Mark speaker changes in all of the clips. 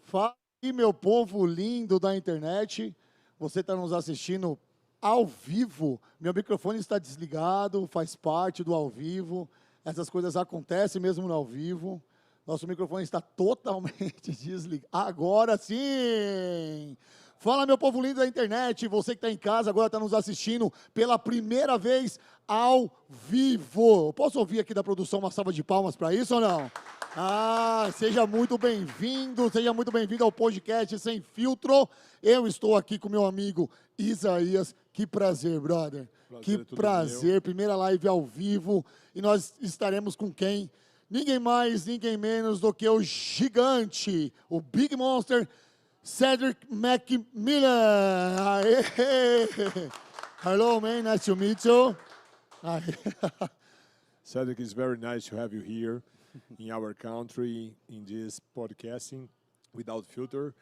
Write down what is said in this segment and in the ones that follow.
Speaker 1: Fala aí, meu povo lindo da internet. Você está nos assistindo ao vivo. Meu microfone está desligado, faz parte do ao vivo. Essas coisas acontecem mesmo no ao vivo. Nosso microfone está totalmente desligado. Agora sim! Fala, meu povo lindo da internet. Você que está em casa agora está nos assistindo pela primeira vez ao vivo. Posso ouvir aqui da produção uma salva de palmas para isso ou não? Seja muito bem-vindo ao Podcast Sem Filtro. Eu estou aqui com meu amigo Isaías. Que prazer, brother. Que prazer, primeira live ao vivo. E nós estaremos com quem? Ninguém mais, ninguém menos do que o gigante, o Big Monster, Cedric McMillan. Aê! Hello, man. Nice to meet you.
Speaker 2: Cedric, it's very nice to have you here in our country, in this podcasting without filter,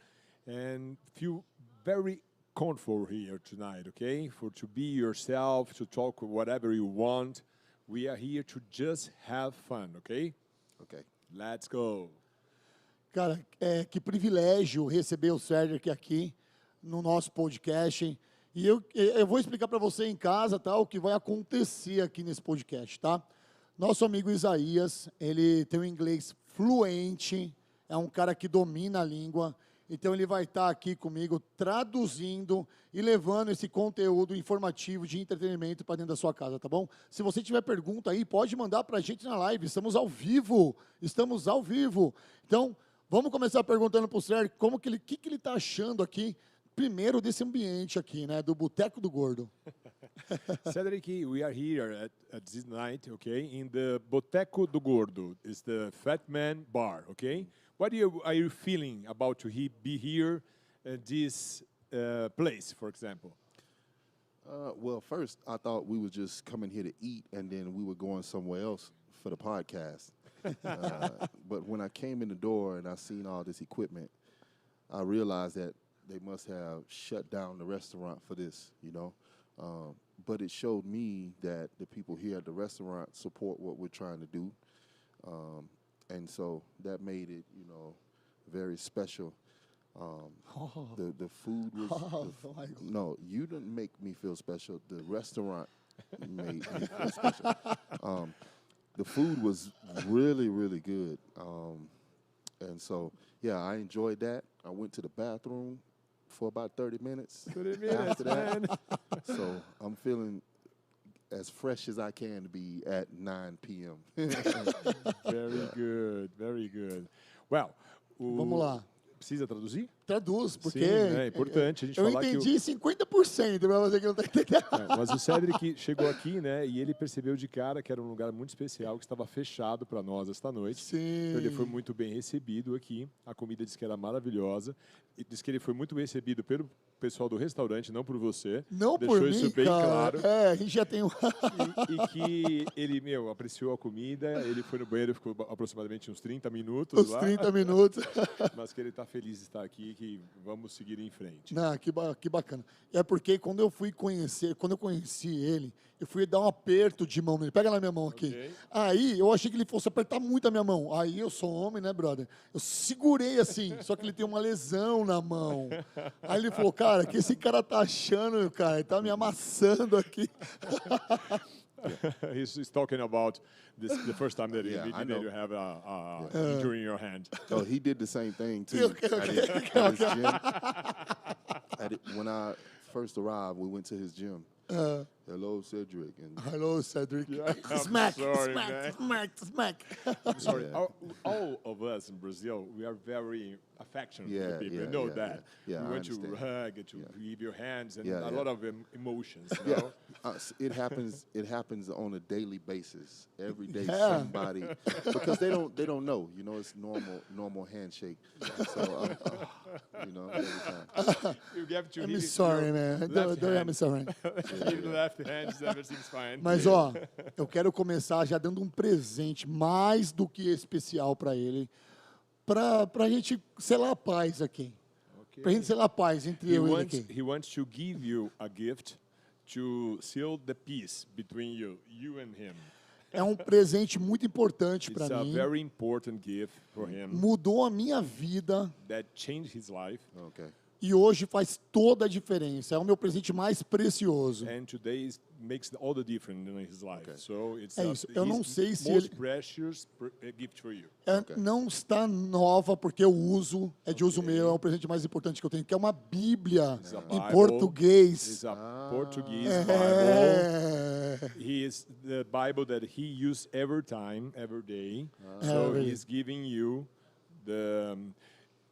Speaker 2: and feel very comfortable here tonight, okay? To be yourself, to talk whatever you want. We are here to just have fun, okay?
Speaker 3: Okay.
Speaker 2: Let's go.
Speaker 1: Cara, que privilégio receber o Cedric aqui no nosso podcast. E eu vou explicar para você em casa, tá, o que vai acontecer aqui nesse podcast, tá? Nosso amigo Isaías, ele tem um inglês fluente, é um cara que domina a língua, então ele vai estar aqui comigo traduzindo e levando esse conteúdo informativo de entretenimento para dentro da sua casa, tá bom? Se você tiver pergunta aí, pode mandar para a gente na live, estamos ao vivo. Então, vamos começar perguntando para o Sérgio o que ele está achando aqui, primeiro desse ambiente aqui, né, do Boteco do Gordo.
Speaker 2: Cedric, we are here at this night, okay, in the Boteco do Gordo. It's the Fat Man Bar, okay? What are you feeling about to be here at this place, for example?
Speaker 3: Well, first, I thought we were just coming here to eat, and then we were going somewhere else for the podcast. But when I came in the door and I seen all this equipment, I realized that they must have shut down the restaurant for this, you know. But it showed me that the people here at the restaurant support what we're trying to do. And so that made it, you know, very special. The food was... no, you didn't make me feel special. The restaurant made me feel special. The food was really, really good. And so, yeah, I enjoyed that. I went to the bathroom for about 30 minutes.
Speaker 2: 30 minutes,
Speaker 3: after that.
Speaker 2: man.
Speaker 3: So I'm feeling as fresh as I can to be at 9 p.m.
Speaker 2: Very good, very good. Well,
Speaker 1: Vamos lá.
Speaker 2: Precisa traduzir?
Speaker 1: Traduz, porque...
Speaker 2: Sim, é importante a gente
Speaker 1: eu
Speaker 2: falar que...
Speaker 1: entendi 50%, para você que não está entendendo.
Speaker 2: Mas o Cedric chegou aqui, né, e ele percebeu de cara que era um lugar muito especial, que estava fechado para nós esta noite.
Speaker 1: Sim.
Speaker 2: Então ele foi muito bem recebido aqui. A comida disse que era maravilhosa. E disse que ele foi muito bem recebido pelo pessoal do restaurante, não por você.
Speaker 1: Não
Speaker 2: Deixou
Speaker 1: por mim,
Speaker 2: isso bem
Speaker 1: cara.
Speaker 2: claro.
Speaker 1: A gente já tem um...
Speaker 2: E que ele, apreciou a comida. Ele foi no banheiro, ficou aproximadamente uns 30 minutos lá.
Speaker 1: 30 minutos.
Speaker 2: Mas que ele está feliz de estar aqui, que vamos seguir em frente.
Speaker 1: Não, que bacana. É porque quando eu conheci ele, eu fui dar um aperto de mão nele. Pega na minha mão aqui.
Speaker 2: Okay.
Speaker 1: Aí eu achei que ele fosse apertar muito a minha mão. Aí eu sou homem, né, brother? Eu segurei assim, só que ele tem uma lesão na mão. Aí ele falou, cara, o que esse cara tá achando, cara? Ele tá me amassando aqui.
Speaker 2: He's talking about the first time that
Speaker 3: Yeah, I know.
Speaker 2: you have a injury in your hand.
Speaker 3: Oh, he did the same thing, too.
Speaker 1: Okay.
Speaker 3: At his gym. When I first arrived, we went to his gym. Hello, Cedric. And
Speaker 1: Hello, Cedric.
Speaker 2: Yeah, I'm
Speaker 1: Smack.
Speaker 2: I'm sorry.
Speaker 3: Yeah.
Speaker 2: All of us in Brazil, we are very affectionate
Speaker 3: Yeah,
Speaker 2: to people.
Speaker 3: yeah,
Speaker 2: you know
Speaker 3: yeah,
Speaker 2: that.
Speaker 3: yeah.
Speaker 2: We
Speaker 3: I
Speaker 2: want to
Speaker 3: understand.
Speaker 2: hug, to give your hands, and
Speaker 3: Yeah,
Speaker 2: a
Speaker 3: yeah.
Speaker 2: lot of emotions. You
Speaker 3: Yeah,
Speaker 2: know?
Speaker 3: it happens on a daily basis. Every day,
Speaker 1: Yeah.
Speaker 3: somebody, because they don't know. You know, it's normal handshake. So, you know, every time.
Speaker 2: You have to
Speaker 1: I'm
Speaker 2: hit
Speaker 1: sorry,
Speaker 2: your
Speaker 1: man.
Speaker 2: left
Speaker 1: Don't
Speaker 2: hand.
Speaker 1: I'm sorry.
Speaker 2: Give the left hand, everything's fine.
Speaker 1: Mas, ó, eu quero começar já dando um presente mais do que especial para ele, pra gente selar a paz aqui.
Speaker 2: Okay.
Speaker 1: Pra gente selar a paz entre eu e ele aqui.
Speaker 2: He wants to give you a gift to seal the peace between you and him.
Speaker 1: É um presente muito importante
Speaker 2: It's
Speaker 1: para
Speaker 2: a
Speaker 1: mim.
Speaker 2: very important gift for him
Speaker 1: Mudou a minha vida
Speaker 2: that changed his life.
Speaker 3: Okay.
Speaker 1: e hoje faz toda a diferença. É o meu presente mais precioso.
Speaker 2: And today makes all the difference in his life.
Speaker 3: Okay.
Speaker 2: So it's
Speaker 1: É isso. Eu não
Speaker 2: his
Speaker 1: sei se
Speaker 2: most
Speaker 1: ele-
Speaker 2: precious gift for you.
Speaker 1: Não está nova porque eu uso, é de uso meu, é o presente mais importante que eu tenho, que é uma Bíblia
Speaker 2: It's a
Speaker 1: em
Speaker 2: Bible.
Speaker 1: português.
Speaker 2: It's a Portuguese Bible.
Speaker 1: É.
Speaker 2: He is the Bible that he used every time, every day. So
Speaker 1: Really?
Speaker 2: he's giving you the.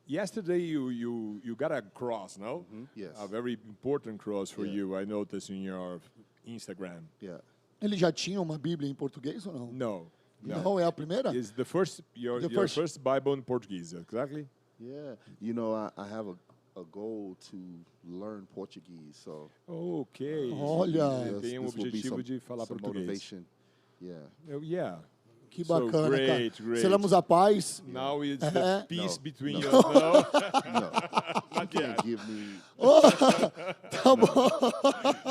Speaker 2: Yesterday you got a cross, no?
Speaker 3: Yes.
Speaker 2: A very important cross for
Speaker 3: Yeah.
Speaker 2: you. I noticed in your Instagram.
Speaker 3: Yeah.
Speaker 1: Ele já tinha uma Bíblia em português ou não?
Speaker 2: No.
Speaker 1: Não, é a primeira?
Speaker 2: It's the first, your first Bible in Portuguese, exactly?
Speaker 3: Yeah. You know, I have a goal to learn Portuguese, so.
Speaker 2: Ok.
Speaker 1: Olha.
Speaker 2: Tem um objetivo de falar português.
Speaker 3: Motivation. Yeah.
Speaker 2: Yeah.
Speaker 1: Que bacana,
Speaker 2: great,
Speaker 1: cara.
Speaker 2: great.
Speaker 1: Selamos a paz.
Speaker 2: Now it's the peace
Speaker 3: No,
Speaker 2: between
Speaker 3: no.
Speaker 2: us. No?
Speaker 3: You
Speaker 2: Not
Speaker 3: can't
Speaker 2: yet.
Speaker 3: give me.
Speaker 1: Tá bom.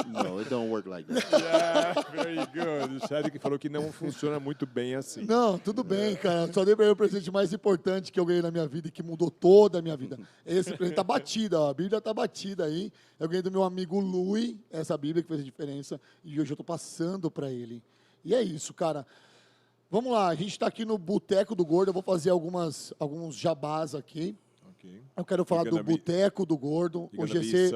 Speaker 3: No, it don't work like that.
Speaker 2: Yeah, very good. O Cedric falou que não funciona muito bem assim.
Speaker 1: Não, tudo bem, cara. Só dei pra ele o presente mais importante que eu ganhei na minha vida e que mudou toda a minha vida. Esse presente tá batida, ó. A Bíblia tá batida aí. Eu ganhei do meu amigo Lui, essa Bíblia que fez a diferença. E hoje eu tô passando pra ele. E é isso, cara. Vamos lá, a gente está aqui no Boteco do Gordo. Eu vou fazer alguns jabás aqui.
Speaker 2: Okay.
Speaker 1: Eu quero falar do Boteco do Gordo. O GC,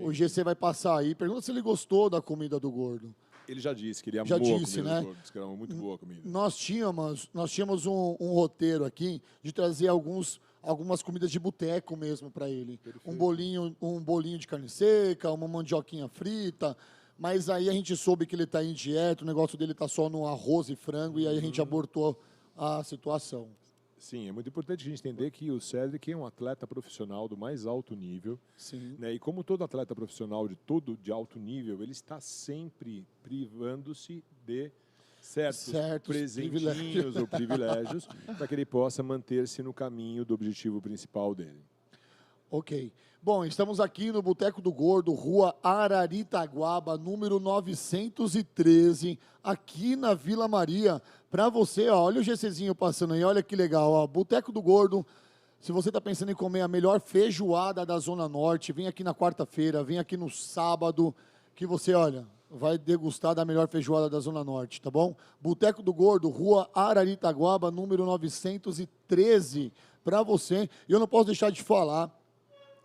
Speaker 1: o GC vai passar aí. Pergunta se ele gostou da comida do Gordo.
Speaker 2: Ele já disse que ele amou
Speaker 1: Já
Speaker 2: a
Speaker 1: disse,
Speaker 2: comida
Speaker 1: né?
Speaker 2: do Gordo. Disse que era muito boa a comida.
Speaker 1: Nós tínhamos um roteiro aqui de trazer algumas comidas de boteco mesmo para ele. Um bolinho de carne seca, uma mandioquinha frita. Mas aí a gente soube que ele está em dieta, o negócio dele está só no arroz e frango, e aí a gente abortou a situação.
Speaker 2: Sim, é muito importante a gente entender que o Cedric é um atleta profissional do mais alto nível.
Speaker 1: Sim.
Speaker 2: Né? E como todo atleta profissional de alto nível, ele está sempre privando-se de certos presentinhos ou privilégios para que ele possa manter-se no caminho do objetivo principal dele.
Speaker 1: Ok. Bom, estamos aqui no Boteco do Gordo, rua Araritaguaba, número 913, aqui na Vila Maria. Para você, ó, olha o GCzinho passando aí, olha que legal, ó, Boteco do Gordo. Se você está pensando em comer a melhor feijoada da Zona Norte, vem aqui na quarta-feira, vem aqui no sábado, que você, olha, vai degustar da melhor feijoada da Zona Norte, tá bom? Boteco do Gordo, rua Araritaguaba, número 913, para você. E eu não posso deixar de falar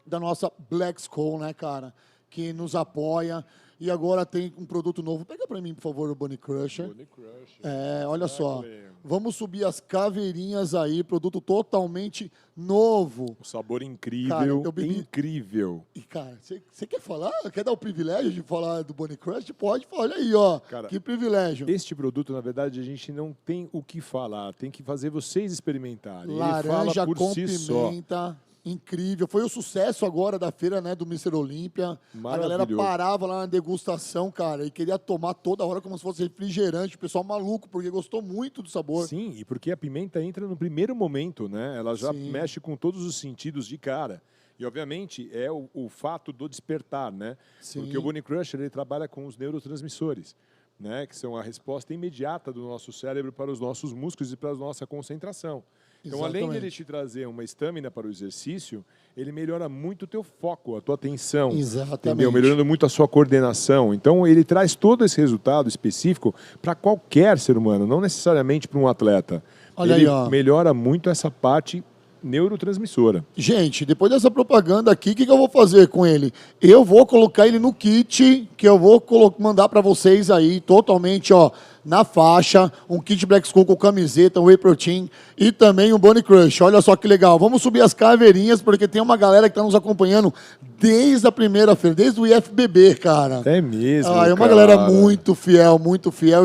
Speaker 1: da nossa Black Skull, né, cara, que nos apoia, e agora tem um produto novo. Pega pra mim, por favor, o Bunny Crusher.
Speaker 2: Bunny Crusher.
Speaker 1: Olha só, vamos subir as caveirinhas aí, produto totalmente novo.
Speaker 2: Um sabor incrível,
Speaker 1: cara, eu bebi...
Speaker 2: incrível.
Speaker 1: E, cara, você quer falar? Quer dar o privilégio de falar do Bunny Crusher? Pode, olha aí, ó, cara, que privilégio.
Speaker 2: Este produto, na verdade, a gente não tem o que falar, tem que fazer vocês experimentarem.
Speaker 1: Laranja
Speaker 2: ele fala por
Speaker 1: com
Speaker 2: si
Speaker 1: pimenta.
Speaker 2: Só.
Speaker 1: Incrível, foi o sucesso agora da feira, né, do Mr. Olympia. A galera parava lá na degustação, cara, e queria tomar toda hora como se fosse refrigerante. O pessoal maluco, porque gostou muito do sabor.
Speaker 2: Sim, e porque a pimenta entra no primeiro momento, né? Ela já mexe com todos os sentidos de cara. E, obviamente, é o fato do despertar, né? Sim. Porque o Bunny Crusher, ele trabalha com os neurotransmissores, né? Que são a resposta imediata do nosso cérebro para os nossos músculos e para a nossa concentração. Então, além de ele te trazer uma estamina para o exercício, ele melhora muito o teu foco, a tua atenção.
Speaker 1: Exatamente.
Speaker 2: Entendeu? Melhorando muito a sua coordenação. Então, ele traz todo esse resultado específico para qualquer ser humano, não necessariamente para um atleta.
Speaker 1: Olha
Speaker 2: ele
Speaker 1: aí, ó.
Speaker 2: melhora muito essa parte neurotransmissora.
Speaker 1: Gente, depois dessa propaganda aqui, o que eu vou fazer com ele? Eu vou colocar ele no kit, que eu vou mandar para vocês aí, totalmente, ó, na faixa, um kit Black Skull com camiseta, um Whey Protein e também um Bunny Crush. Olha só que legal. Vamos subir as caveirinhas, porque tem uma galera que está nos acompanhando desde a primeira feira, desde o IFBB, cara.
Speaker 2: É mesmo,
Speaker 1: é uma galera muito fiel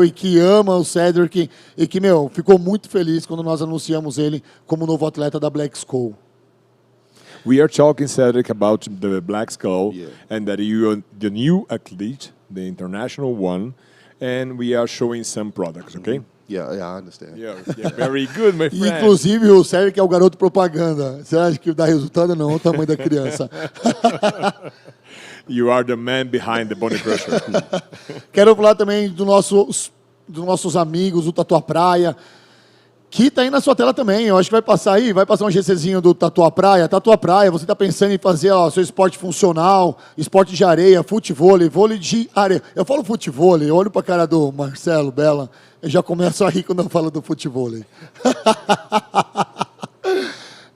Speaker 1: e que ama o Cedric e que, ficou muito feliz quando nós anunciamos ele como novo atleta da Black Skull.
Speaker 2: We are talking, Cedric, about the Black Skull and that you are the new athlete, the international one, and we are showing some products, okay?
Speaker 3: Yeah, I understand.
Speaker 2: Yeah, very good, my friend.
Speaker 1: Inclusive, o Cedric é o garoto propaganda. Você acha que dá resultado? Não, o tamanho da criança.
Speaker 2: You are the man behind the Bunny Crusher.
Speaker 1: Quero falar também dos nossos amigos, do Tatuá Praia, que está aí na sua tela também. Eu acho que vai passar um GCzinho do Tatuá Praia. Tatuá Praia, você está pensando em fazer seu esporte funcional, esporte de areia, futevôlei, vôlei de areia. Eu falo futevôlei, eu olho para a cara do Marcelo Bella, eu já começo a rir quando eu falo do futevôlei.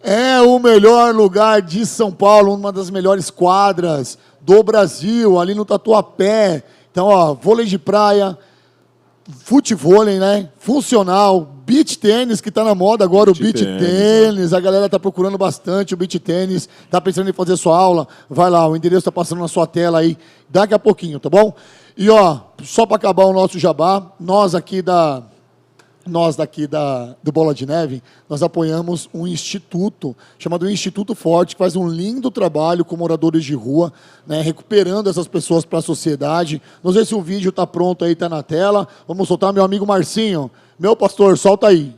Speaker 1: É o melhor lugar de São Paulo, uma das melhores quadras do Brasil, ali no Tatuapé. Então, ó, vôlei de praia, futevôlei, né? Funcional, beach tênis, que tá na moda agora, o beach tênis. A galera tá procurando bastante o beach tênis, tá pensando em fazer sua aula, vai lá, o endereço tá passando na sua tela aí, daqui a pouquinho, tá bom? E ó, só para acabar o nosso jabá, nós daqui do Bola de Neve, nós apoiamos um instituto chamado Instituto Forte, que faz um lindo trabalho com moradores de rua, né, recuperando essas pessoas para a sociedade. Não sei se o vídeo está pronto aí, está na tela. Vamos soltar meu amigo Marcinho. Meu pastor, solta aí.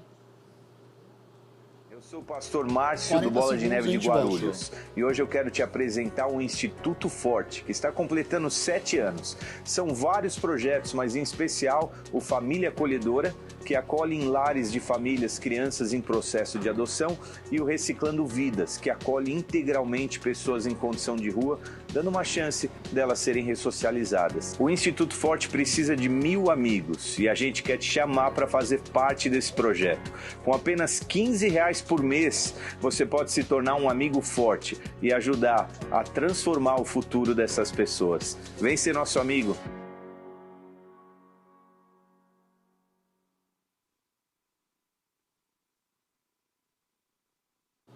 Speaker 4: Eu sou o pastor Márcio do Bola de Neve de Guarulhos e hoje eu quero te apresentar o Instituto Forte, que está completando 7 anos. São vários projetos, mas em especial o Família Acolhedora, que acolhe em lares de famílias crianças em processo de adoção, e o Reciclando Vidas, que acolhe integralmente pessoas em condição de rua, dando uma chance delas serem ressocializadas. O Instituto Forte precisa de 1000 amigos e a gente quer te chamar para fazer parte desse projeto. Com apenas R$15 por mês, você pode se tornar um amigo forte e ajudar a transformar o futuro dessas pessoas. Vem ser nosso amigo.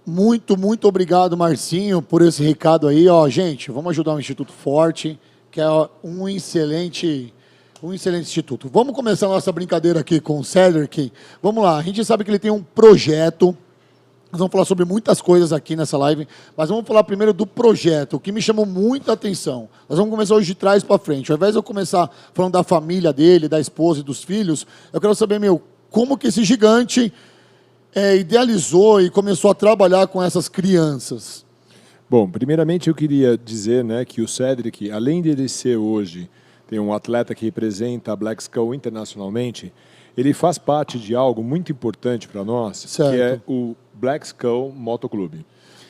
Speaker 1: Muito, muito obrigado, Marcinho, por esse recado aí. Ó, gente, vamos ajudar o Instituto Forte, que é um excelente instituto. Vamos começar a nossa brincadeira aqui com o Cedric. Vamos lá, a gente sabe que ele tem um projeto. Nós vamos falar sobre muitas coisas aqui nessa live, mas vamos falar primeiro do projeto, o que me chamou muita atenção. Nós vamos começar hoje de trás para frente. Ao invés de eu começar falando da família dele, da esposa e dos filhos, eu quero saber, como que esse gigante idealizou e começou a trabalhar com essas crianças?
Speaker 2: Bom, primeiramente eu queria dizer, né, que o Cedric, além de ele ser hoje, tem um atleta que representa a Black Skull internacionalmente, ele faz parte de algo muito importante para nós,
Speaker 1: certo,
Speaker 2: que é o Black Skull Motoclube.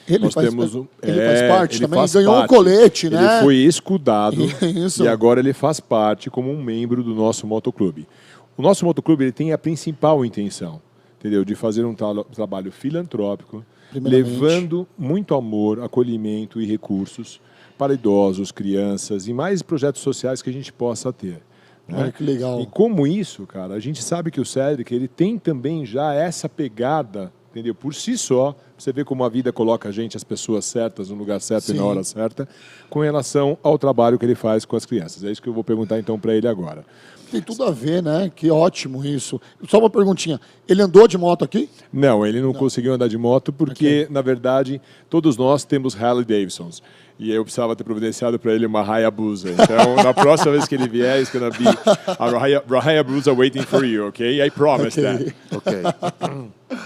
Speaker 1: Ele
Speaker 2: Nós
Speaker 1: faz parte
Speaker 2: ele
Speaker 1: também,
Speaker 2: faz
Speaker 1: ganhou
Speaker 2: parte.
Speaker 1: um colete, né?
Speaker 2: Ele foi escudado
Speaker 1: Isso.
Speaker 2: E agora ele faz parte como um membro do nosso motoclube. O nosso motoclube ele tem a principal intenção, entendeu? De fazer um trabalho filantrópico, levando muito amor, acolhimento e recursos para idosos, crianças e mais projetos sociais que a gente possa ter. Né?
Speaker 1: Olha que legal.
Speaker 2: E como isso, cara, a gente sabe que o Cedric ele tem também já essa pegada, entendeu? Por si só, você vê como a vida coloca a gente, as pessoas certas, no lugar certo e na hora certa, com relação ao trabalho que ele faz com as crianças. É isso que eu vou perguntar então para ele agora.
Speaker 1: Tem tudo a ver, né? Que ótimo isso. Só uma perguntinha. Ele andou de moto aqui?
Speaker 2: Não, ele não conseguiu andar de moto porque, na verdade, todos nós temos Harley Davidsons. E eu precisava ter providenciado para ele uma Hayabusa. Então, na próxima vez que ele vier, it's going to be a Hayabusa waiting for you, okay? I promise that.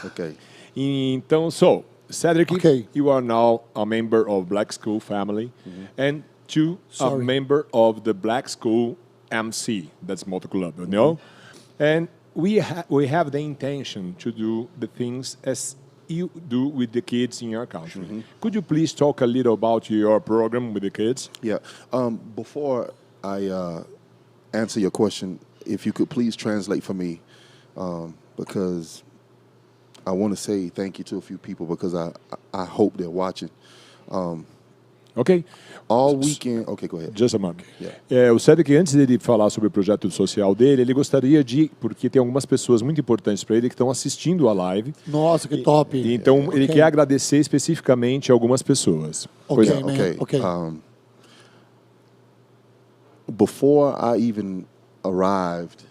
Speaker 3: Okay.
Speaker 2: Então, Cedric, you are now a member of Black School family and a member of the Black School MC, that's Motor Club, you know? And we have the intention to do the things as you do with the kids in your country. Could you please talk a little about your program with the kids?
Speaker 3: Yeah. Before I answer your question, if you could please translate for me, because I want to say thank you to a few people because I hope they're watching.
Speaker 2: Ok.
Speaker 3: All weekend. Okay, go ahead.
Speaker 2: Just a moment.
Speaker 3: Yeah.
Speaker 2: O Cedric, antes dele falar sobre o projeto social dele, ele gostaria de, porque tem algumas pessoas muito importantes para ele que estão assistindo a live.
Speaker 1: Nossa, que top.
Speaker 2: Então, ele quer agradecer especificamente algumas pessoas.
Speaker 3: Okay. Before I even arrived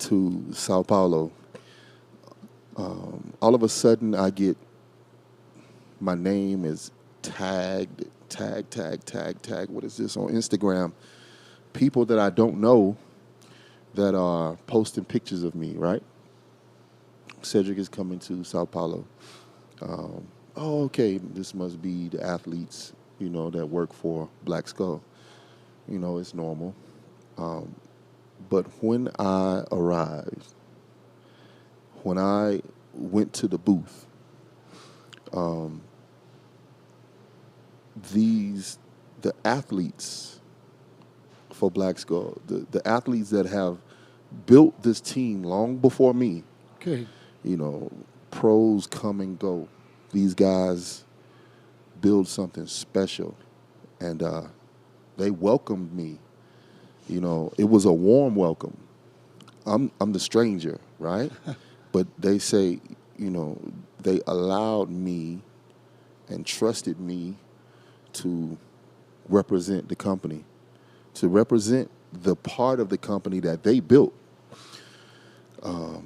Speaker 3: to Sao Paulo, all of a sudden I get my name is tagged. What is this on Instagram? People that I don't know that are posting pictures of me, right? Cedric is coming to Sao Paulo. Okay, this must be the athletes, that work for Black Skull. It's normal. But when I arrived, when I went to the booth, the athletes for Black Skull, the athletes that have built this team long before me, pros come and go. These guys build something special, and they welcomed me. It was a warm welcome. I'm the stranger, right? But they say, you know, they allowed me and trusted me to represent the company, to represent the part of the company that they built.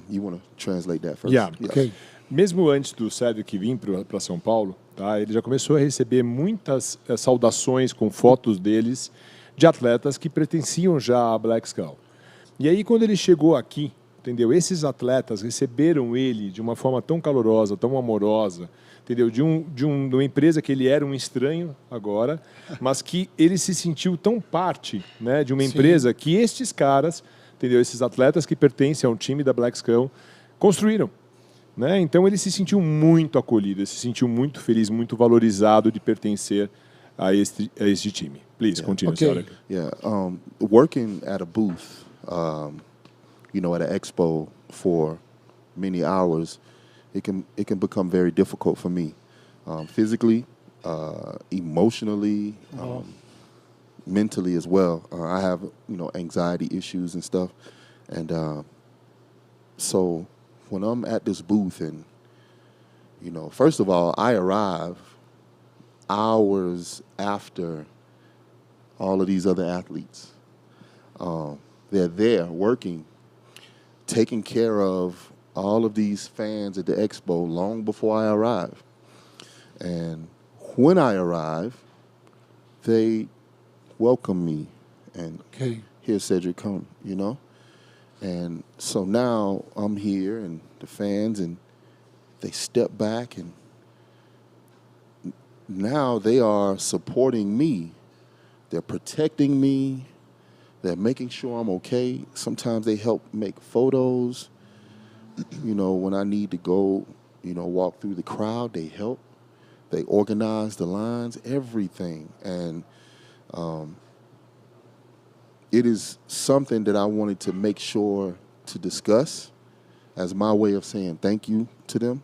Speaker 3: You want to translate that first?
Speaker 2: Yeah.
Speaker 1: Okay.
Speaker 2: Mesmo antes do Cedric vir para São Paulo, tá, ele já começou a receber muitas saudações com fotos deles de atletas que pertenciam já à Black Skull. E aí, quando ele chegou aqui, entendeu? Esses atletas receberam ele de uma forma tão calorosa, tão amorosa, entendeu? De uma empresa que ele era um estranho agora, mas que ele se sentiu tão parte, né, de uma empresa que estes caras, entendeu? Esses atletas que pertencem a um time da Black Skull construíram, né? Então ele se sentiu muito acolhido, ele se sentiu muito feliz, muito valorizado de pertencer a este time. Please, continue.
Speaker 1: Okay.
Speaker 3: Yeah, working at a booth, you know, at an expo for many hours, it can become very difficult for me, physically, emotionally, mentally as well. I have, you know, anxiety issues and stuff, and so when I'm at this booth and, you know, first of all, I arrive hours after all of these other athletes. They're there working, taking care of all of these fans at the expo long before I arrive. And when I arrive, they welcome me and here, Cedric, come, you know? And so now I'm here and the fans, and they step back, and now they are supporting me. They're protecting me. They're making sure I'm okay. Sometimes they help make photos. You know, when I need to go, you know, walk through the crowd, they help. They organize the lines, everything. And it is something that I wanted to make sure to discuss as my way of saying thank you to them.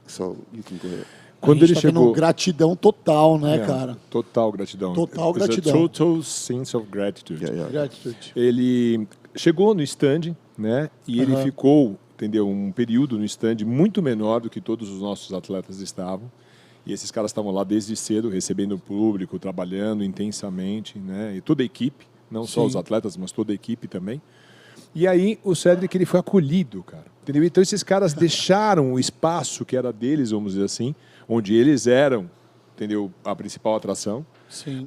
Speaker 3: So you can go ahead.
Speaker 1: Quando ele chegou, gratidão total, né, cara?
Speaker 2: Total gratidão.
Speaker 1: Total
Speaker 2: It's
Speaker 1: gratidão.
Speaker 2: a total sense of gratitude.
Speaker 1: Gratitude.
Speaker 2: Ele chegou no stand, né? E ele ficou, entendeu, um período no stand muito menor do que todos os nossos atletas estavam. E esses caras estavam lá desde cedo, recebendo o público, trabalhando intensamente, né? E toda a equipe, não só os atletas, mas toda a equipe também. E aí o Cedric, ele foi acolhido, cara. Entendeu? Então esses caras deixaram o espaço que era deles, vamos dizer assim, onde eles eram, entendeu, a principal atração,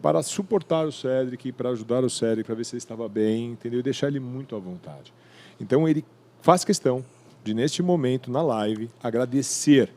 Speaker 2: para suportar o Cedric, para ajudar o Cedric, para ver se ele estava bem, entendeu? E deixar ele muito à vontade. Então ele faz questão de, neste momento, na live, agradecer,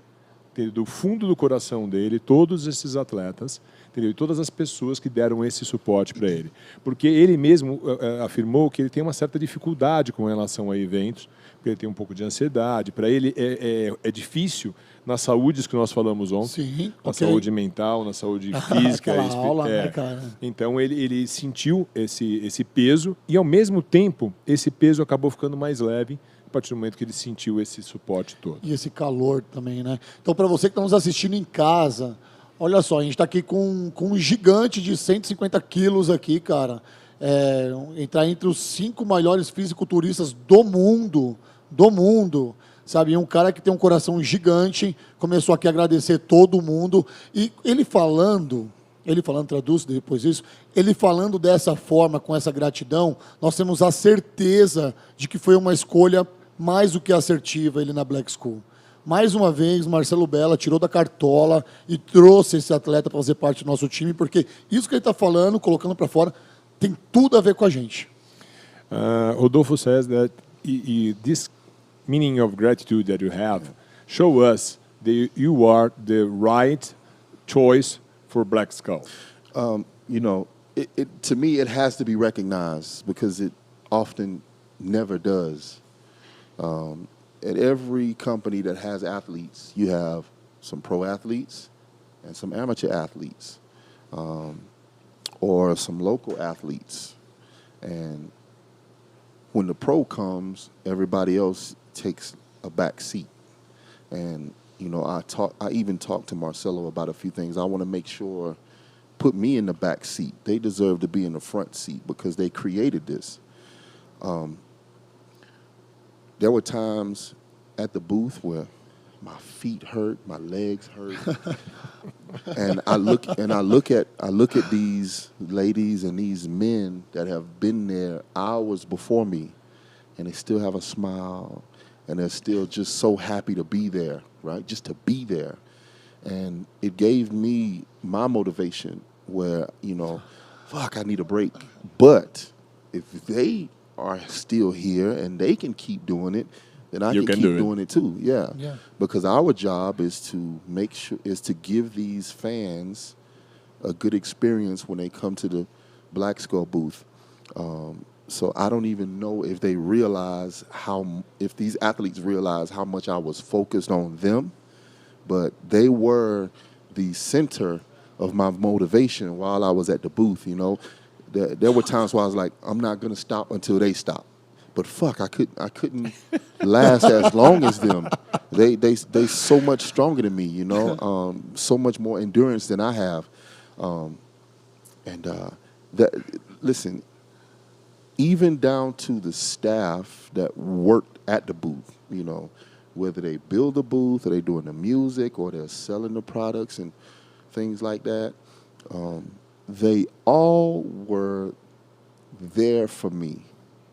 Speaker 2: entendeu, do fundo do coração dele, todos esses atletas, entendeu, e todas as pessoas que deram esse suporte para ele. Porque ele mesmo afirmou que ele tem uma certa dificuldade com relação a eventos, porque ele tem um pouco de ansiedade. Para ele é difícil, nas saúdes que nós falamos ontem, na saúde mental, na saúde física.
Speaker 1: Aula, né, cara?
Speaker 2: Então ele sentiu esse peso e, ao mesmo tempo, esse peso acabou ficando mais leve a partir do momento que ele sentiu esse suporte todo.
Speaker 1: E esse calor também, né? Então, para você que está nos assistindo em casa, olha só, a gente está aqui com um gigante de 150 quilos aqui, cara. Entrar entre os 5 maiores fisiculturistas do mundo, sabe? Um cara que tem um coração gigante, começou aqui a agradecer todo mundo. E ele falando, traduz depois isso, ele falando dessa forma, com essa gratidão, nós temos a certeza de que foi uma escolha mais do que assertiva ele na Black School. Mais uma vez, Marcelo Bella tirou da cartola e trouxe esse atleta para fazer parte do nosso time, porque isso que ele está falando, colocando para fora, tem tudo a ver com a gente.
Speaker 2: Rodolfo says that this meaning of gratitude that you have show us that you are the right choice for Black Skull.
Speaker 3: You know, to me, it has to be recognized because it often never does. At every company that has athletes, you have some pro athletes and some amateur athletes, or some local athletes. And when the pro comes, everybody else takes a back seat. And, you know, I even talked to Marcelo about a few things. I want to make sure, put me in the back seat. They deserve to be in the front seat because they created this. There were times at the booth where my feet hurt, my legs hurt, and I look at these ladies and these men that have been there hours before me, and they still have a smile, and they're still just so happy to be there, right? Just to be there, and it gave me my motivation where, you know, fuck, I need a break. But if they are still here and they can keep doing it, then I can keep doing it too. Yeah. Because our job is to to give these fans a good experience when they come to the Black Skull booth. So I don't even know if they realize if these athletes realize how much I was focused on them, but they were the center of my motivation while I was at the booth. You know, there were times where I was like, I'm not gonna stop until they stop. But fuck, I couldn't last as long as them. They so much stronger than me, you know, so much more endurance than I have. Listen, even down to the staff that worked at the booth, you know, whether they build the booth or they doing the music or they're selling the products and things like that, they all were there for me.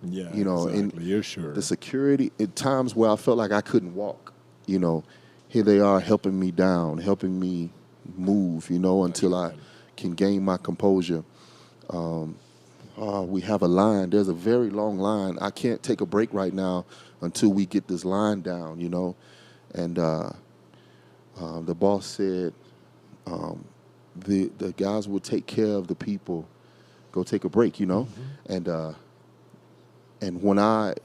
Speaker 2: Yeah,
Speaker 3: you know,
Speaker 2: exactly. You're sure.
Speaker 3: And the security at times where I felt like I couldn't walk, you know, here they are helping me down, helping me move, you know, until I can gain my composure. We have a line. There's a very long line. I can't take a break right now until we get this line down, you know. And the boss said the guys will take care of the people. Go take a break, you know. Mm-hmm. And when I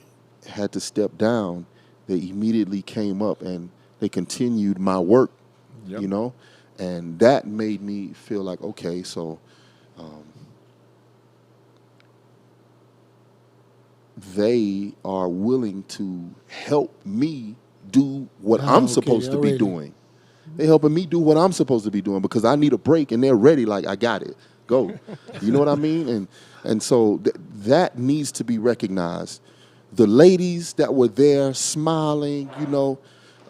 Speaker 3: had to step down, they immediately came up and they continued my work, you know. And that made me feel like, okay, so they are willing to help me do what I'm supposed to be doing. They're helping me do what I'm supposed to be doing because I need a break, and they're ready like, I got it. Go. You know what I mean? And so that needs to be recognized. The ladies that were there smiling, you know,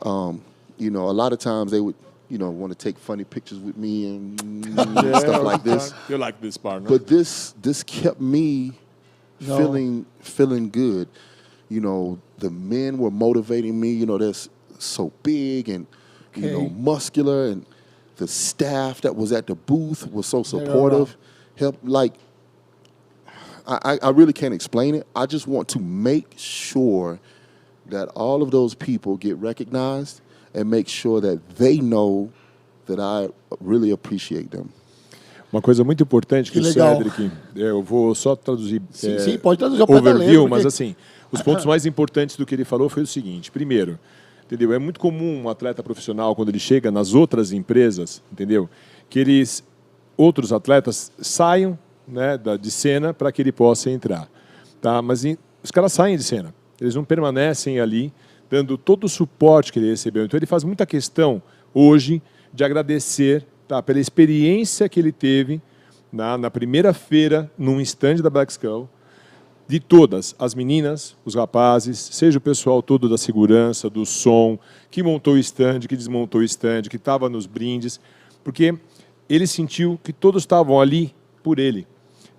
Speaker 3: a lot of times they would, you know, want to take funny pictures with me and stuff like this.
Speaker 2: You're like this, partner.
Speaker 3: But this kept me feeling good. You know, the men were motivating me. You know, they're so big and, you know, muscular, and the staff that was at the booth was so supportive. I really can't explain it. I just want to make sure that all of those people get recognized and make sure that they know that I really appreciate them.
Speaker 2: Uma coisa muito importante que o Cedric, eu vou só traduzir,
Speaker 1: sim, pode traduzir o
Speaker 2: overview, porque... mas assim, os pontos mais importantes do que ele falou foi o seguinte: primeiro, entendeu? É muito comum um atleta profissional, quando ele chega nas outras empresas, entendeu? Que outros atletas saiam, né, de cena para que ele possa entrar, tá? Mas os caras saem de cena, eles não permanecem ali dando todo o suporte que ele recebeu. Então ele faz muita questão hoje de agradecer, tá, pela experiência que ele teve na primeira feira num stand da Black Skull, de todas as meninas, os rapazes, seja o pessoal todo da segurança, do som, que montou o stand, que desmontou o stand, que estava nos brindes, porque ele sentiu que todos estavam ali por ele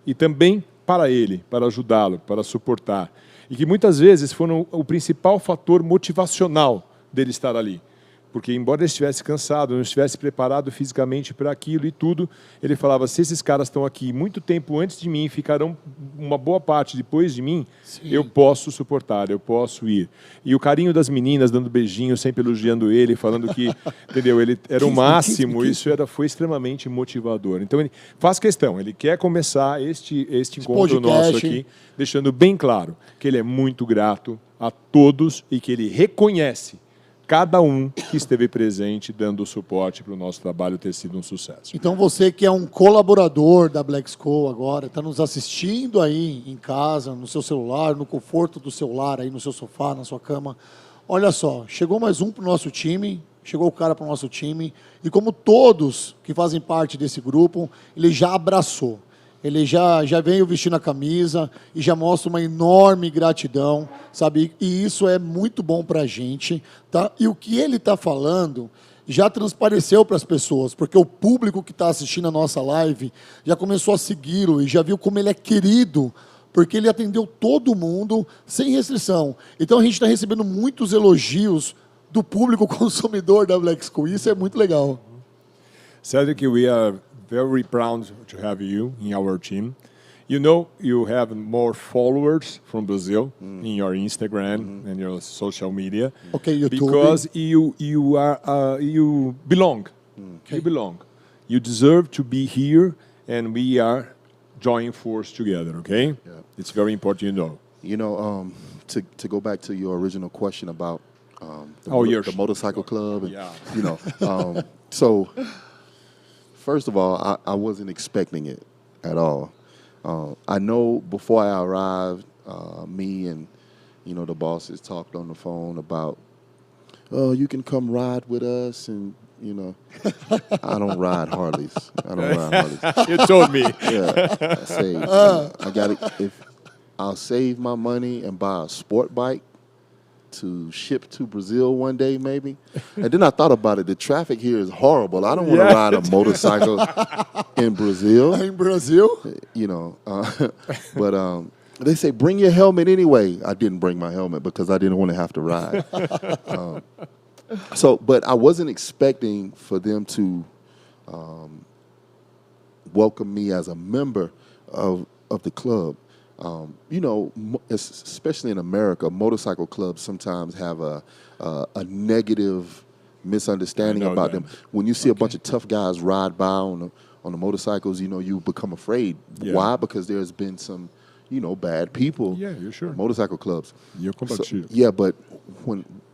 Speaker 2: e também para ele, para ajudá-lo, para suportar. E que muitas vezes foram o principal fator motivacional dele estar ali. Porque, embora ele estivesse cansado, não estivesse preparado fisicamente para aquilo e tudo, ele falava, se esses caras estão aqui muito tempo antes de mim, ficarão uma boa parte depois de mim, sim, eu posso suportar, eu posso ir. E o carinho das meninas, dando beijinho, sempre elogiando ele, falando que, entendeu, ele era o máximo, isso foi extremamente motivador. Então, ele faz questão, ele quer começar este encontro nosso aqui, deixando bem claro que ele é muito grato a todos e que ele reconhece cada um que esteve presente dando suporte para o nosso trabalho ter sido um sucesso.
Speaker 1: Então você que é um colaborador da Black Skull agora, está nos assistindo aí em casa, no seu celular, no conforto do seu lar, aí no seu sofá, na sua cama, olha só, chegou mais um para o nosso time, chegou o cara para o nosso time, e como todos que fazem parte desse grupo, ele já abraçou. Ele já veio vestindo a camisa e já mostra uma enorme gratidão, sabe? E isso é muito bom para a gente, tá? E o que ele está falando já transpareceu para as pessoas, porque o público que está assistindo a nossa live já começou a segui-lo e já viu como ele é querido, porque ele atendeu todo mundo sem restrição. Então a gente está recebendo muitos elogios do público consumidor da Black School. Isso é muito legal.
Speaker 2: Cedric, we are very proud to have you in our team. You know, you have more followers from Brazil in your Instagram and your social media.
Speaker 1: Okay, YouTube.
Speaker 2: Because you belong.
Speaker 1: Okay.
Speaker 2: You belong. You deserve to be here, and we are joining force together. Okay,
Speaker 3: Yeah.
Speaker 2: It's very important, you know.
Speaker 3: You know, to go back to your original question about
Speaker 2: your
Speaker 3: the motorcycle club, and,
Speaker 2: Yeah.
Speaker 3: you know, so first of all, I wasn't expecting it at all. I know before I arrived, me and, you know, the bosses talked on the phone about, oh, you can come ride with us, and, you know, I don't ride Harleys.
Speaker 2: You told me.
Speaker 3: Yeah, I say, I got if I'll save my money and buy a sport bike to ship to Brazil one day, maybe. And then I thought about it. The traffic here is horrible. I don't want to ride a motorcycle in Brazil.
Speaker 1: In Brazil?
Speaker 3: You know, but they say bring your helmet anyway. I didn't bring my helmet because I didn't want to have to ride. But I wasn't expecting for them to welcome me as a member of the club. You know, especially in America, motorcycle clubs sometimes have a negative misunderstanding about them. When you see a bunch of tough guys ride by on the motorcycles, you know, you become afraid.
Speaker 2: Yeah.
Speaker 3: Why? Because there's been some, you know, bad people.
Speaker 2: Yeah, you're sure.
Speaker 3: Motorcycle clubs.
Speaker 2: Yeah,
Speaker 3: but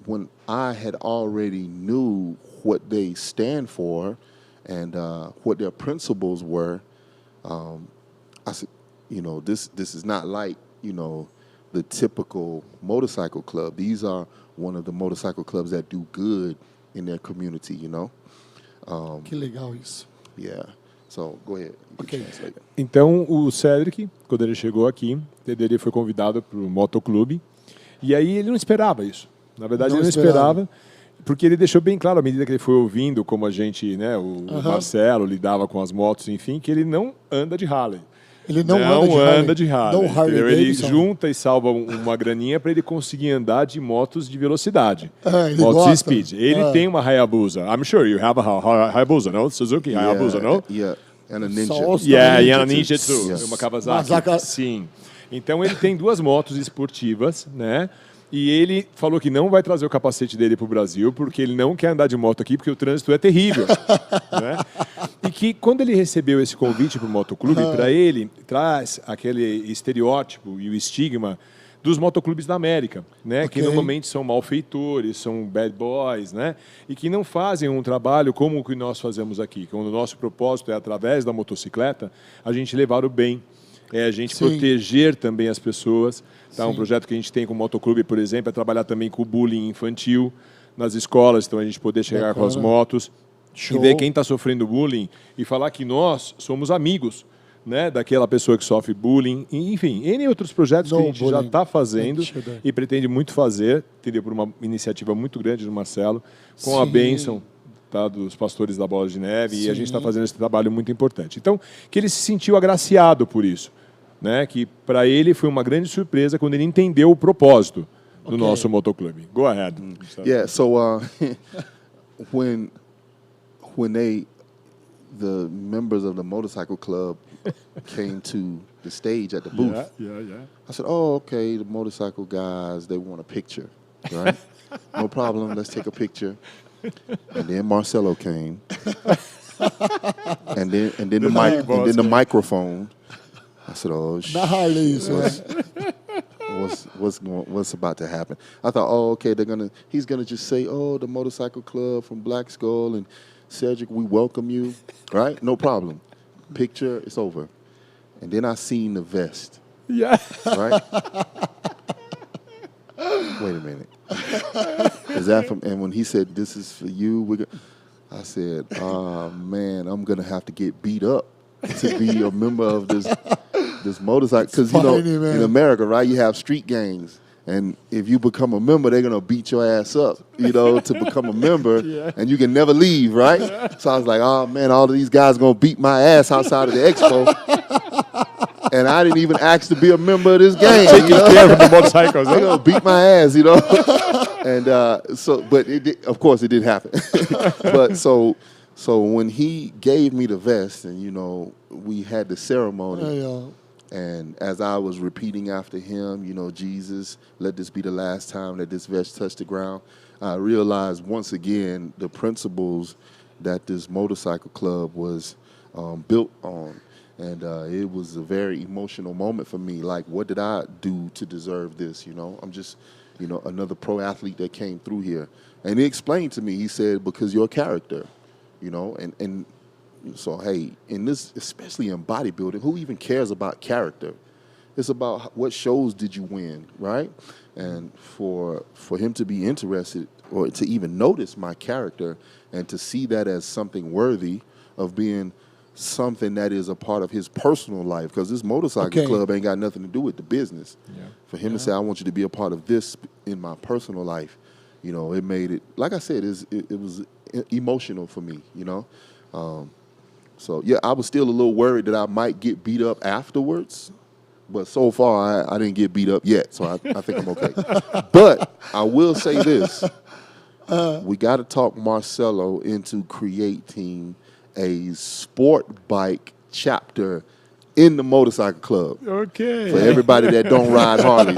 Speaker 3: when I had already knew what they stand for and what their principles were, I said, you know, this is not like, you know, the typical motorcycle club. These are one of the motorcycle clubs that do good in their community, you know.
Speaker 1: Que legal isso.
Speaker 3: Yeah. So, go ahead.
Speaker 1: Okay.
Speaker 2: Então, o Cedric, quando ele chegou aqui, ele foi convidado para o motoclube. E aí ele não esperava isso. Na verdade, ele não esperava, porque ele deixou bem claro, à medida que ele foi ouvindo como a gente, né, o Marcelo lidava com as motos, enfim, que ele não anda de Harley.
Speaker 1: Ele não anda de Harley.
Speaker 2: Não Harley ele junta e salva uma graninha para ele conseguir andar de motos de velocidade. Motos speed. Ele tem uma Hayabusa. I'm sure you have a Hayabusa, no? Suzuki Hayabusa, no?
Speaker 3: Yeah, and a Ninja.
Speaker 2: Yeah, and a Ninja too.
Speaker 3: Yes.
Speaker 2: Uma Kawasaki. Sim. Então ele tem duas motos esportivas, né? E ele falou que não vai trazer o capacete dele para o Brasil, porque ele não quer andar de moto aqui, porque o trânsito é terrível. Né? E que quando ele recebeu esse convite para o motoclube, para ele traz aquele estereótipo e o estigma dos motoclubes da América, né? Que normalmente são malfeitores, são bad boys, né? E que não fazem um trabalho como o que nós fazemos aqui, quando o nosso propósito é, através da motocicleta, a gente levar o bem. É a gente proteger também as pessoas. Tá? Um projeto que a gente tem com o motoclube, por exemplo, é trabalhar também com o bullying infantil nas escolas, então a gente poder chegar com as motos e ver quem está sofrendo bullying e falar que nós somos amigos, né, daquela pessoa que sofre bullying. Enfim, N outros projetos que a gente já está fazendo e pretende muito fazer, entendeu? Por uma iniciativa muito grande do Marcelo, com a bênção, tá, dos pastores da Bola de Neve, e a gente está fazendo esse trabalho muito importante. Então, que ele se sentiu agraciado por isso. Né, que para ele foi uma grande surpresa quando ele entendeu o propósito do nosso motoclube. Go ahead.
Speaker 3: Yeah, so when the members of the motorcycle club came to the stage at the booth, I said, "Oh, okay, the motorcycle guys, they want a picture, right? No problem, let's take a picture." And then Marcelo came, and then the microphone. I said, "Oh shit! What's about to happen?" I thought, "Oh, okay, he's gonna just say, oh, the motorcycle club from Black Skull and Cedric, we welcome you, right? No problem. Picture, it's over." And then I seen the vest.
Speaker 2: Yeah.
Speaker 3: Right. Wait a minute. Is that from? And when he said, "This is for you," I said, "Oh man, I'm gonna have to get beat up to be a member of this motorcycle. Because, you know, in America, right, you have street gangs. And if you become a member, they're going to beat your ass up, you know, to become a member. Yeah. And you can never leave, right? So I was like, oh, man, all of these guys going to beat my ass outside of the expo. And I didn't even ask to be a member of this gang.
Speaker 2: Taking care of the motorcycles.
Speaker 3: They're going to beat my ass, you know. And but of course, it didn't happen. But so when he gave me the vest and, you know, we had the ceremony. And as I was repeating after him, you know, Jesus, let this be the last time that this vest touched the ground, I realized once again the principles that this motorcycle club was built on. And it was a very emotional moment for me. Like, what did I do to deserve this, you know? I'm just, you know, another pro athlete that came through here. And he explained to me, he said, because you're a character, you know, and so, hey, in this, especially in bodybuilding, who even cares about character? It's about what shows did you win, right? And for him to be interested or to even notice my character and to see that as something worthy of being something that is a part of his personal life, because this motorcycle club ain't got nothing to do with the business. Yeah. For him to say, I want you to be a part of this in my personal life, you know, it made it, like I said, it was emotional for me, you know? So, yeah, I was still a little worried that I might get beat up afterwards. But so far, I didn't get beat up yet, so I think I'm okay. But I will say this. We got to talk Marcelo into creating a sport bike chapter in the motorcycle club. Okay. For everybody that don't ride Harleys.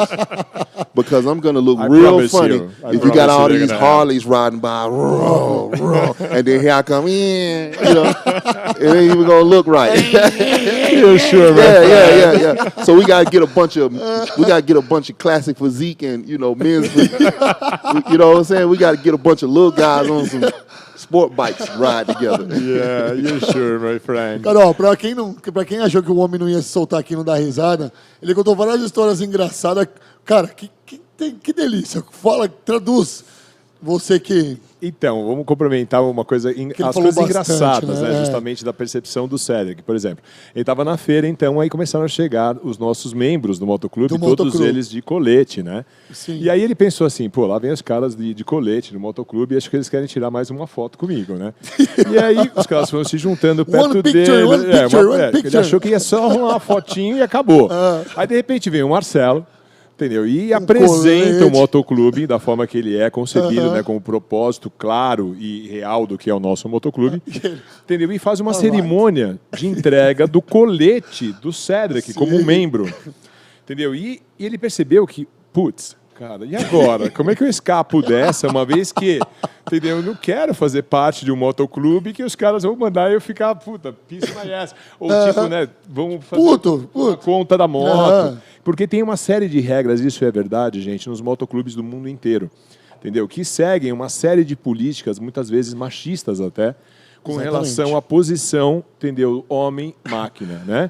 Speaker 3: Because I'm going to look real funny if you got all these Harleys riding by, and then here I come in, you know, it ain't even going to look right.
Speaker 2: You're sure, man.
Speaker 3: Yeah. So we got to get a bunch of classic physique and, you know, men's physique. You know what I'm saying? We got to get a bunch of little guys on some sport bikes ride together.
Speaker 2: Yeah, you're sure, my friend.
Speaker 1: Carol, pra quem achou que o homem não ia se soltar aqui e não dar risada, ele contou várias histórias engraçadas. Cara, que delícia. Fala, traduz. Você que...
Speaker 2: Então, vamos complementar uma coisa, as coisas engraçadas, né? Justamente da percepção do Cedric, por exemplo. Ele estava na feira, então, aí começaram a chegar os nossos membros do motoclube, todos eles de colete, né? Sim. E aí ele pensou assim, pô, lá vem os caras de colete no motoclube e acho que eles querem tirar mais uma foto comigo, né? E aí os caras foram se juntando perto dele. Ele achou que ia só uma fotinho e acabou. Aí, de repente, veio o Marcelo, entendeu? E apresenta o motoclube da forma que ele é concebido, né, com um propósito claro e real do que é o nosso motoclube, entendeu? E faz uma cerimônia de entrega do colete do Cedric como um membro, entendeu? E ele percebeu que, putz, cara, e agora? Como é que eu escapo dessa, uma vez que, entendeu? Eu não quero fazer parte de um motoclube que os caras vão mandar eu ficar, puta, piece my ass. Ou tipo, né, vamos fazer a conta da moto. Porque tem uma série de regras, isso é verdade, gente, nos motoclubes do mundo inteiro, entendeu? Que seguem uma série de políticas, muitas vezes machistas até, com relação à posição, entendeu? Homem-máquina, né?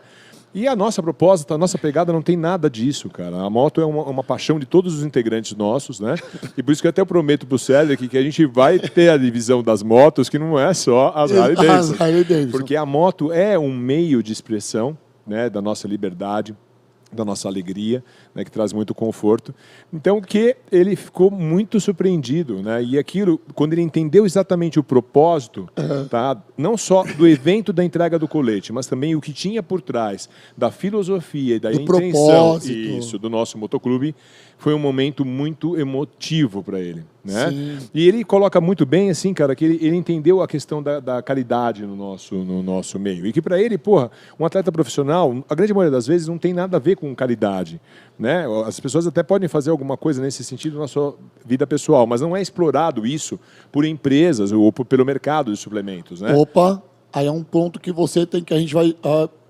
Speaker 2: E a nossa proposta, a nossa pegada não tem nada disso, cara. A moto é uma paixão de todos os integrantes nossos, né? E por isso que eu até prometo pro Cedric que a gente vai ter a divisão das motos, que não é só as Harley Davidson. Porque a moto é um meio de expressão, né, da nossa liberdade, da nossa alegria, né, que traz muito conforto. Então, que ele ficou muito surpreendido, né? E aquilo, quando ele entendeu exatamente o propósito, tá? Não só do evento da entrega do colete, mas também o que tinha por trás da filosofia e da intenção do nosso motoclube, foi um momento muito emotivo para ele, né? Sim. E ele coloca muito bem, assim, cara, que ele entendeu a questão da caridade no nosso meio. E que para ele, porra, um atleta profissional, a grande maioria das vezes, não tem nada a ver com caridade, né? As pessoas até podem fazer alguma coisa nesse sentido na sua vida pessoal, mas não é explorado isso por empresas ou pelo mercado de suplementos, né?
Speaker 1: Opa, aí é um ponto que a gente vai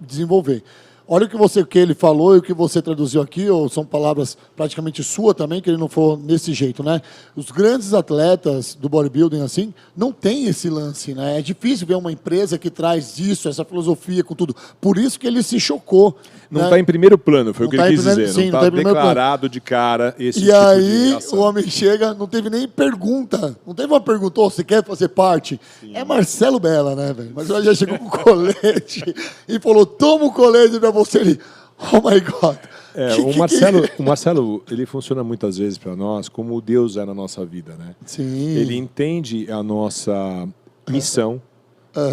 Speaker 1: desenvolver. olha o que ele falou e o que você traduziu aqui, ou são palavras praticamente suas também, que ele não falou nesse jeito, né? Os grandes atletas do bodybuilding, assim, não tem esse lance, né? É difícil ver uma empresa que traz isso, essa filosofia com tudo. Por isso que ele se chocou.
Speaker 2: Não está em primeiro plano, foi o que ele quis dizer.
Speaker 1: Sim,
Speaker 2: não está declarado de cara esse tipo
Speaker 1: de aí,
Speaker 2: ação.
Speaker 1: O homem chega, não teve nem pergunta. Não teve uma pergunta, oh, você quer fazer parte? Sim. É Marcelo Bella, né, velho? Mas ele já chegou com o colete e falou, toma o colete pra você. Ele, oh my God.
Speaker 2: O Marcelo, ele funciona muitas vezes para nós como Deus é na nossa vida, né?
Speaker 1: Sim.
Speaker 2: Ele entende a nossa missão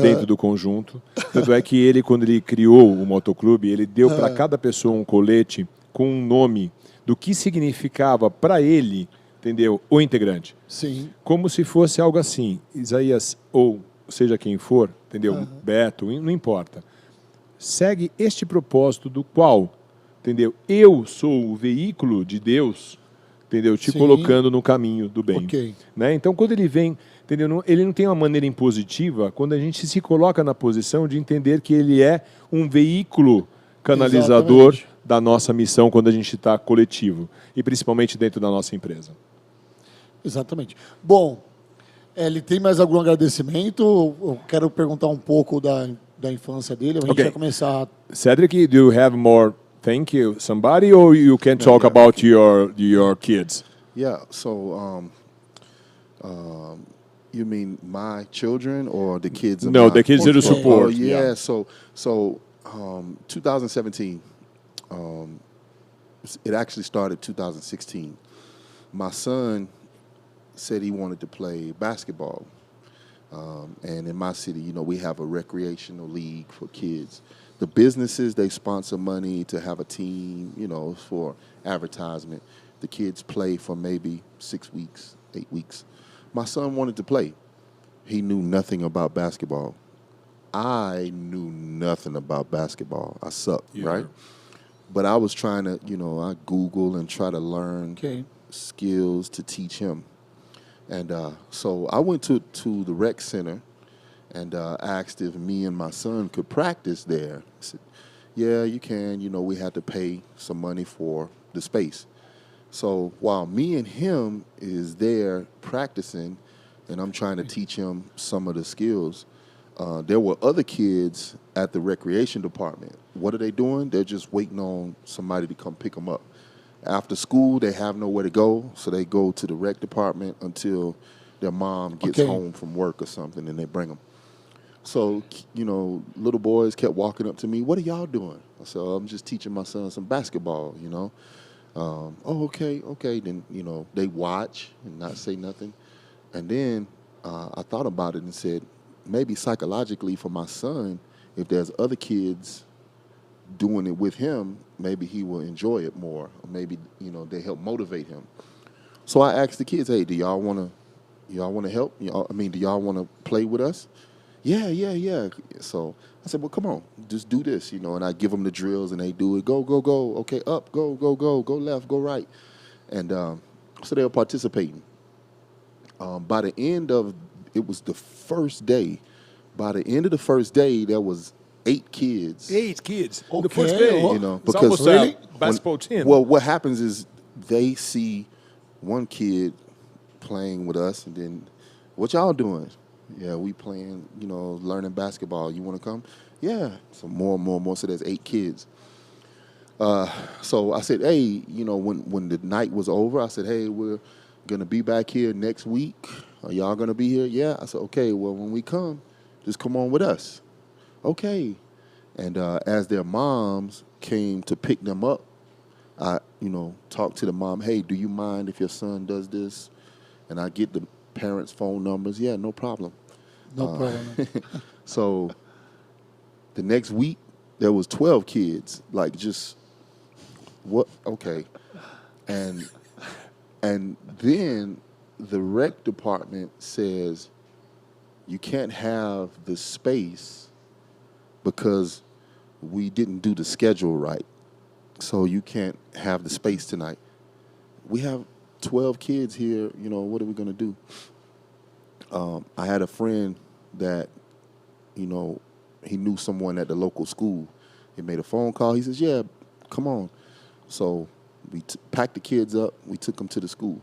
Speaker 2: dentro do conjunto. Tanto é que ele, quando ele criou o motoclube, ele deu para cada pessoa um colete com um nome do que significava para ele, entendeu? O integrante.
Speaker 1: Sim.
Speaker 2: Como se fosse algo assim, Isaías, ou seja quem for, entendeu? Beto, não importa. Segue este propósito do qual, entendeu? Eu sou o veículo de Deus, entendeu? Te colocando no caminho do bem.
Speaker 1: Okay.
Speaker 2: Né? Então, quando ele vem, entendeu? Ele não tem uma maneira impositiva quando a gente se coloca na posição de entender que ele é um veículo canalizador da nossa missão quando a gente está coletivo. E principalmente dentro da nossa empresa.
Speaker 1: Exatamente. Bom, ele tem mais algum agradecimento? Eu quero perguntar um pouco da infância dele. A gente vai começar...
Speaker 2: Cedric, do you have more thank you somebody, or you can talk about your kids?
Speaker 3: Yeah, so you mean my children or the kids?
Speaker 2: No, the kids that you support.
Speaker 3: Oh, yeah. So 2017, it actually started 2016. My son said he wanted to play basketball. And in my city, you know, we have a recreational league for kids. The businesses, they sponsor money to have a team, you know, for advertisement. The kids play for maybe 6 weeks, 8 weeks. My son wanted to play. He knew nothing about basketball. I knew nothing about basketball. I sucked, right? But I was trying to, you know, I Google and try to learn skills to teach him. And so I went to the rec center and asked if me and my son could practice there. I said, yeah, you can. You know, we had to pay some money for the space. So while me and him is there practicing and I'm trying to teach him some of the skills, there were other kids at the recreation department. What are they doing? They're just waiting on somebody to come pick them up. After school, they have nowhere to go, so they go to the rec department until their mom gets home from work or something, and they bring them. So, you know, little boys kept walking up to me, what are y'all doing? I said, I'm just teaching my son some basketball, you know. Oh, okay. Then, you know, they watch and not say nothing. And then I thought about it and said, maybe psychologically for my son, if there's other kids doing it with him, maybe he will enjoy it more. Or maybe, you know, they help motivate him. So I asked the kids, hey, do y'all want to help? Do y'all want to play with us? Yeah. So I said, well, come on, just do this, you know, and I give them the drills and they do it. Go. Okay, up, go left, go right. And so they were participating. By the end of, it was the first day. By the end of the first day, there was 8 kids.
Speaker 2: 8 kids.
Speaker 1: Okay.
Speaker 2: The first day.
Speaker 3: You know,
Speaker 2: it's
Speaker 3: because
Speaker 2: almost a basketball team.
Speaker 3: Well, what happens is they see one kid playing with us, and then, what y'all doing? Yeah, we playing, you know, learning basketball. You want to come? Yeah. So more. So there's 8 kids. So I said, hey, you know, when the night was over, I said, hey, we're going to be back here next week. Are y'all going to be here? Yeah. I said, okay, well, when we come, just come on with us. Okay. And as their moms came to pick them up, I, you know, talked to the mom, hey, do you mind if your son does this? And I get the parents' phone numbers. Yeah, no problem.
Speaker 1: No problem.
Speaker 3: So the next week, there was 12 kids. Like, just, what? Okay. And then the rec department says, you can't have the space because we didn't do the schedule right. So you can't have the space tonight. We have 12 kids here, you know, what are we going to do? I had a friend that, you know, he knew someone at the local school. He made a phone call. He says, yeah, come on. So we packed the kids up. We took them to the school.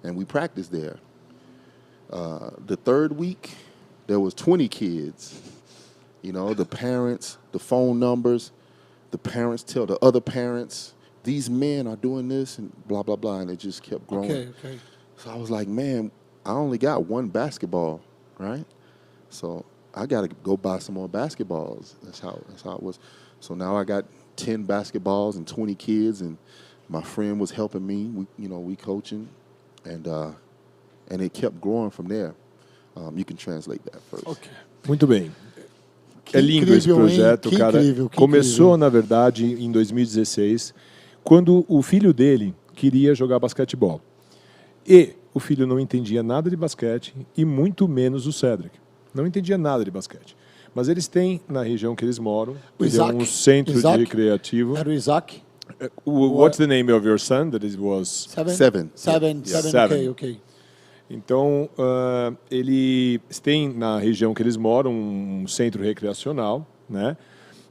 Speaker 3: And we practiced there. The third week, there was 20 kids. You know, the parents, the phone numbers, the parents tell the other parents, these men are doing this and blah, blah, blah. And it just kept growing.
Speaker 1: Okay.
Speaker 3: So I was like, man, I only got one basketball, right? So I got to go buy some more basketballs. That's how it was. So now I got 10 basketballs and 20 kids, and my friend was helping me. We coaching, and it kept growing from there. You can translate that first.
Speaker 1: Ok.
Speaker 2: Muito bem.
Speaker 1: Que
Speaker 2: É lindo
Speaker 1: incrível,
Speaker 2: esse projeto,
Speaker 1: hein?
Speaker 2: cara.
Speaker 1: Que
Speaker 2: Começou,
Speaker 1: incrível.
Speaker 2: na verdade, em 2016, quando o filho dele queria jogar basquetebol. E o filho não entendia nada de basquete, e muito menos o Cedric. Não entendia nada de basquete. Mas eles têm, na região que eles moram, um centro de recreativo.
Speaker 1: Era o Isaac?
Speaker 2: What's the name of your son? That it was...
Speaker 3: Seven.
Speaker 1: Ok.
Speaker 2: Então, eles têm na região que eles moram um centro recreacional, né?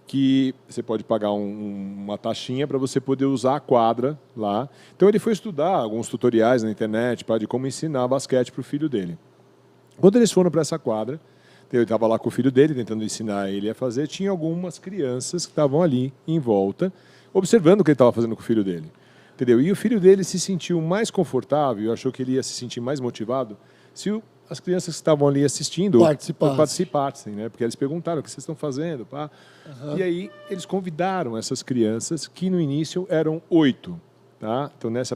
Speaker 2: Que você pode pagar uma taxinha para você poder usar a quadra lá. Então, ele foi estudar alguns tutoriais na internet de como ensinar basquete para o filho dele. Quando eles foram para essa quadra, eu estava lá com o filho dele, tentando ensinar ele a fazer, tinha algumas crianças que estavam ali em volta, observando o que ele estava fazendo com o filho dele. Entendeu? E o filho dele se sentiu mais confortável, achou que ele ia se sentir mais motivado se as crianças que estavam ali assistindo participassem, né? Porque eles perguntaram o que vocês estão fazendo. Pá. E aí eles convidaram essas crianças, que no início eram 8. Tá? Então, no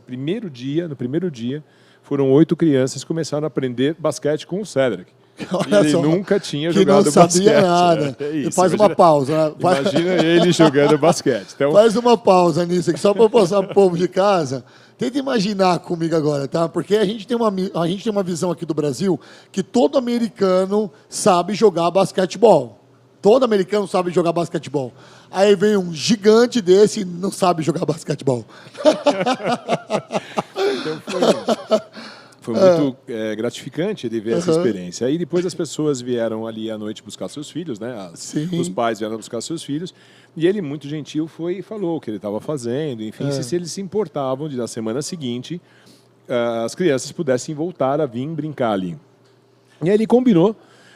Speaker 2: primeiro dia, foram 8 crianças que começaram a aprender basquete com o Cedric.
Speaker 1: Olha
Speaker 2: ele
Speaker 1: só,
Speaker 2: nunca tinha jogado
Speaker 1: não
Speaker 2: basquete.
Speaker 1: sabia nada. Faz uma pausa. Né?
Speaker 2: Imagina ele jogando basquete. Então,
Speaker 1: faz uma pausa nisso aqui, só para passar para o povo de casa. Tenta imaginar comigo agora, tá? Porque a gente tem uma visão aqui do Brasil que todo americano sabe jogar basquetebol. Todo americano sabe jogar basquetebol. Aí vem um gigante desse e não sabe jogar basquetebol.
Speaker 2: Então foi muito gratificante de ver essa experiência. Aí depois as pessoas vieram ali à noite buscar seus filhos, né? Os pais vieram buscar seus filhos. E ele, muito gentil, foi e falou o que ele estava fazendo. Enfim, se eles se importavam de, na semana seguinte, as crianças pudessem voltar a vir brincar ali. E aí ele combinou.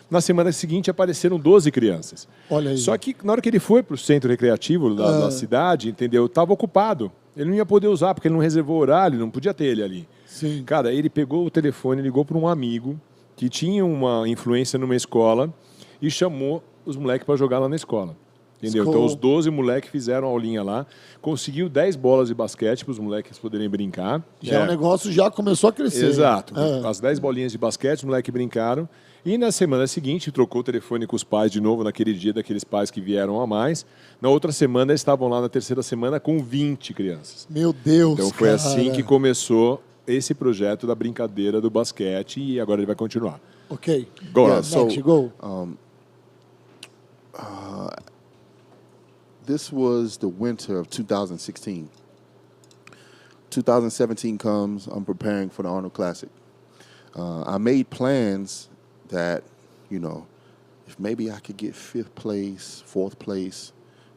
Speaker 2: Na semana seguinte apareceram 12 crianças.
Speaker 1: Olha aí.
Speaker 2: Só que na hora que ele foi para o centro recreativo da cidade, entendeu? Estava ocupado. Ele não ia poder usar, porque ele não reservou horário, não podia ter ele ali.
Speaker 1: Sim.
Speaker 2: Cara, ele pegou o telefone, ligou para um amigo que tinha uma influência numa escola e chamou os moleques para jogar lá na escola. Entendeu? Então os 12 moleques fizeram a aulinha lá, conseguiu 10 bolas de basquete para os moleques poderem brincar.
Speaker 1: O negócio já começou a crescer.
Speaker 2: Exato. As 10 bolinhas de basquete, os moleques brincaram. E na semana seguinte, trocou o telefone com os pais de novo, naquele dia daqueles pais que vieram a mais. Na outra semana, eles estavam lá na terceira semana com 20 crianças.
Speaker 1: Meu Deus,
Speaker 2: Então foi assim que começou esse projeto da brincadeira do basquete e agora ele vai continuar.
Speaker 1: Ok.
Speaker 2: Go.
Speaker 1: Go.
Speaker 3: This was the winter of 2016. 2017 comes, I'm preparing for the Arnold Classic. I made plans that, if maybe I could get 5th place, 4th place,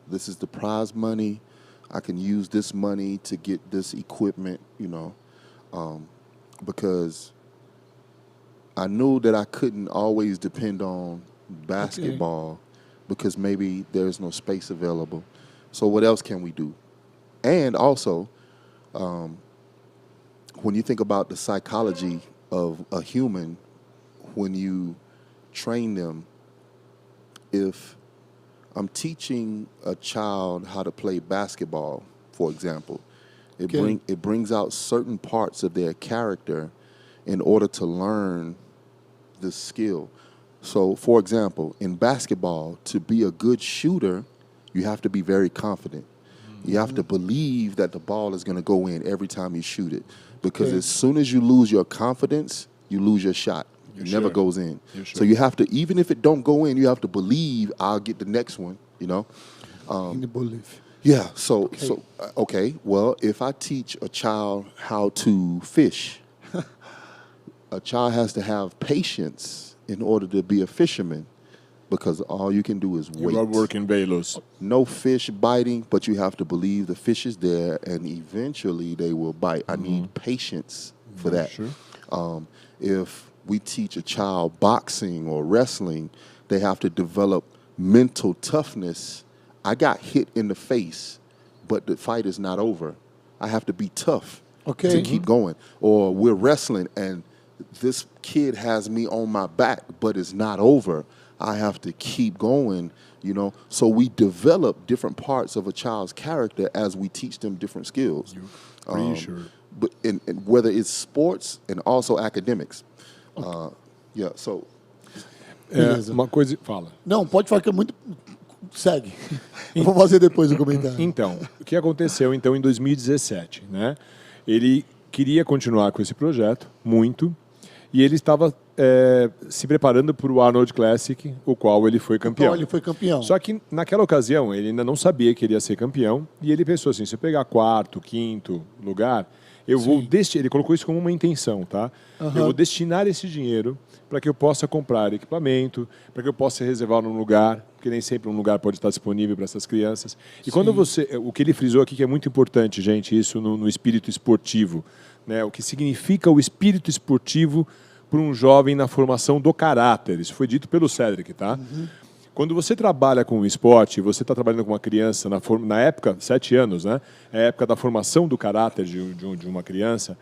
Speaker 3: this is the prize money. I can use this money to get this equipment, because I knew that I couldn't always depend on basketball because maybe there's no space available. So what else can we do? And also, when you think about the psychology of a human, when you train them, if I'm teaching a child how to play basketball, for example, it brings out certain parts of their character in order to learn the skill. So, for example, in basketball, to be a good shooter, you have to be very confident. You have to believe that the ball is going to go in every time you shoot it. Because as soon as you lose your confidence, you lose your shot. It never goes in. So you have to, even if it don't go in, you have to believe I'll get the next one,
Speaker 1: Believe.
Speaker 3: Yeah, so well, if I teach a child how to fish, a child has to have patience in order to be a fisherman. because all you can do is wait.
Speaker 2: You are working Velos.
Speaker 3: No fish biting, but you have to believe the fish is there, and eventually they will bite. I need patience for that.
Speaker 2: Sure.
Speaker 3: If we teach a child boxing or wrestling, they have to develop mental toughness. I got hit in the face, but the fight is not over. I have to be tough to keep going. Or we're wrestling, and this kid has me on my back, but it's not over. I have to keep going, you know. So we develop different parts of a child's character as we teach them different skills.
Speaker 2: Pretty sure.
Speaker 3: But in whether it's sports and also academics. So...
Speaker 2: uma coisa... Fala.
Speaker 1: Não, pode falar que é muito... Segue. Eu vou fazer depois o comentário.
Speaker 2: Então, o que aconteceu então em 2017, né? Ele queria continuar com esse projeto, muito, e ele estava se preparando para o Arnold Classic, o qual ele foi campeão. Só que naquela ocasião ele ainda não sabia que ele ia ser campeão, e ele pensou assim, se eu pegar quarto, quinto lugar, eu vou ele colocou isso como uma intenção, tá? Eu vou destinar esse dinheiro para que eu possa comprar equipamento, para que eu possa reservar num lugar, porque nem sempre um lugar pode estar disponível para essas crianças. E quando o que ele frisou aqui que é muito importante, gente, isso no espírito esportivo, né? O que significa o espírito esportivo para um jovem na formação do caráter. Isso foi dito pelo Cedric, tá? Quando você trabalha com o esporte, você está trabalhando com uma criança, na época, 7 anos, né? É a época da formação do caráter de uma criança,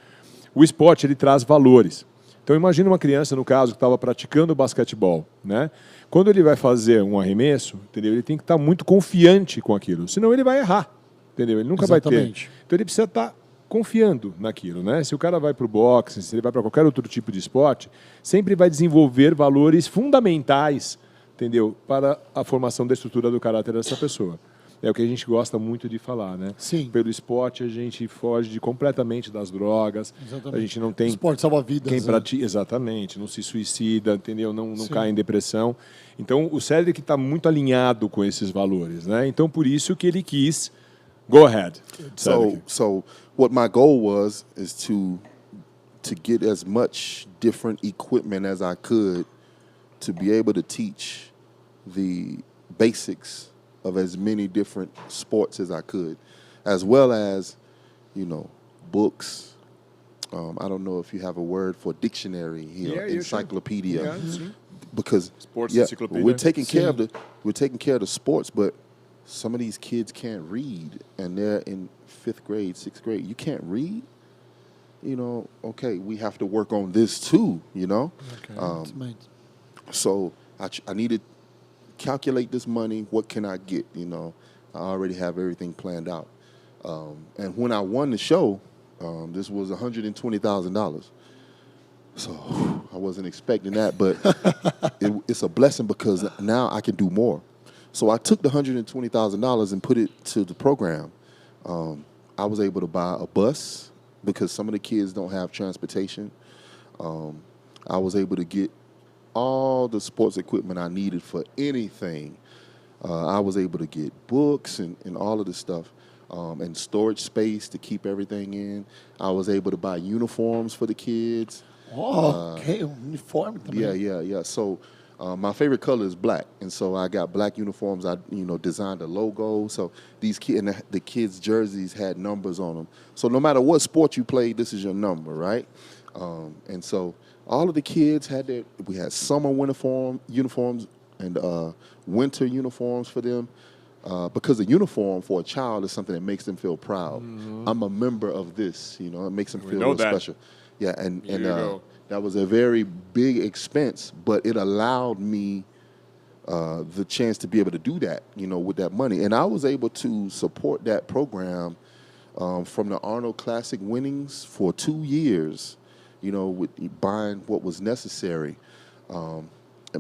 Speaker 2: o esporte ele traz valores. Então imagina uma criança, no caso, que estava praticando basquetebol, né? Quando ele vai fazer um arremesso, entendeu? Ele tem que estar muito confiante com aquilo, senão ele vai errar, entendeu? Ele nunca vai ter. Então ele precisa estar confiando naquilo, né? Se o cara vai para o boxe, se ele vai para qualquer outro tipo de esporte, sempre vai desenvolver valores fundamentais, entendeu? Para a formação da estrutura do caráter dessa pessoa. É o que a gente gosta muito de falar, né?
Speaker 1: Sim.
Speaker 2: Pelo esporte a gente foge completamente das drogas.
Speaker 1: Exatamente.
Speaker 2: A gente não tem...
Speaker 1: O esporte salva vidas.
Speaker 2: Quem pratica, exatamente, não se suicida, entendeu? Não cai em depressão. Então o Cedric está muito alinhado com esses valores, né? Então por isso que ele quis... Go ahead.
Speaker 3: So what my goal was is to get as much different equipment as I could to be able to teach the basics of as many different sports as I could, as well as, you know, books. I don't know if you have a word for dictionary here, encyclopedia.
Speaker 2: Yeah,
Speaker 3: because
Speaker 2: sports encyclopedia.
Speaker 3: we're taking care of the sports, but some of these kids can't read, and they're in 5th grade, 6th grade. You can't read? You know, okay, we have to work on this too, you know?
Speaker 1: Okay.
Speaker 3: So I need to calculate this money. What can I get? You know, I already have everything planned out. And when I won the show, this was $120,000. So I wasn't expecting that, but it's a blessing because now I can do more. So I took the $120,000 and put it to the program. I was able to buy a bus because some of the kids don't have transportation. I was able to get all the sports equipment I needed for anything. I was able to get books and all of this stuff, and storage space to keep everything in. I was able to buy uniforms for the kids.
Speaker 1: Oh, okay, uniform.
Speaker 3: Yeah. So my favorite color is black, and so I got black uniforms. I designed a logo. So these the kids' jerseys had numbers on them. So no matter what sport you play, this is your number, right? And so all of the kids we had summer uniforms and winter uniforms for them, because a uniform for a child is something that makes them feel proud. Mm-hmm. I'm a member of this, it makes them feel special. Yeah, and that was a very big expense, but it allowed me the chance to be able to do that, with that money. And I was able to support that program from the Arnold Classic winnings for 2 years, with buying what was necessary.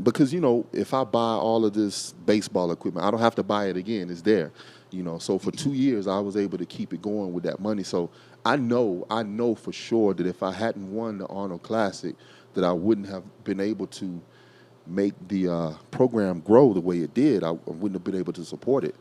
Speaker 3: Because, if I buy all of this baseball equipment, I don't have to buy it again. It's there, So for 2 years, I was able to keep it going with that money. So I know for sure that if I hadn't won the Arnold Classic, that I wouldn't have been able to make the program grow the way it did. I wouldn't have been able to support it.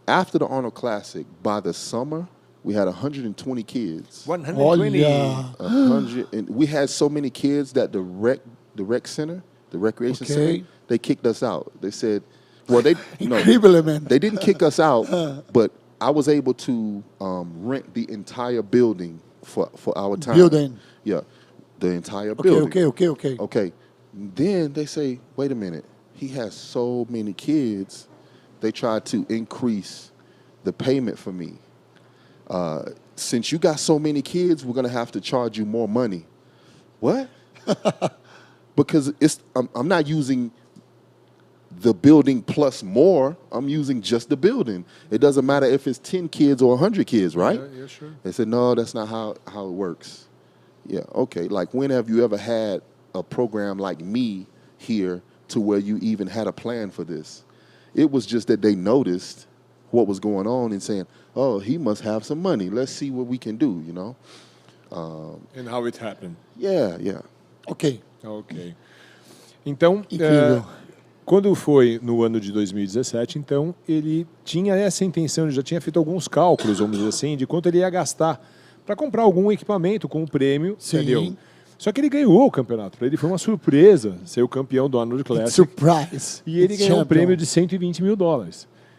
Speaker 3: After the Arnold Classic, by the summer, we had 120 kids.
Speaker 2: 120.
Speaker 3: 100, and we had so many kids that the rec center, the recreation center, they kicked us out. They said, well, they
Speaker 1: Incredible, man.
Speaker 3: they didn't kick us out, but I was able to rent the entire building for our time.
Speaker 1: Building.
Speaker 3: Yeah, the entire building.
Speaker 1: Okay.
Speaker 3: Okay. Then they say, wait a minute. He has so many kids. They tried to increase the payment for me. Since you got so many kids, we're going to have to charge you more money. What? Because I'm not using the building plus more. I'm using just the building. It doesn't matter if it's 10 kids or 100 kids, right?
Speaker 2: Yeah, sure.
Speaker 3: They said, no, that's not how it works. Yeah, okay. Like, when have you ever had a program like me here to where you even had a plan for this? It was just that they noticed what was going on and saying, oh, he must have some money. Let's see what we can do, you know?
Speaker 2: And how it happened.
Speaker 3: Yeah.
Speaker 1: Ok.
Speaker 2: Então,
Speaker 1: Incrível.
Speaker 2: quando foi no ano de 2017, então, ele tinha essa intenção, ele já tinha feito alguns cálculos, vamos dizer assim, de quanto ele ia gastar para comprar algum equipamento com um prêmio, entendeu? Só que ele ganhou o campeonato. Para ele foi uma surpresa ser o campeão do Arnold Classic.
Speaker 1: Surprise.
Speaker 2: E ele
Speaker 1: It's
Speaker 2: ganhou um
Speaker 1: champion.
Speaker 2: prêmio de $120 mil.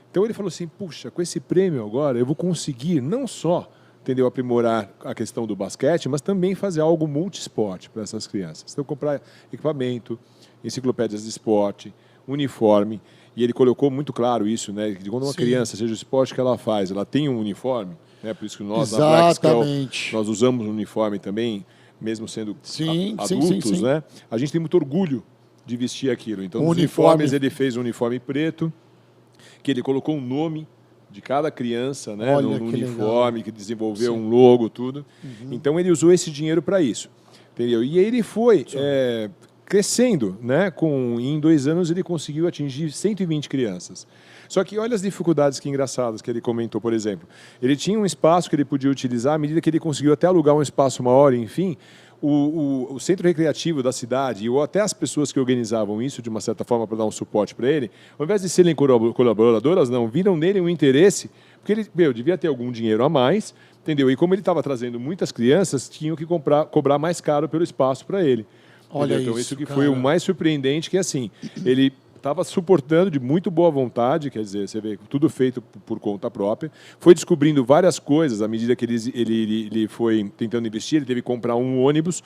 Speaker 2: Então ele falou assim, puxa, com esse prêmio agora eu vou conseguir não só, entendeu, aprimorar a questão do basquete, mas também fazer algo multisport para essas crianças. Então comprar equipamento, enciclopédias de esporte, uniforme. E ele colocou muito claro isso, né? Que quando uma criança, seja o esporte que ela faz, ela tem um uniforme, né? Por isso que nós, na Black Skull, nós usamos um uniforme também, mesmo sendo adultos, né? A gente tem muito orgulho de vestir aquilo. Então, nos uniformes, ele fez um uniforme preto, que ele colocou um nome de cada criança, né, no uniforme, legal. Que desenvolveu um logo, tudo. Então, ele usou esse dinheiro para isso, entendeu? E ele foi crescendo, né? Em 2 anos, ele conseguiu atingir 120 crianças. Só que olha as dificuldades que engraçadas que ele comentou, por exemplo. Ele tinha um espaço que ele podia utilizar, à medida que ele conseguiu até alugar um espaço maior, enfim, o centro recreativo da cidade, ou até as pessoas que organizavam isso, de uma certa forma, para dar um suporte para ele, ao invés de serem colaboradoras, não, viram nele um interesse, porque ele devia ter algum dinheiro a mais, entendeu? E como ele estava trazendo muitas crianças, tinham que cobrar mais caro pelo espaço para ele.
Speaker 1: Olha
Speaker 2: então, isso que
Speaker 1: cara.
Speaker 2: foi o mais surpreendente, que assim, ele estava suportando de muito boa vontade, quer dizer, você vê, tudo feito por conta própria, foi descobrindo várias coisas à medida que ele foi tentando investir, ele teve que comprar um ônibus,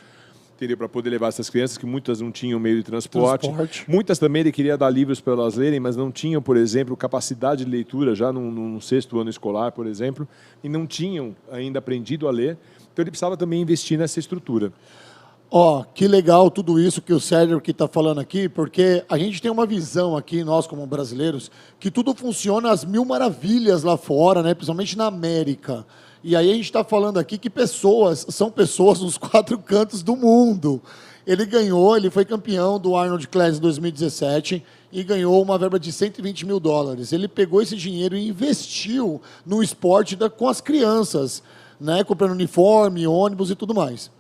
Speaker 2: entendeu, para poder levar essas crianças, que muitas não tinham meio de transporte. Muitas também ele queria dar livros para elas lerem, mas não tinham, por exemplo, capacidade de leitura já no 6º ano escolar, por exemplo, e não tinham ainda aprendido a ler, então ele precisava também investir nessa estrutura.
Speaker 1: Que legal tudo isso que o Cedric está falando aqui, porque a gente tem uma visão aqui, nós como brasileiros, que tudo funciona às mil maravilhas lá fora, né? Principalmente na América. E aí a gente está falando aqui que são pessoas nos 4 cantos do mundo. Ele foi campeão do Arnold Classic 2017 e ganhou uma verba de $120 mil. Ele pegou esse dinheiro e investiu no esporte com as crianças, né? Comprando uniforme, ônibus e tudo mais.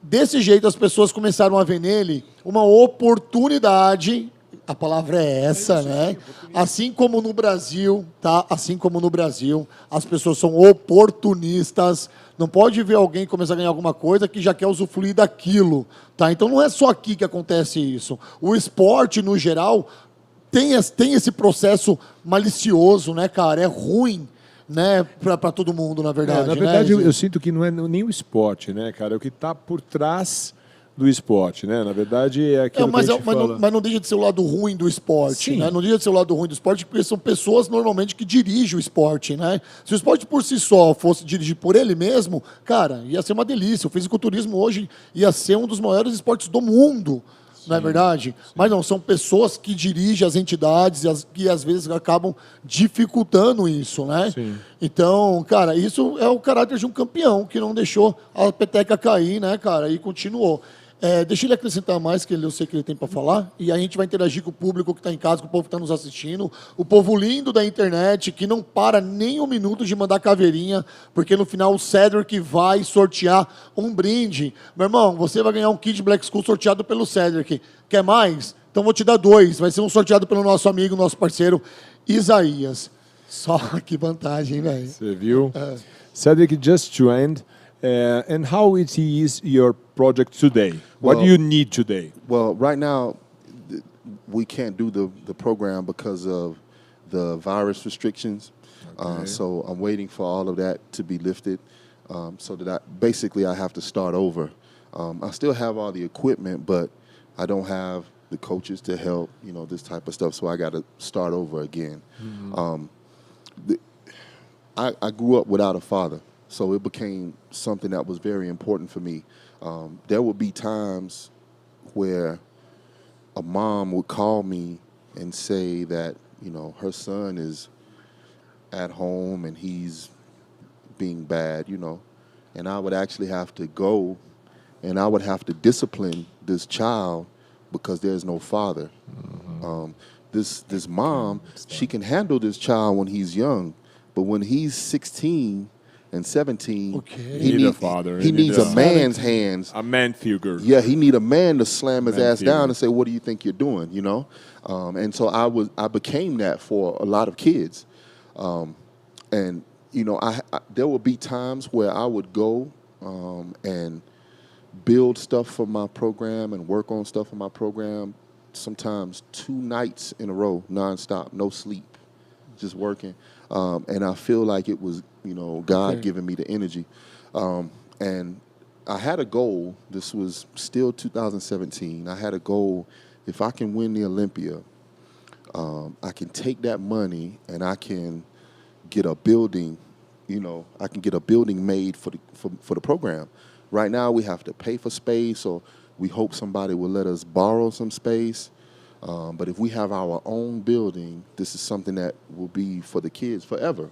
Speaker 1: Desse jeito, as pessoas começaram a ver nele uma oportunidade, a palavra é essa, né? Assim como no Brasil, tá? Assim como no Brasil, as pessoas são oportunistas. Não pode ver alguém começar a ganhar alguma coisa que já quer usufruir daquilo, tá? Então, não é só aqui que acontece isso. O esporte, no geral, tem esse processo malicioso, né, cara? É ruim, né, para todo mundo, na verdade.
Speaker 2: Na verdade,
Speaker 1: né?
Speaker 2: eu sinto que não é nem o esporte, né, cara? É o que está por trás do esporte, né? Na verdade, é aquilo que a gente fala.
Speaker 1: Mas não deixa de ser o lado ruim do esporte, né? Não deixa de ser o lado ruim do esporte, porque são pessoas, normalmente, que dirigem o esporte, né? Se o esporte, por si só, fosse dirigido por ele mesmo, cara, ia ser uma delícia. O fisiculturismo, hoje, ia ser um dos maiores esportes do mundo. Não é verdade? Mas não, são pessoas que dirigem as entidades e às vezes acabam dificultando isso, né?
Speaker 2: Sim.
Speaker 1: Então, cara, isso é o caráter de um campeão que não deixou a peteca cair, né, cara? E continuou. Deixa ele acrescentar mais, que eu sei que ele tem para falar, e a gente vai interagir com o público que está em casa, com o povo que está nos assistindo, o povo lindo da internet, que não para nem um minuto de mandar caveirinha, porque no final o Cedric vai sortear um brinde. Meu irmão, você vai ganhar um kit Black School sorteado pelo Cedric. Quer mais? Então vou te dar 2. Vai ser um sorteado pelo nosso amigo, nosso parceiro, Isaías. Só que vantagem, velho.
Speaker 2: Você viu? Cedric just joined. And how is your project today? What do you need today?
Speaker 3: Well, right now, we can't do the program because of the virus restrictions.
Speaker 2: Okay.
Speaker 3: So I'm waiting for all of that to be lifted, so that I have to start over. I still have all the equipment, but I don't have the coaches to help, this type of stuff. So I got to start over again. I grew up without a father, so it became something that was very important for me. There would be times where a mom would call me and say that, her son is at home and he's being bad, and I would actually have to go and I would have to discipline this child because there's no father. This mom, she can handle this child when he's young, but when he's 16 and 17,
Speaker 2: he needs a father.
Speaker 3: He needs a man's hands.
Speaker 2: A man figure.
Speaker 3: Yeah, he need a man to slam his ass
Speaker 2: figure.
Speaker 3: down and say, "What do you think you're doing?" And so I became that for a lot of kids, and there would be times where I would go and build stuff for my program and work on stuff for my program. Sometimes 2 nights in a row, nonstop, no sleep, just working. And I feel like it was, God giving me the energy. And I had a goal. This was still 2017. I had a goal. If I can win the Olympia, I can take that money and I can get a building. I can get a building made for the program. Right now, we have to pay for space, or we hope somebody will let us borrow some space. But if we have our own building, this is something that will be for the kids forever.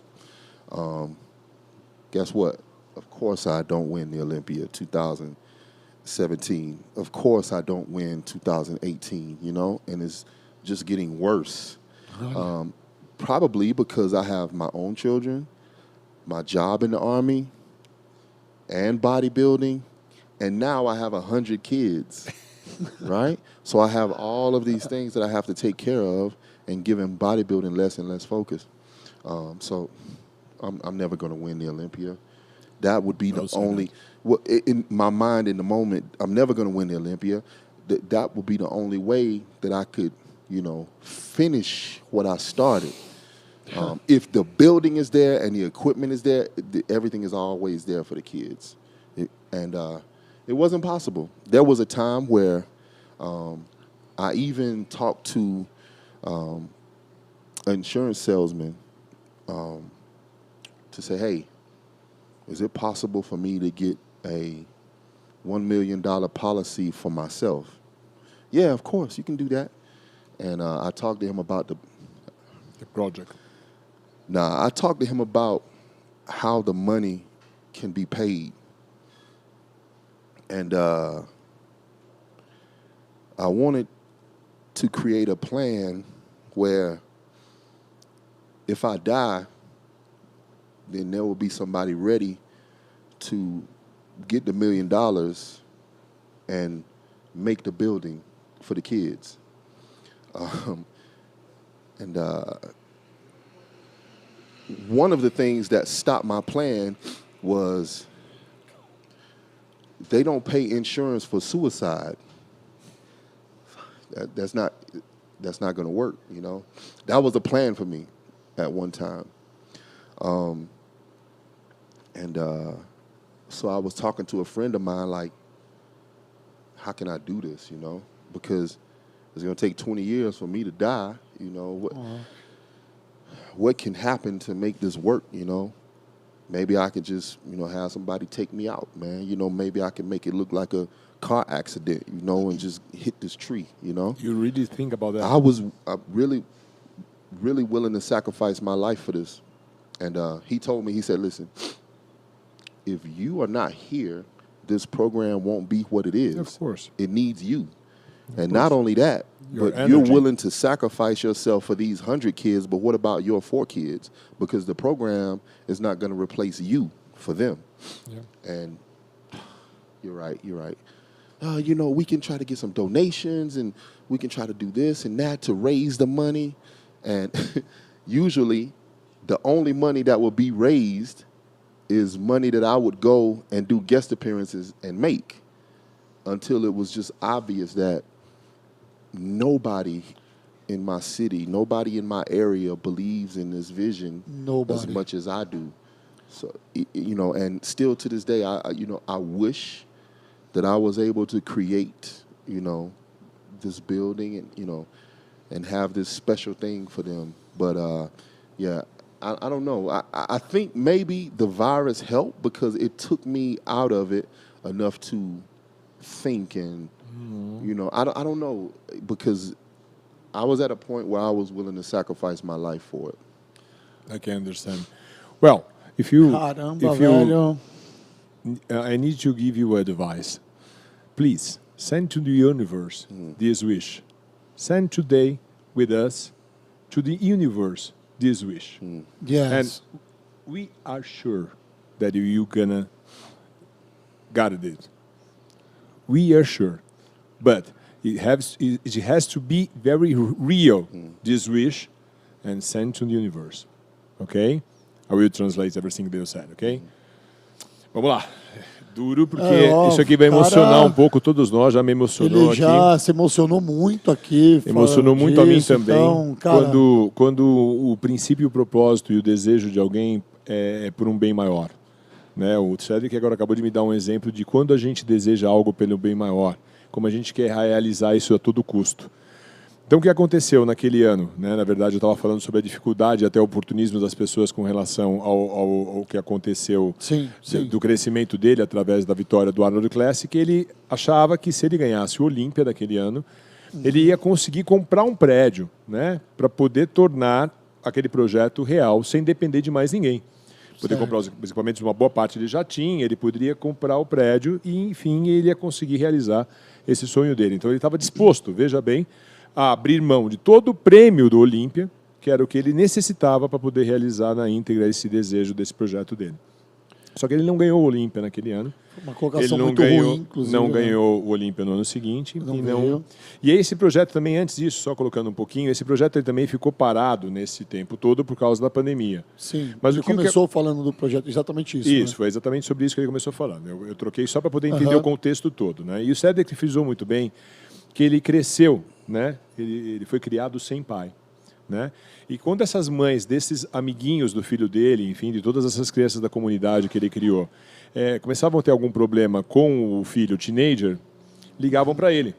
Speaker 3: Guess what? Of course I don't win the Olympia 2017. Of course I don't win 2018, and it's just getting worse. Probably because I have my own children, my job in the Army, and bodybuilding, and now I have 100 kids, right? So I have all of these things that I have to take care of and giving bodybuilding less and less focus. So I'm never going to win the Olympia. That would be the only, in my mind in the moment, I'm never going to win the Olympia. That would be the only way that I could, finish what I started. If the building is there and the equipment is there, everything is always there for the kids. It wasn't possible. There was a time where I even talked to an insurance salesman to say, hey, is it possible for me to get a $1 million policy for myself? Yeah, of course, you can do that. And I talked to him about the
Speaker 2: project.
Speaker 3: I talked to him about how the money can be paid. And I wanted to create a plan where if I die, then there will be somebody ready to get the $1 million and make the building for the kids. One of the things that stopped my plan was they don't pay insurance for suicide. That's not going to work, That was a plan for me at one time. So I was talking to a friend of mine, like, how can I do this, Because it's going to take 20 years for me to die, What can happen to make this work, Maybe I could just, have somebody take me out, man. Maybe I can make it look like a car accident, and just hit this tree,
Speaker 2: You really think about that?
Speaker 3: I was really, really willing to sacrifice my life for this. And he told me, he said, listen, if you are not here, this program won't be what it is.
Speaker 2: Of course.
Speaker 3: It needs you. And not only that, but
Speaker 2: energy.
Speaker 3: You're willing to sacrifice yourself for these 100 kids, but what about your 4 kids? Because the program is not going to replace you for them. Yeah. And you're right. We can try to get some donations and we can try to do this and that to raise the money. And usually the only money that will be raised is money that I would go and do guest appearances and make, until it was just obvious that nobody in my city, nobody in my area believes in this vision as much as I do. So, you know, and still to this day, I wish that I was able to create, you know, this building and, you know, and have this special thing for them. But, yeah, I don't know. I think maybe the virus helped because it took me out of it enough to think and, you know, I don't know, because I was at a point where I was willing to sacrifice my life for it.
Speaker 2: I can understand. Well, if you, I need to give you advice. Please send to the universe this wish. Send today with us to the universe this wish.
Speaker 1: Yes.
Speaker 2: And we are sure that you're gonna got it. We are sure. But it has to be very real, this wish, and send to the universe. Okay? I will translate everything that you said, okay? Vamos lá. Duro, porque isso aqui vai emocionar um pouco todos nós, já me emocionou aqui.
Speaker 1: Ele já se emocionou muito aqui.
Speaker 2: Emocionou muito a mim também.
Speaker 1: Então, cara...
Speaker 2: quando o princípio, o propósito e o desejo de alguém é por um bem maior. Né? O Cedric agora acabou de me dar um exemplo de quando a gente deseja algo pelo bem maior, como a gente quer realizar isso a todo custo. Então, o que aconteceu naquele ano? Né? Na verdade, eu estava falando sobre a dificuldade e até o oportunismo das pessoas com relação ao que aconteceu do crescimento dele através da vitória do Arnold Classic. Ele achava que se ele ganhasse o Olympia daquele ano, ele ia conseguir comprar um prédio, né? Para poder tornar aquele projeto real sem depender de mais ninguém. Poder comprar os equipamentos, uma boa parte ele já tinha, ele poderia comprar o prédio e, enfim, ele ia conseguir realizar esse sonho dele. Então, ele estava disposto, veja bem, a abrir mão de todo o prêmio do Olympia, que era o que ele necessitava para poder realizar na íntegra esse desejo desse projeto dele. Só que ele não ganhou o Olympia naquele ano.
Speaker 1: Uma colocação
Speaker 2: ele não
Speaker 1: muito
Speaker 2: ganhou,
Speaker 1: ruim, inclusive.
Speaker 2: Não ganhou o Olympia no ano seguinte.
Speaker 1: Não.
Speaker 2: E aí esse projeto também, antes disso, só colocando um pouquinho, esse projeto ele também ficou parado nesse tempo todo por causa da pandemia.
Speaker 1: Sim,
Speaker 2: mas
Speaker 1: ele começou falando do projeto exatamente isso.
Speaker 2: Isso,
Speaker 1: né?
Speaker 2: foi exatamente sobre isso que ele começou falando. Eu troquei só para poder entender o contexto todo. Né? E o Cedric frisou muito bem que ele cresceu, né? Ele foi criado sem pai. Né? E quando essas mães desses amiguinhos do filho dele, enfim, de todas essas crianças da comunidade que ele criou, começavam a ter algum problema com o filho teenager, ligavam para ele.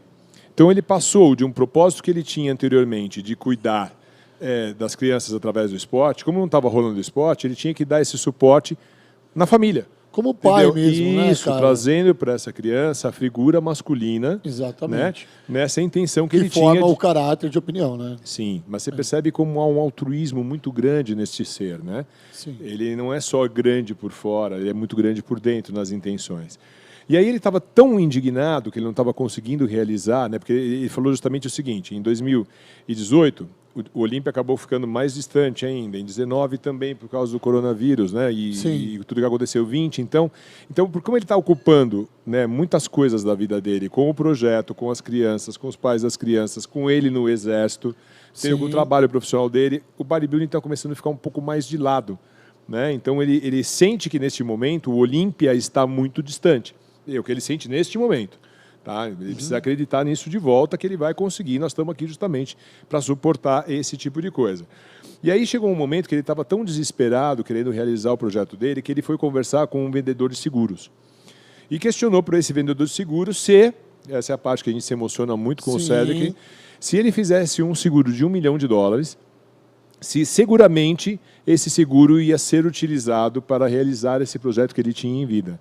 Speaker 2: Então ele passou de um propósito que ele tinha anteriormente de cuidar das crianças através do esporte, como não estava rolando o esporte, ele tinha que dar esse suporte na família.
Speaker 1: Como pai mesmo,
Speaker 2: isso,
Speaker 1: né, cara?
Speaker 2: trazendo para essa criança a figura masculina.
Speaker 1: Exatamente.
Speaker 2: Né? Nessa intenção que ele tinha.
Speaker 1: Que forma o caráter de opinião, né?
Speaker 2: Sim, mas você percebe como há um altruísmo muito grande neste ser, né?
Speaker 1: Sim.
Speaker 2: Ele não é só grande por fora, ele é muito grande por dentro nas intenções. E aí ele estava tão indignado que ele não estava conseguindo realizar, né? Porque ele falou justamente o seguinte: em 2018, o Olympia acabou ficando mais distante ainda, em 19 também por causa do coronavírus, né? E tudo que aconteceu em 20. Então por como ele está ocupando, né, muitas coisas da vida dele, com o projeto, com as crianças, com os pais das crianças, com ele no exército, tem algum trabalho profissional dele, o bodybuilding está começando a ficar um pouco mais de lado, né? Então ele sente que neste momento o Olympia está muito distante. É o que ele sente neste momento. Tá? Ele precisa acreditar nisso de volta, que ele vai conseguir. Nós estamos aqui justamente para suportar esse tipo de coisa. E aí chegou um momento que ele estava tão desesperado, querendo realizar o projeto dele, que ele foi conversar com um vendedor de seguros. E questionou para esse vendedor de seguros se, essa é a parte que a gente se emociona muito com o Cedric, se ele fizesse um seguro de $1 milhão, se seguramente esse seguro ia ser utilizado para realizar esse projeto que ele tinha em vida.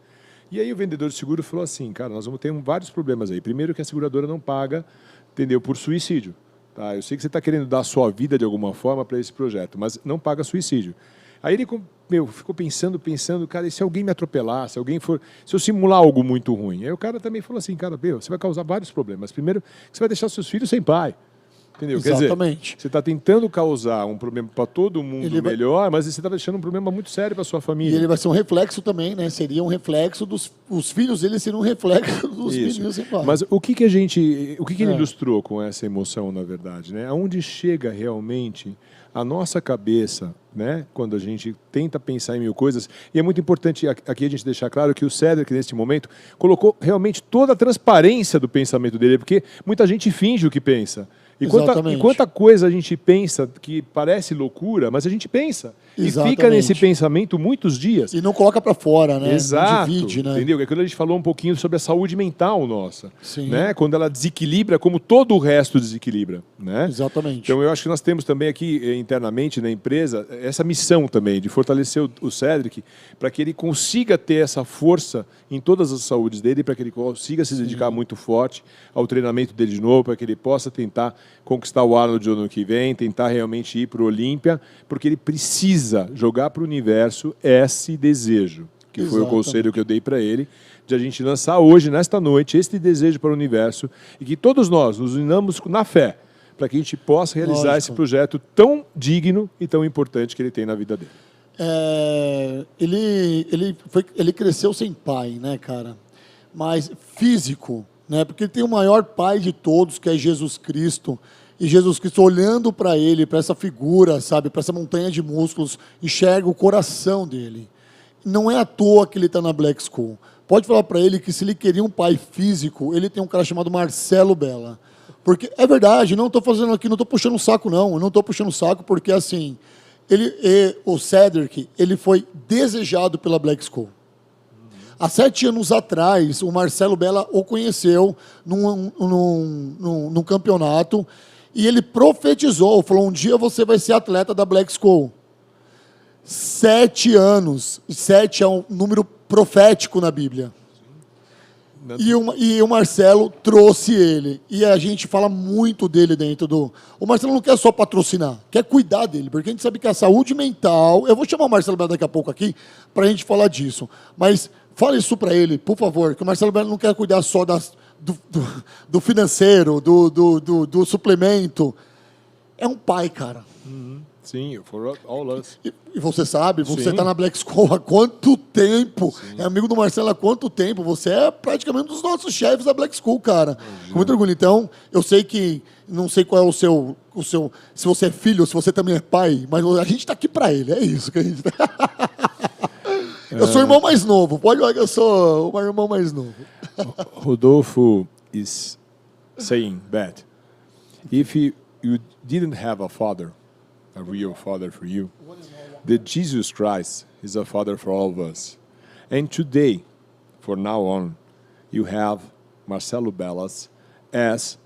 Speaker 2: E aí o vendedor de seguro falou assim: cara, nós vamos ter vários problemas aí. Primeiro que a seguradora não paga, entendeu, por suicídio. Tá? Eu sei que você está querendo dar a sua vida de alguma forma para esse projeto, mas não paga suicídio. Aí ele ficou pensando, cara, e se alguém me atropelar, se eu simular algo muito ruim? Aí o cara também falou assim: cara, você vai causar vários problemas. Primeiro, que você vai deixar seus filhos sem pai. Entendeu?
Speaker 1: Exatamente.
Speaker 2: Quer dizer, você está tentando causar um problema para todo mundo melhor, mas você está deixando um problema muito sério para sua família.
Speaker 1: E ele vai ser um reflexo também, né? Seria um reflexo os filhos dele seriam um reflexo dos meninos e pais.
Speaker 2: Mas o que ele ilustrou com essa emoção, na verdade, né? Aonde chega realmente a nossa cabeça, né? Quando a gente tenta pensar em mil coisas. E é muito importante aqui a gente deixar claro que o Cedric, nesse momento, colocou realmente toda a transparência do pensamento dele, porque muita gente finge o que pensa. E quanta coisa a gente pensa que parece loucura, mas a gente pensa.
Speaker 1: Exatamente.
Speaker 2: E fica nesse pensamento muitos dias.
Speaker 1: E não coloca para fora, né?
Speaker 2: Exato.
Speaker 1: Não divide, né?
Speaker 2: Entendeu? É quando a gente falou um pouquinho sobre a saúde mental nossa.
Speaker 1: Sim.
Speaker 2: Né? Quando ela desequilibra, como todo o resto desequilibra. Né?
Speaker 1: Exatamente.
Speaker 2: Então eu acho que nós temos também aqui internamente na empresa essa missão também de fortalecer o Cedric para que ele consiga ter essa força em todas as saúdes dele, para que ele consiga se dedicar muito forte ao treinamento dele de novo, para que ele possa tentar conquistar o Arnold no ano que vem, tentar realmente ir para o Olympia, porque ele precisa jogar para o universo esse desejo, que foi o conselho que eu dei para ele, de a gente lançar hoje, nesta noite, este desejo para o universo, e que todos nós nos unamos na fé, para que a gente possa realizar esse projeto tão digno e tão importante que ele tem na vida dele.
Speaker 1: Ele cresceu sem pai, né, cara? Mas físico, né? Porque ele tem o maior pai de todos, que é Jesus Cristo. E Jesus Cristo, olhando para ele, para essa figura, sabe, para essa montanha de músculos, enxerga o coração dele. Não é à toa que ele está na Black School. Pode falar para ele que se ele queria um pai físico, ele tem um cara chamado Marcelo Bella. Porque é verdade, não estou fazendo aqui, não estou puxando o saco, não. Eu não estou puxando o saco porque, assim, o Cedric, ele foi desejado pela Black School. Há 7 anos atrás, o Marcelo Bella o conheceu num campeonato e ele profetizou, falou, um dia você vai ser atleta da Black School. 7 anos. 7 é um número profético na Bíblia. E o Marcelo trouxe ele. E a gente fala muito dele dentro do... O Marcelo não quer só patrocinar, quer cuidar dele, porque a gente sabe que a saúde mental... Eu vou chamar o Marcelo Bella daqui a pouco aqui para a gente falar disso. Mas fale isso para ele, por favor, que o Marcelo Bella não quer cuidar só do financeiro, do suplemento. É um pai, cara.
Speaker 2: Sim, for all us.
Speaker 1: E você sabe, você está na Black School há quanto tempo? Sim. É amigo do Marcelo há quanto tempo? Você é praticamente um dos nossos chefes da Black School, cara. Com muito orgulho. Então, eu sei que, não sei qual é o seu, se você é filho, ou se você também é pai, mas a gente está aqui para ele, é isso que a gente tá. Eu sou o irmão mais novo, pode falar que eu sou o irmão mais novo.
Speaker 2: Rodolfo is saying that if you didn't have a father, a real father for you, that Jesus Christ is a father for all of us. And today, from now on, you have Marcelo Bellas as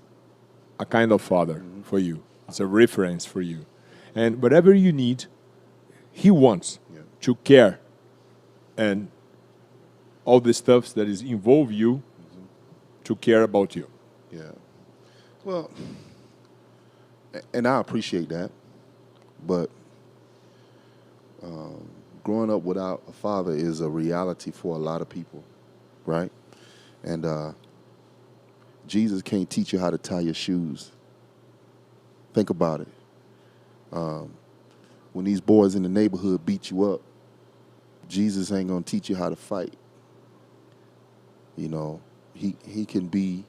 Speaker 2: a kind of father for you. It's a reference for you. And whatever you need, he wants to care and all the stuff that is involve you to care about you.
Speaker 3: Yeah. Well, and I appreciate that. But growing up without a father is a reality for a lot of people, right? And Jesus can't teach you how to tie your shoes. Think about it. When these boys in the neighborhood beat you up, Jesus ain't gonna teach you how to fight. You know, he can be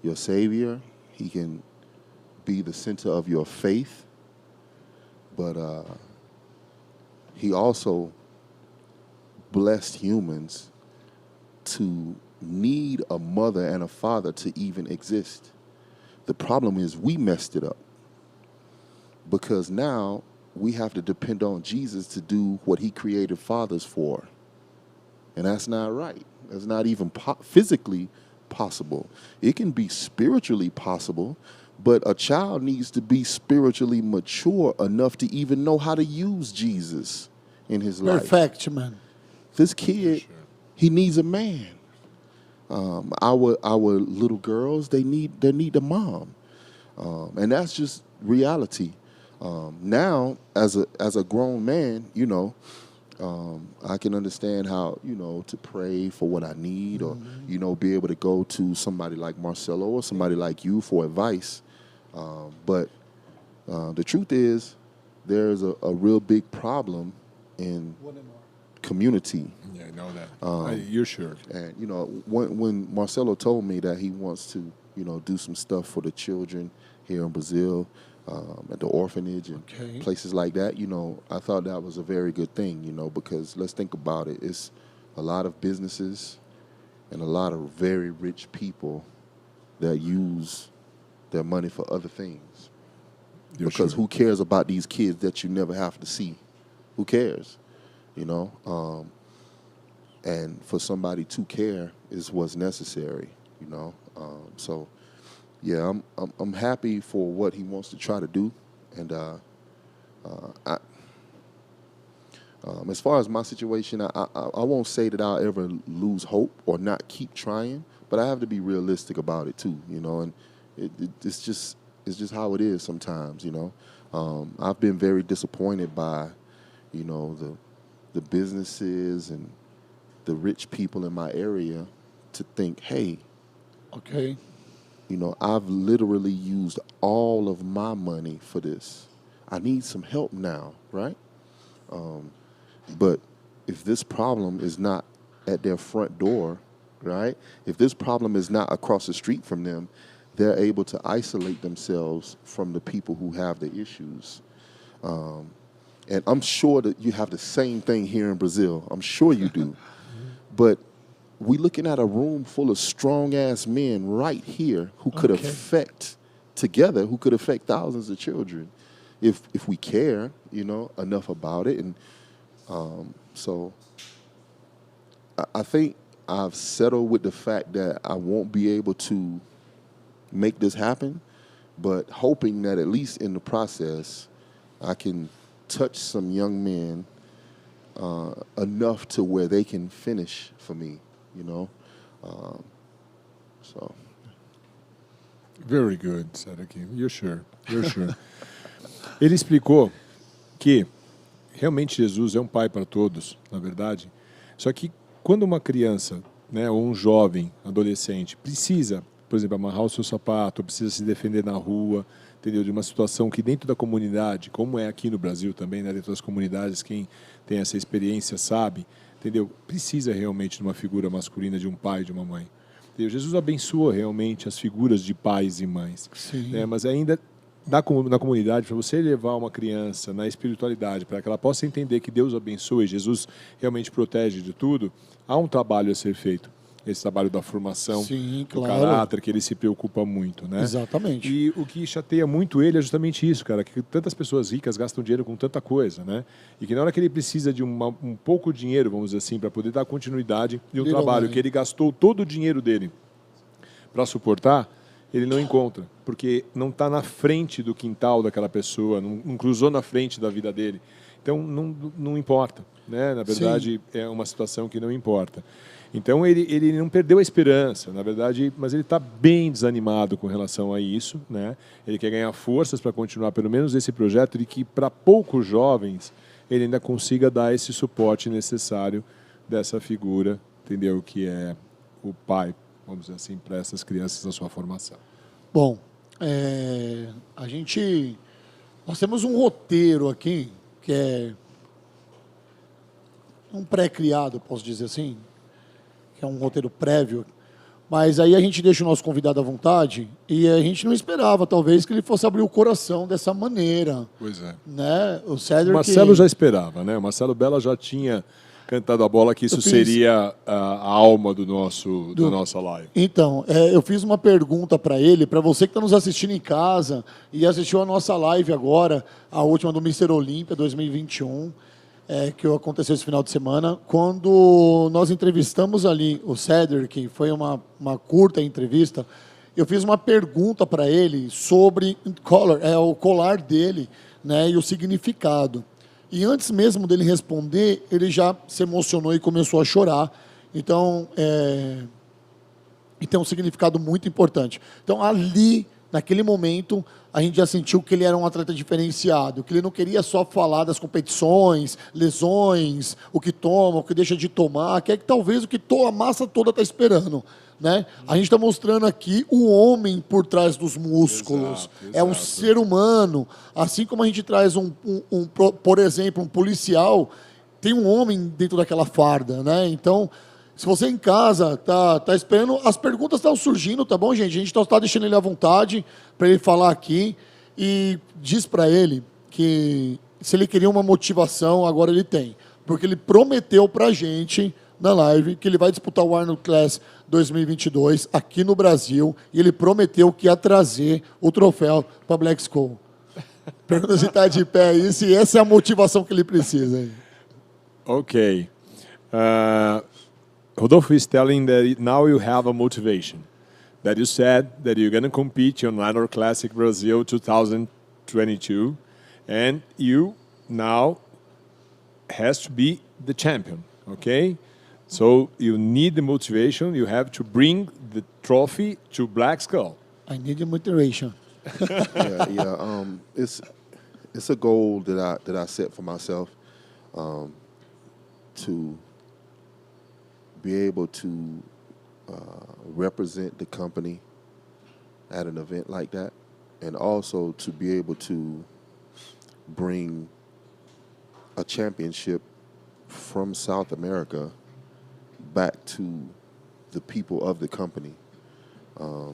Speaker 3: your savior. He can be the center of your faith. But he also blessed humans to need a mother and a father to even exist. The problem is we messed it up because now we have to depend on Jesus to do what he created fathers for. And that's not right. That's not even physically possible. It can be spiritually possible, but a child needs to be spiritually mature enough to even know how to use Jesus in his life.
Speaker 1: Perfect, man.
Speaker 3: This kid, he needs a man. Our little girls, they need a mom, and that's just reality. Now, as a grown man, you know, I can understand how, you know, to pray for what I need, or you know, be able to go to somebody like Marcelo or somebody like you for advice. But the truth is, there's a real big problem in community.
Speaker 2: Yeah, I know that. You're sure.
Speaker 3: And, when Marcelo told me that he wants to, do some stuff for the children here in Brazil, at the orphanage and places like that, I thought that was a very good thing, because let's think about it. It's a lot of businesses and a lot of very rich people that use their money for other things. Because who cares about these kids that you never have to see? Who cares? And for somebody to care is what's necessary, So, yeah, I'm happy for what he wants to try to do, and as far as my situation, I won't say that I'll ever lose hope or not keep trying, but I have to be realistic about it too, and it's just how it is sometimes, I've been very disappointed by, the businesses and the rich people in my area to think, hey, I've literally used all of my money for this. I need some help now, right? But if this problem is not at their front door, right? If this problem is not across the street from them, they're able to isolate themselves from the people who have the issues. And I'm sure that you have the same thing here in Brazil. I'm sure you do. But we're looking at a room full of strong-ass men right here who could affect thousands of children if we care, enough about it. And so I think I've settled with the fact that I won't be able to make this happen, but hoping that at least in the process I can touch some young men enough to where they can finish for me, So.
Speaker 2: Very good, Cedric. You're sure. Ele explicou que realmente Jesus é um pai para todos, na verdade. Só que quando uma criança, ou um jovem, adolescente, precisa, por exemplo, amarrar o seu sapato, precisa se defender na rua, entendeu? De uma situação que dentro da comunidade, como é aqui no Brasil também, dentro das comunidades, quem tem essa experiência sabe, entendeu? Precisa realmente de uma figura masculina, de um pai e de uma mãe. Entendeu? Jesus abençoa realmente as figuras de pais e mães.
Speaker 1: Sim.
Speaker 2: Mas ainda na comunidade, para você levar uma criança na espiritualidade, para que ela possa entender que Deus abençoa e Jesus realmente protege de tudo, há um trabalho a ser feito. Esse trabalho da formação, do caráter, que ele se preocupa muito, né?
Speaker 1: Exatamente.
Speaker 2: E o que chateia muito ele é justamente isso, cara, que tantas pessoas ricas gastam dinheiro com tanta coisa, né? E que na hora que ele precisa de um pouco de dinheiro, vamos dizer assim, para poder dar continuidade de um trabalho que ele gastou todo o dinheiro dele para suportar, ele não encontra, porque não está na frente do quintal daquela pessoa, não cruzou na frente da vida dele. Então, não importa, né? Na verdade, é uma situação que não importa. Então, ele não perdeu a esperança, na verdade, mas ele está bem desanimado com relação a isso, né? Ele quer ganhar forças para continuar, pelo menos, esse projeto, e que, para poucos jovens, ele ainda consiga dar esse suporte necessário dessa figura, entendeu? Que é o pai, vamos dizer assim, para essas crianças na sua formação.
Speaker 1: Bom, nós temos um roteiro aqui, que é um pré-criado, posso dizer assim, que é um roteiro prévio, mas aí a gente deixa o nosso convidado à vontade e a gente não esperava, talvez, que ele fosse abrir o coração dessa maneira.
Speaker 2: Pois é.
Speaker 1: Né? O Cedric...
Speaker 2: Marcelo já esperava, né? O Marcelo Bella já tinha cantado a bola que isso seria a alma do nossa live.
Speaker 1: Então, eu fiz uma pergunta para ele, para você que está nos assistindo em casa e assistiu a nossa live agora, a última do Mr. Olympia 2021, que aconteceu esse final de semana, quando nós entrevistamos ali o Cedric, foi uma curta entrevista, eu fiz uma pergunta para ele sobre o colar dele, né, e o significado. E antes mesmo dele responder, ele já se emocionou e começou a chorar. Então, tem um significado muito importante. Então, ali, naquele momento, a gente já sentiu que ele era um atleta diferenciado, que ele não queria só falar das competições, lesões, o que toma, o que deixa de tomar, que é que talvez o que a massa toda está esperando. né? A gente está mostrando aqui o homem por trás dos músculos.
Speaker 2: Exato,
Speaker 1: É um
Speaker 2: exato.
Speaker 1: ser humano. Assim como a gente traz, por exemplo, um policial, tem um homem dentro daquela farda, né? Então, se você em casa tá esperando, as perguntas estão surgindo, tá bom, gente? A gente está deixando ele à vontade para ele falar aqui e diz para ele que se ele queria uma motivação, agora ele tem. Porque ele prometeu para a gente na live que ele vai disputar o Arnold Class 2022 aqui no Brasil e ele prometeu que ia trazer o troféu para Black Skull. Pergunta se está de pé aí, se essa é a motivação que ele precisa. Aí.
Speaker 2: Okay. Rodolfo is telling that now you have a motivation. That you said that you're going to compete on Arnold Classic Brazil 2022, and you now has to be the champion, okay? So you need the motivation. You have to bring the trophy to Black Skull.
Speaker 1: I need a motivation.
Speaker 3: It's a goal that I set for myself to be able to represent the company at an event like that, and also to be able to bring a championship from South America back to the people of the company. I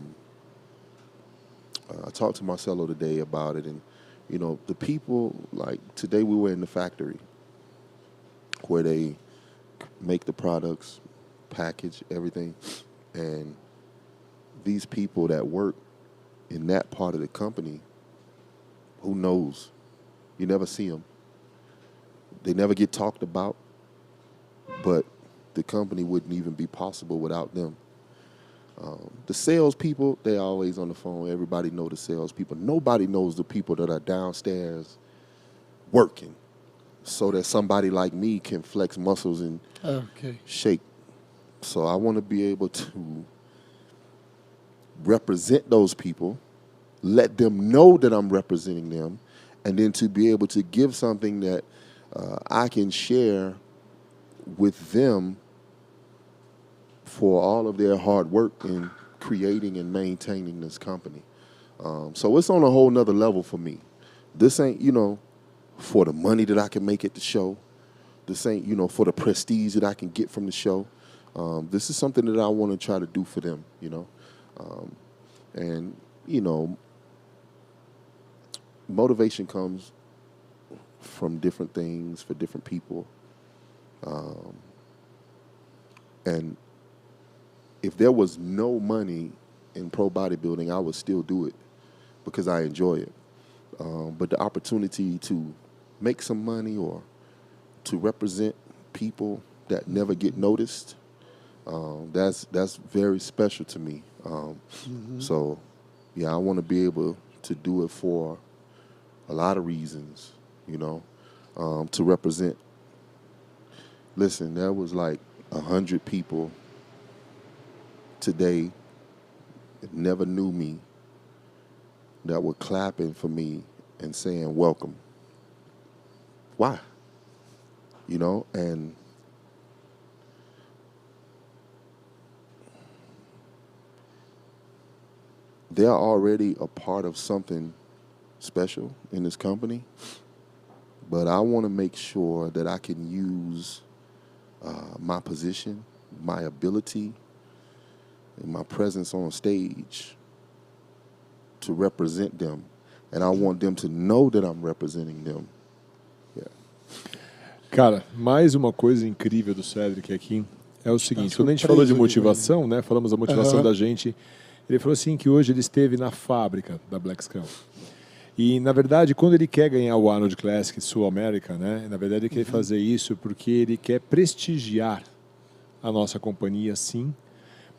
Speaker 3: talked to Marcelo today about it, and you know, the people, like today we were in the factory where they make the products, package everything, and these people that work in that part of the company, who knows? You never see them. They never get talked about, but the company wouldn't even be possible without them. The salespeople, they're always on the phone. Everybody knows the salespeople. Nobody knows the people that are downstairs working so that somebody like me can flex muscles and shake. So I want to be able to represent those people, let them know that I'm representing them, and then to be able to give something that I can share with them for all of their hard work in creating and maintaining this company. So it's on a whole nother level for me. This ain't, you know, for the money that I can make at the show. This ain't, you know, for the prestige that I can get from the show. This is something that I want to try to do for them, you know. And, you know, motivation comes from different things for different people. And if there was no money in pro bodybuilding, I would still do it because I enjoy it. But the opportunity to make some money or to represent people that never get noticed, that's very special to me. So, yeah, I want to be able to do it for a lot of reasons, you know, to represent. Listen, there was like 100 people today that never knew me that were clapping for me and saying, welcome. Why? You know, and they're already a part of something special in this company, but I want to make sure that I can use my position, my ability, and my presence on stage to represent them. And I want them to know that I'm representing them. Yeah.
Speaker 2: Cara, mais uma coisa incrível do Cedric aqui é o seguinte, quando a gente falou de motivação, né, falamos da motivação da gente, ele falou assim que hoje ele esteve na fábrica da Black Skull. E, na verdade, quando ele quer ganhar o Arnold Classic Sul América, né, na verdade ele quer fazer isso porque ele quer prestigiar a nossa companhia, sim.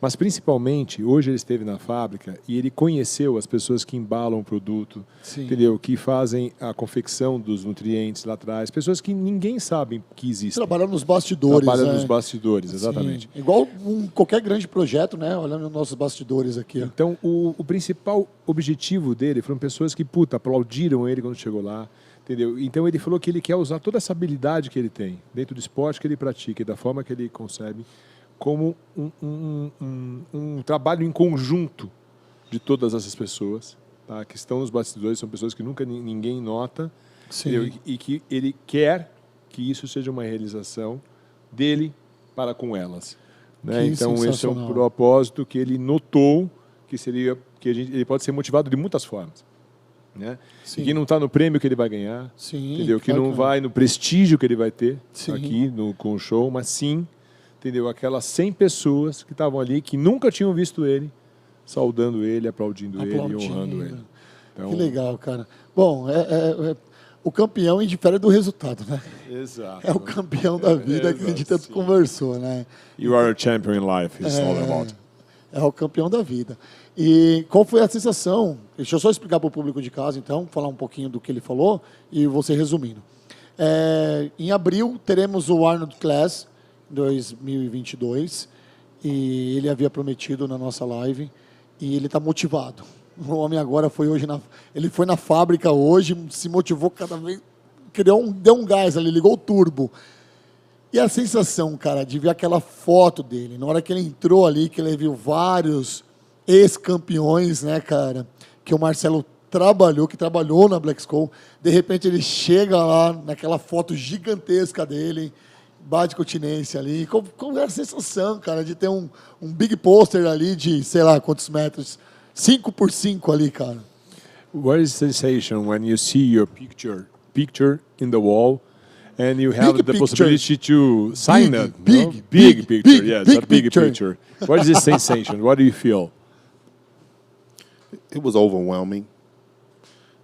Speaker 2: Mas, principalmente, hoje ele esteve na fábrica e ele conheceu as pessoas que embalam o produto, entendeu? Que fazem a confecção dos nutrientes lá atrás. Pessoas que ninguém sabe que existem.
Speaker 1: Trabalham nos bastidores.
Speaker 2: Trabalham nos bastidores, exatamente.
Speaker 1: Sim. Igual qualquer grande projeto, né? Olhando nos nossos bastidores aqui.
Speaker 2: Então, o principal objetivo dele foram pessoas que, aplaudiram ele quando chegou lá. Entendeu? Então, ele falou que ele quer usar toda essa habilidade que ele tem dentro do esporte que ele pratica e da forma que ele concebe como um trabalho em conjunto de todas essas pessoas, tá? Que estão nos bastidores, são pessoas que nunca ninguém nota, entendeu? E que ele quer que isso seja uma realização dele para com elas, né? Então esse é um propósito que ele notou que seria que ele pode ser motivado de muitas formas, né? E que não está no prêmio que ele vai ganhar, entendeu? Que não vai no prestígio que ele vai ter aqui com o show, mas sim, entendeu? Aquelas 100 pessoas que estavam ali que nunca tinham visto ele, saudando ele, aplaudindo ele e honrando ele. Então,
Speaker 1: que legal, cara. Bom, o campeão indifere do resultado, né?
Speaker 2: Exato.
Speaker 1: É o campeão da vida que a gente tanto conversou, né?
Speaker 2: You are a champion in life, it's all about.
Speaker 1: É o campeão da vida. E qual foi a sensação? Deixa eu só explicar para o público de casa, então, falar um pouquinho do que ele falou e você resumindo. Em abril, teremos o Arnold Class 2022 e ele havia prometido na nossa live e ele está motivado. O homem agora foi hoje ele foi na fábrica hoje, se motivou cada vez, deu um gás ali, ligou o turbo. E a sensação, cara, de ver aquela foto dele, na hora que ele entrou ali, que ele viu vários ex-campeões, né, cara, que o Marcelo trabalhou na Black Skull, de repente ele chega lá naquela foto gigantesca dele, bate continência ali, como é a sensação, cara, de ter um big poster ali de, sei lá, quantos metros, 5x5 ali, cara.
Speaker 2: What is the sensation when you see your picture in the wall and you have the possibility to sign it? Big picture, yes, a big picture. What is the sensation? What do you feel?
Speaker 3: It was overwhelming.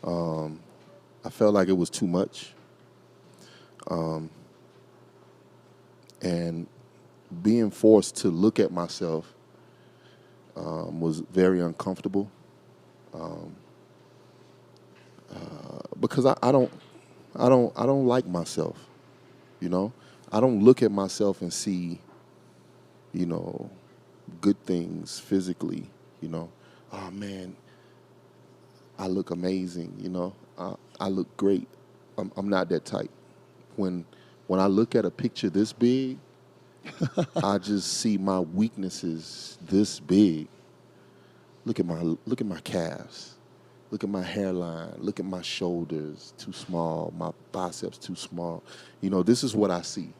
Speaker 3: I felt like it was too much. And being forced to look at myself was very uncomfortable. Because I don't like myself, you know. I don't look at myself and see, you know, good things physically, you know. Oh man, I look amazing, you know. I look great. I'm not that type. When I look at a picture this big, I just see my weaknesses this big. Look at my calves. Look at my hairline. Look at my shoulders, too small. My biceps too small. You know, this is what I see.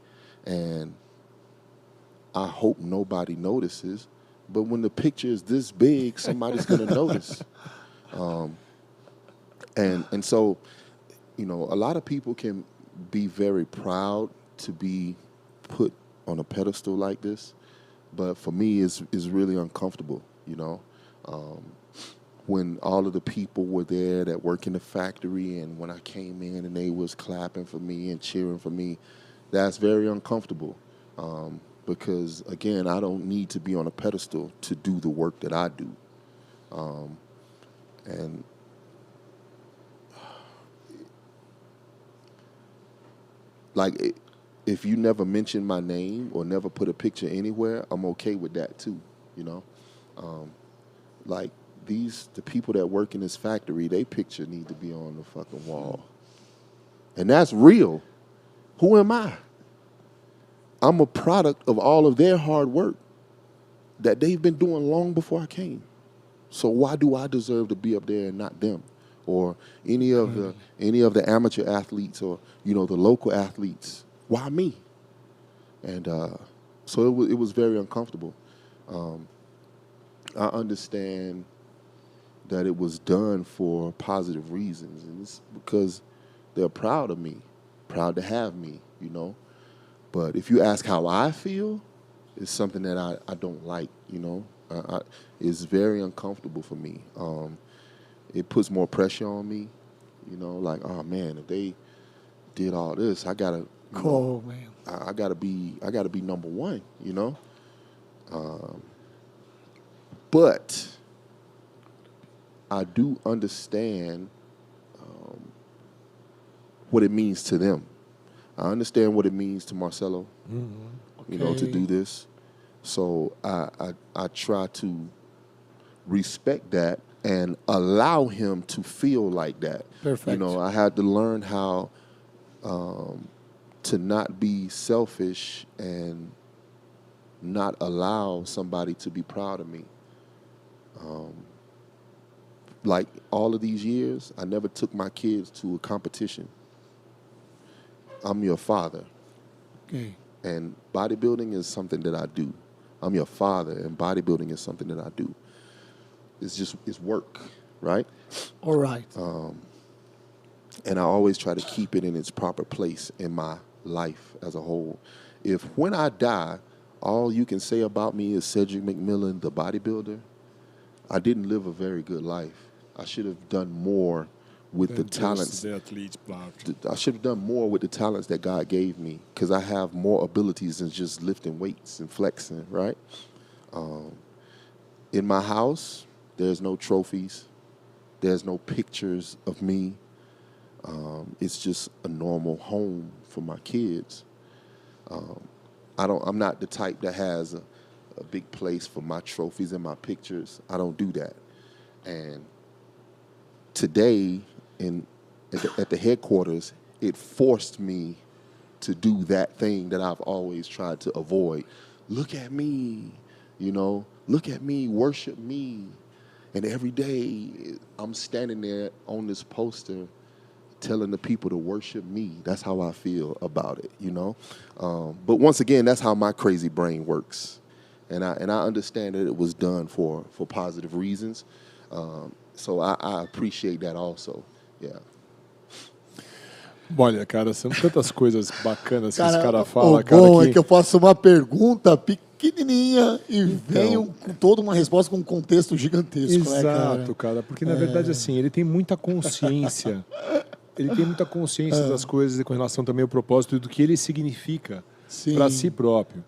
Speaker 3: And I hope nobody notices. But when the picture is this big, somebody's going to notice. And so, you know, a lot of people can be very proud to be put on a pedestal like this. But for me, it's really uncomfortable, you know. When all of the people were there that work in the factory and when I came in and they was clapping for me and cheering for me, that's very uncomfortable. Because, again, I don't need to be on a pedestal to do the work that I do. And like, if you never mention my name or never put a picture anywhere, I'm okay with that too, you know? Like, the people that work in this factory, they picture need to be on the fucking wall. And that's real. Who am I? I'm a product of all of their hard work that they've been doing long before I came. So why do I deserve to be up there and not them? Or any of the amateur athletes or, you know, the local athletes? Why me? And so it was very uncomfortable. I understand that it was done for positive reasons, and it's because they're proud of me, proud to have me, you know. But if you ask how I feel, it's something that I don't like, you know. It's very uncomfortable for me. It puts more pressure on me, you know, like, oh man, if they did all this, I gotta
Speaker 1: man.
Speaker 3: I gotta be number one, you know. But I do understand what it means to them. I understand what it means to Marcelo, you know, to do this. So I try to respect that and allow him to feel like that.
Speaker 1: Perfect.
Speaker 3: You know, I had to learn how to not be selfish and not allow somebody to be proud of me. Like all of these years, I never took my kids to a competition. I'm your father.
Speaker 1: Okay.
Speaker 3: And bodybuilding is something that I do. I'm your father, and bodybuilding is something that I do. It's work, right?
Speaker 1: All right.
Speaker 3: And I always try to keep it in its proper place in my life as a whole. If when I die, all you can say about me is Cedric McMillan, the bodybuilder, I didn't live a very good life. I should have done more with the talents. I should have done more with the talents that God gave me, because I have more abilities than just lifting weights and flexing, right? In my house, there's no trophies. There's no pictures of me. It's just a normal home for my kids. I'm not the type that has a big place for my trophies and my pictures. I don't do that. And today, at the headquarters, it forced me to do that thing that I've always tried to avoid. Look at me, look at me, worship me. And every day I'm standing there on this poster telling the people to worship me. That's how I feel about it, But once again, that's how my crazy brain works. And I understand that it was done for positive reasons. So I appreciate that also. Yeah.
Speaker 2: Olha, cara, são tantas coisas bacanas que
Speaker 1: Cara,
Speaker 2: esse cara fala,
Speaker 1: o
Speaker 2: cara.
Speaker 1: bom é que eu faço uma pergunta pequenininha e venho
Speaker 2: Então.
Speaker 1: com toda uma resposta com um contexto gigantesco, né, cara?
Speaker 2: Exato, cara, porque na verdade, assim, ele tem muita consciência. Ele tem muita consciência das coisas e com relação também ao propósito e do que ele significa para si próprio.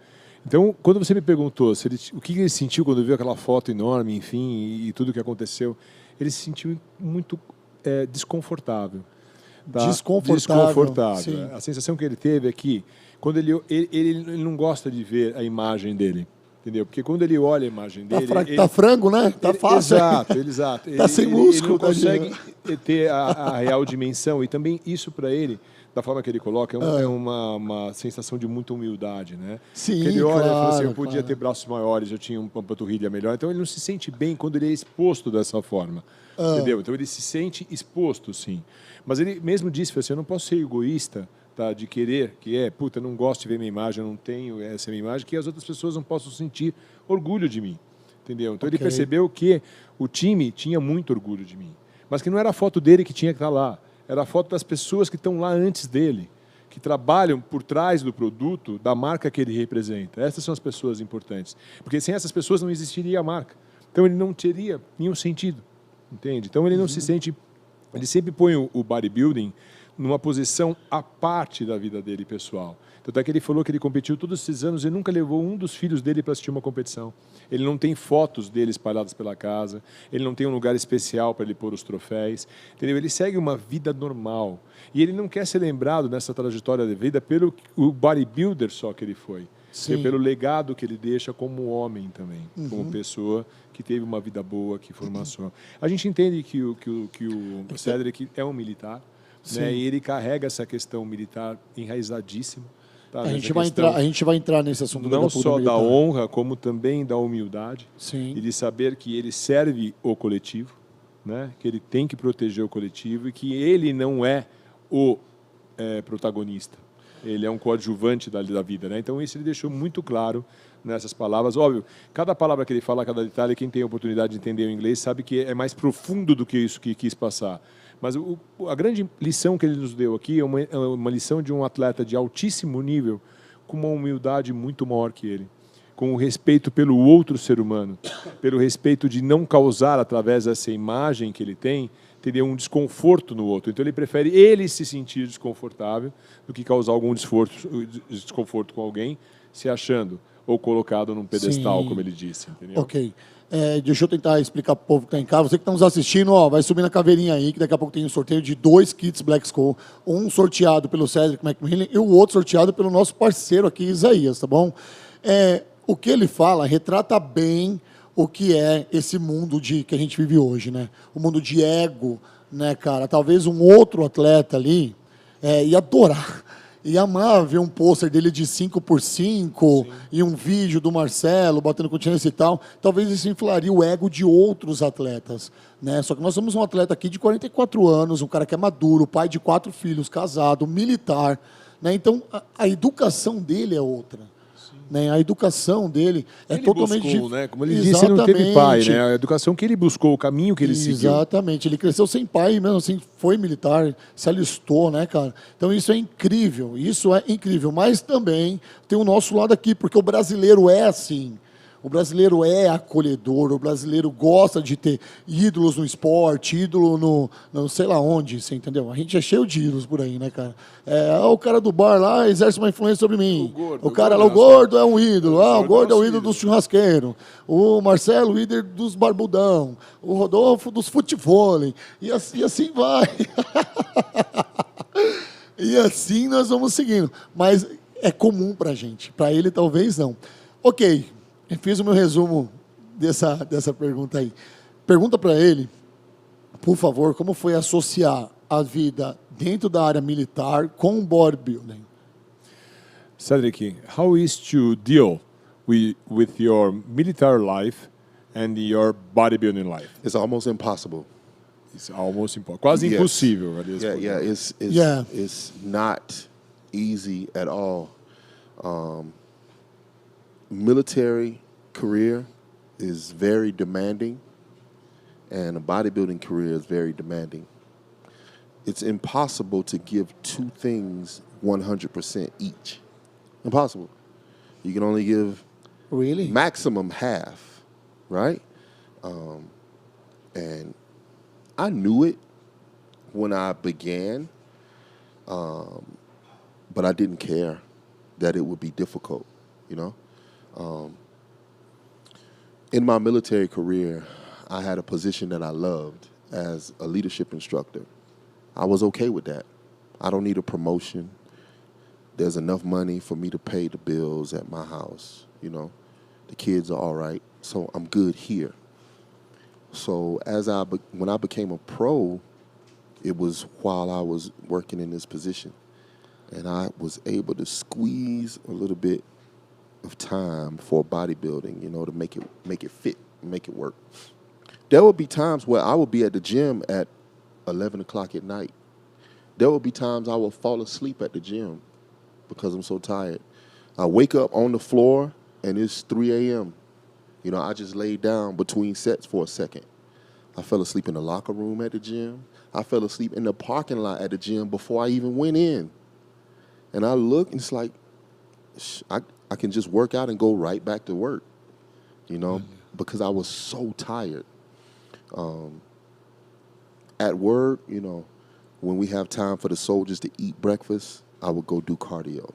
Speaker 2: Então, quando você me perguntou o que ele sentiu quando viu aquela foto enorme, enfim, e tudo o que aconteceu, ele se sentiu muito desconfortável. Tá? Desconfortável.
Speaker 1: Sim.
Speaker 2: A sensação que ele teve é que quando ele não gosta de ver a imagem dele, entendeu? Porque quando ele olha a imagem dele...
Speaker 1: Tá frango, né? Tá fácil.
Speaker 2: Exato.
Speaker 1: Tá sem músculo.
Speaker 2: Ele não consegue ter a real dimensão. E também isso para ele, da forma que ele coloca, é uma sensação de muita humildade, né?
Speaker 1: Sim,
Speaker 2: porque ele olha e fala assim, eu
Speaker 1: claro.
Speaker 2: podia ter braços maiores, eu tinha uma panturrilha melhor. Então ele não se sente bem quando ele é exposto dessa forma. Entendeu? Então ele se sente exposto, sim. Mas ele mesmo disse, assim, eu não posso ser egoísta, tá, de querer, eu não gosto de ver minha imagem, eu não tenho essa minha imagem, que as outras pessoas não possam sentir orgulho de mim. Entendeu? Então ele percebeu que o time tinha muito orgulho de mim. Mas que não era a foto dele que tinha que estar lá. Era a foto das pessoas que estão lá antes dele, que trabalham por trás do produto, da marca que ele representa. Essas são as pessoas importantes. Porque sem essas pessoas não existiria a marca. Então ele não teria nenhum sentido. Entende? Então ele não se sente... Ele sempre põe o bodybuilding numa posição à parte da vida dele pessoal. Tanto é que ele falou que ele competiu todos esses anos e nunca levou um dos filhos dele para assistir uma competição. Ele não tem fotos dele espalhadas pela casa, ele não tem um lugar especial para ele pôr os troféus, entendeu? Ele segue uma vida normal. E ele não quer ser lembrado nessa trajetória de vida pelo o bodybuilder só que ele foi. Pelo legado que ele deixa como homem também, como pessoa que teve uma vida boa, que formação. A gente entende que o Cedric é um militar, né? E ele carrega essa questão militar enraizadíssima. Tá?
Speaker 1: A gente vai entrar nesse assunto.
Speaker 2: Não só da honra, como também da humildade.
Speaker 1: Sim.
Speaker 2: E de saber que ele serve o coletivo, né? Que ele tem que proteger o coletivo e que ele não é o protagonista. Ele é um coadjuvante da vida, né? Então isso ele deixou muito claro nessas palavras. Óbvio, cada palavra que ele fala, cada detalhe, quem tem a oportunidade de entender o inglês sabe que é mais profundo do que isso que quis passar. Mas a grande lição que ele nos deu aqui é uma lição de um atleta de altíssimo nível, com uma humildade muito maior que ele, com o respeito pelo outro ser humano, pelo respeito de não causar, através dessa imagem que ele tem, teria um desconforto no outro. Então ele prefere ele se sentir desconfortável do que causar algum desconforto com alguém, se achando ou colocado num pedestal, como ele disse. Entendeu?
Speaker 1: Ok. Deixa eu tentar explicar para o povo que está em casa. Você que está nos assistindo, vai subir na caveirinha aí, que daqui a pouco tem um sorteio de 2 kits Black Skull. Um sorteado pelo Cedric McMillan e o outro sorteado pelo nosso parceiro aqui, Isaías, tá bom? O que ele fala retrata bem o que é esse mundo que a gente vive hoje, né? O mundo de ego, né, cara? Talvez um outro atleta ali ia adorar ia amar ver um pôster dele de 5x5 e um vídeo do Marcelo batendo continência e tal. Talvez isso inflaria o ego de outros atletas, né? Só que nós somos um atleta aqui de 44 anos, um cara que é maduro, pai de 4 filhos, casado, militar, né? Então, a educação dele é outra. Né? A educação dele é
Speaker 2: ele
Speaker 1: totalmente
Speaker 2: buscou, né? Como ele disse, ele não teve pai, né? A educação que ele buscou, o caminho que ele seguiu.
Speaker 1: Exatamente, ele cresceu sem pai, mesmo assim foi militar, se alistou, né, cara? Então isso é incrível, mas também tem o nosso lado aqui, porque o brasileiro é assim. O brasileiro é acolhedor, o brasileiro gosta de ter ídolos no esporte, ídolo no sei lá onde, você entendeu? A gente é cheio de ídolos por aí, né, cara? O cara do bar lá exerce uma influência sobre mim. O gordo é um ídolo. O gordo é o ídolo do churrasqueiro. O Marcelo, o líder dos barbudão. O Rodolfo dos futevôlei. E assim vai. E assim nós vamos seguindo. Mas é comum pra gente. Pra ele, talvez não. Ok. Eu fiz o meu resumo dessa pergunta aí. Pergunta para ele, por favor, como foi associar a vida dentro da área militar com bodybuilding?
Speaker 2: Cedric, how is to deal with your military life and your bodybuilding life?
Speaker 3: It's almost impossible.
Speaker 2: It's almost impossible. Quase impossível.
Speaker 3: It's not easy at all. Military career is very demanding, and a bodybuilding career is very demanding. It's impossible to give two things 100% each. Impossible. You can only give maximum half, right? And I knew it when I began, but I didn't care that it would be difficult, you know? In my military career, I had a position that I loved as a leadership instructor. I was okay with that. I don't need a promotion. There's enough money for me to pay the bills at my house, you know. The kids are all right, so I'm good here. So when I became a pro, it was while I was working in this position. And I was able to squeeze a little bit of time for bodybuilding, you know, to make it fit, make it work. There would be times where I would be at the gym at 11 o'clock at night. There would be times I would fall asleep at the gym because I'm so tired. I wake up on the floor and it's 3 a.m. You know, I just laid down between sets for a second. I fell asleep in the locker room at the gym. I fell asleep in the parking lot at the gym before I even went in. And I look and it's like, I can just work out and go right back to work, you know, because I was so tired. At work, you know, when we have time for the soldiers to eat breakfast, I would go do cardio.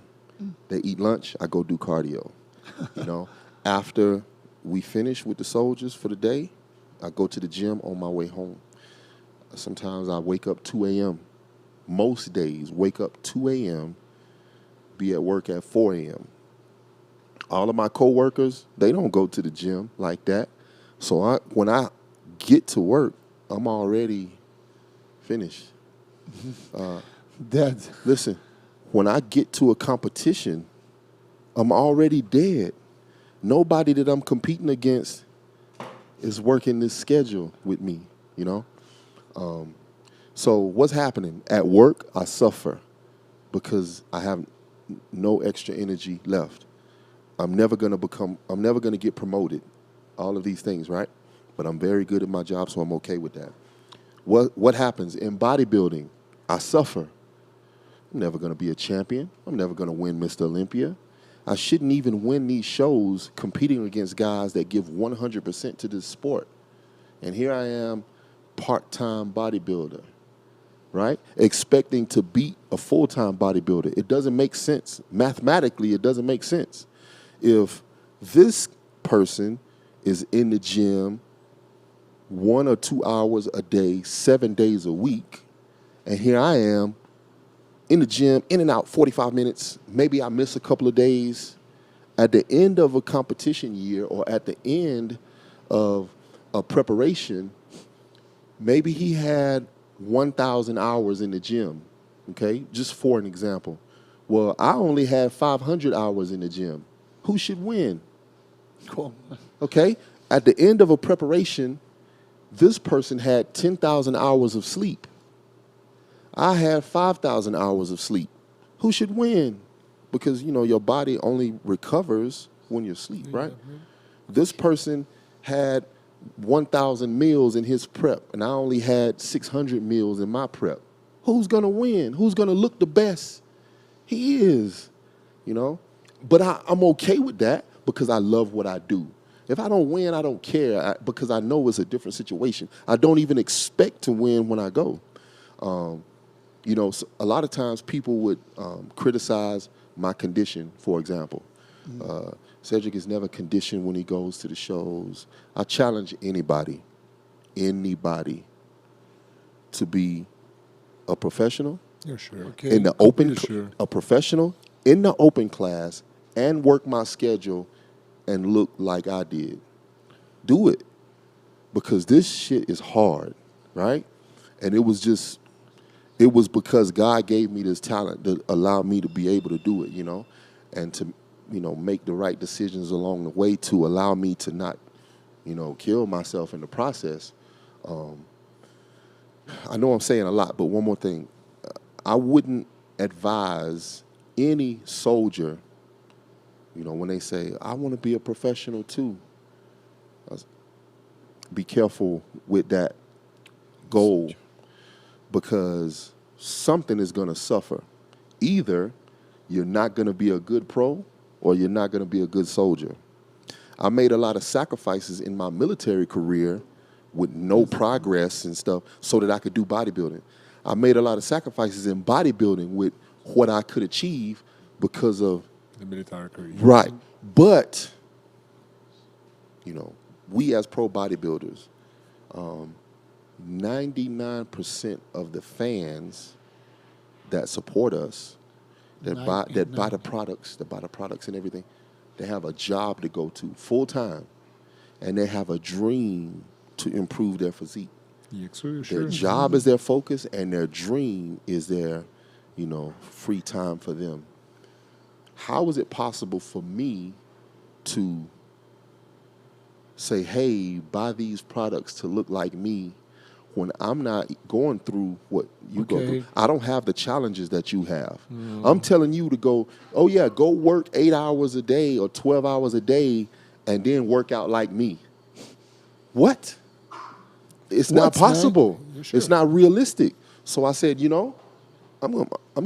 Speaker 3: They eat lunch, I go do cardio. You know, after we finish with the soldiers for the day, I go to the gym on my way home. Sometimes I wake up 2 a.m. Most days, wake up 2 a.m., be at work at 4 a.m. All of my coworkers, they don't go to the gym like that. So when I get to work, I'm already finished.
Speaker 1: Dead.
Speaker 3: Listen, when I get to a competition, I'm already dead. Nobody that I'm competing against is working this schedule with me, you know? So what's happening? At work, I suffer because I have no extra energy left. I'm never gonna get promoted. All of these things, right? But I'm very good at my job, so I'm okay with that. What happens in bodybuilding? I suffer. I'm never gonna be a champion. I'm never gonna win Mr. Olympia. I shouldn't even win these shows competing against guys that give 100% to this sport. And here I am, part-time bodybuilder, right? Expecting to beat a full-time bodybuilder. It doesn't make sense. Mathematically, it doesn't make sense. If this person is in the gym 1 or 2 hours a day, 7 days a week, and here I am in the gym, in and out 45 minutes, maybe I miss a couple of days. At the end of a competition year or at the end of a preparation, maybe he had 1,000 hours in the gym, okay? Just for an example. Well, I only had 500 hours in the gym. Who should win?
Speaker 1: Como?
Speaker 3: Okay? At the end of a preparation, this person had 10,000 hours of sleep. I had 5,000 hours of sleep. Who should win? Because, you know, your body only recovers when you sleep, right? This person had 1,000 meals in his prep, and I only had 600 meals in my prep. Who's going to win? Who's going to look the best? He is, you know? But I'm okay with that because I love what I do. If I don't win, I don't care because I know it's a different situation. I don't even expect to win when I go. You know, so a lot of times people would criticize my condition, for example. Cedric is never conditioned when he goes to the shows. I challenge anybody to be a professional
Speaker 2: Okay.
Speaker 3: in the open,
Speaker 2: Sure.
Speaker 3: a professional in the open class and work my schedule and look like I did. Do it. Because this shit is hard, right? And it was because God gave me this talent that allowed me to be able to do it, you know, and to, you know, make the right decisions along the way to allow me to not, you know, kill myself in the process. I know I'm saying a lot, but one more thing. I wouldn't advise any soldier, you know, when they say, I want to be a professional too. Be careful with that goal because something is going to suffer. Either you're not going to be a good pro or you're not going to be a good soldier. I made a lot of sacrifices in my military career with no progress and stuff so that I could do bodybuilding. I made a lot of sacrifices in bodybuilding with what I could achieve because of
Speaker 2: The military career.
Speaker 3: right. But, you know, we as pro bodybuilders, 99% of the fans that support us, that buy the products, and everything, they have a job to go to full time, and they have a dream to improve their physique. Their job is their focus, and their dream is their, you know, free time for them. How is it possible for me to say, hey, buy these products to look like me when I'm not going through what you go through? I don't have the challenges that you have. I'm telling you to go, oh yeah, go work 8 hours a day or 12 hours a day and then work out like me. What? It's not possible. It's not realistic. So I said, you know, I'm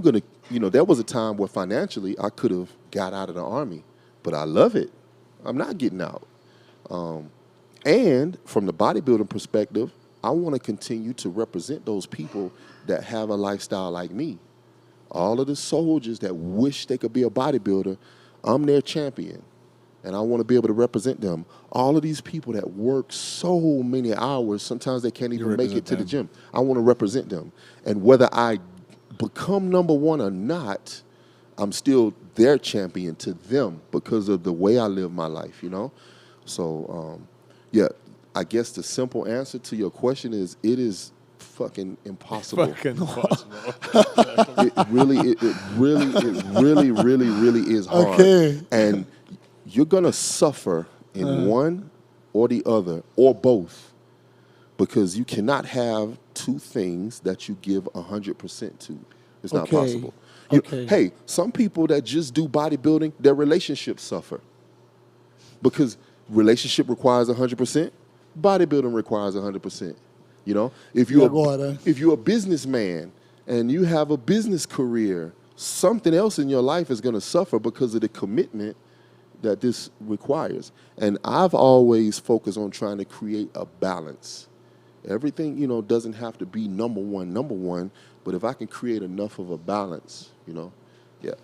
Speaker 3: gonna, you know, there was a time where financially I could have got out of the Army, but I love it. I'm not getting out. And from the bodybuilding perspective, I want to continue to represent those people that have a lifestyle like me. All of the soldiers that wish they could be a bodybuilder, I'm their champion. And I want to be able to represent them. All of these people that work so many hours, sometimes they can't even make it to the gym. I want to represent them. And whether I become number one or not, I'm still their champion to them because of the way I live my life, you know? So, yeah, I guess the simple answer to your question is it is fucking impossible.
Speaker 2: Fucking impossible.
Speaker 3: It really is hard.
Speaker 1: Okay.
Speaker 3: And you're going to suffer in one or the other or both because you cannot have two things that you give 100% to. It's not possible. Hey, some people that just do bodybuilding, their relationships suffer because relationship requires 100%, bodybuilding requires 100%. You know, if you're a businessman and you have a business career, something else in your life is going to suffer because of the commitment that this requires. And I've always focused on trying to create a balance. Everything, you know, doesn't have to be number one, but if I can create enough of a balance, you know, yeah.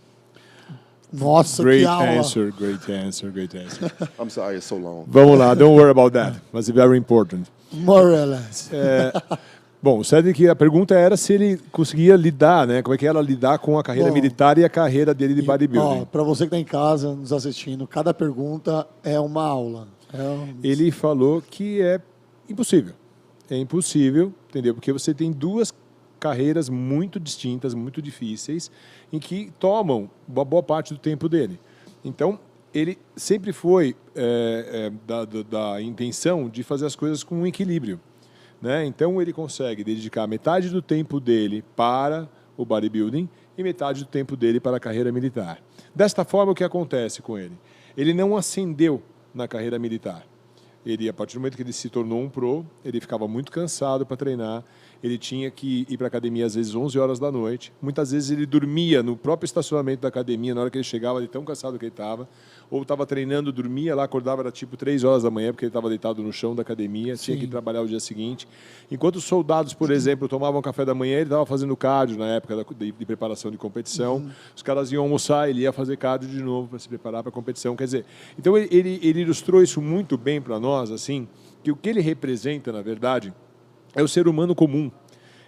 Speaker 1: Nossa,
Speaker 2: Great
Speaker 1: que aula.
Speaker 2: answer, great answer, great answer.
Speaker 3: I'm sorry it's so long.
Speaker 2: Vamos lá, don't worry about that. But it's very important.
Speaker 1: More or less.
Speaker 2: Bom, o Cedric, a pergunta era se ele conseguia lidar, né? Como é que era lidar com a carreira militar e a carreira dele de bodybuilding.
Speaker 1: Para você que está em casa nos assistindo, cada pergunta é uma aula.
Speaker 2: Ele falou que é impossível. É impossível, entendeu? Porque você tem duas carreiras muito distintas, muito difíceis, em que tomam uma boa parte do tempo dele. Então, ele sempre foi da intenção de fazer as coisas com um equilíbrio, né? Então, ele consegue dedicar metade do tempo dele para o bodybuilding e metade do tempo dele para a carreira militar. Desta forma, o que acontece com ele? Ele não ascendeu na carreira militar. Ele, a partir do momento que ele se tornou um pro, ele ficava muito cansado para treinar, ele tinha que ir para a academia às vezes 11 horas da noite, muitas vezes ele dormia no próprio estacionamento da academia, na hora que ele chegava, de tão cansado que ele estava, ou estava treinando, dormia lá, acordava, era tipo 3 horas da manhã, porque ele estava deitado no chão da academia, tinha que trabalhar o dia seguinte. Enquanto os soldados, por exemplo, tomavam café da manhã, ele estava fazendo cardio na época de preparação de competição, os caras iam almoçar, ele ia fazer cardio de novo para se preparar para a competição. Quer dizer, então ele ilustrou isso muito bem para nós, assim, que o que ele representa, na verdade, é o ser humano comum.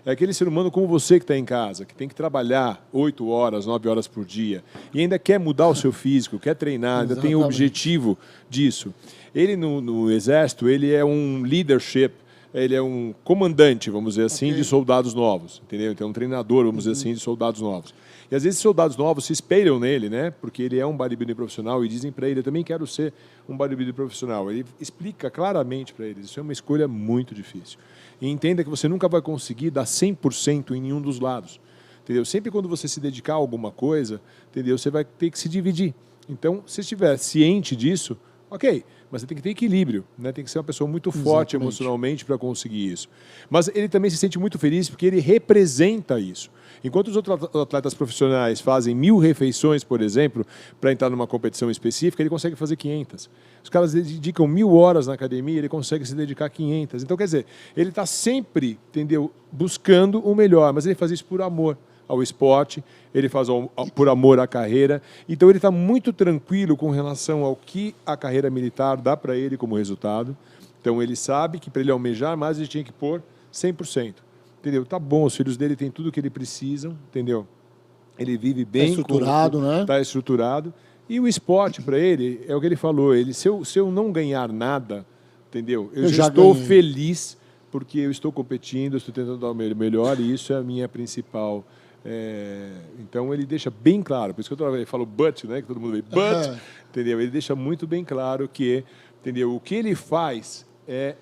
Speaker 2: É aquele ser humano como você que está em casa, que tem que trabalhar 8 horas, 9 horas por dia, e ainda quer mudar o seu físico, quer treinar, ainda tem o objetivo disso. Ele, no Exército, ele é um leadership, ele é um comandante, vamos dizer assim, de soldados novos, entendeu? Então, um treinador, vamos dizer assim, de soldados novos. E às vezes soldados novos se espelham nele, né? Porque ele é um bodybuilder profissional e dizem para ele, eu também quero ser um bodybuilder profissional. Ele explica claramente para eles, isso é uma escolha muito difícil. E entenda que você nunca vai conseguir dar 100% em nenhum dos lados, entendeu? Sempre quando você se dedicar a alguma coisa, entendeu? Você vai ter que se dividir. Então, se estiver ciente disso, ok, mas você tem que ter equilíbrio, né? Tem que ser uma pessoa muito forte emocionalmente para conseguir isso. Mas ele também se sente muito feliz porque ele representa isso. Enquanto os outros atletas profissionais fazem 1000 refeições, por exemplo, para entrar numa competição específica, ele consegue fazer 500. Os caras dedicam 1000 horas na academia, ele consegue se dedicar a 500. Então, quer dizer, ele está sempre, entendeu, buscando o melhor, mas ele faz isso por amor ao esporte, ele faz por amor à carreira. Então, ele está muito tranquilo com relação ao que a carreira militar dá para ele como resultado. Então, ele sabe que para ele almejar mais, ele tinha que pôr 100%. Entendeu? Tá bom, os filhos dele têm tudo o que ele precisam, entendeu? Ele vive bem. Está
Speaker 1: estruturado, né?
Speaker 2: Está estruturado. E o esporte, para ele, é o que ele falou. Se eu não ganhar nada, entendeu? Eu já estou feliz porque eu estou competindo, estou tentando dar o meu melhor e isso é a minha principal. Então, ele deixa bem claro. Por isso que ele fala but, né? Que todo mundo vê but, entendeu? Ele deixa muito bem claro que, entendeu? O que ele faz é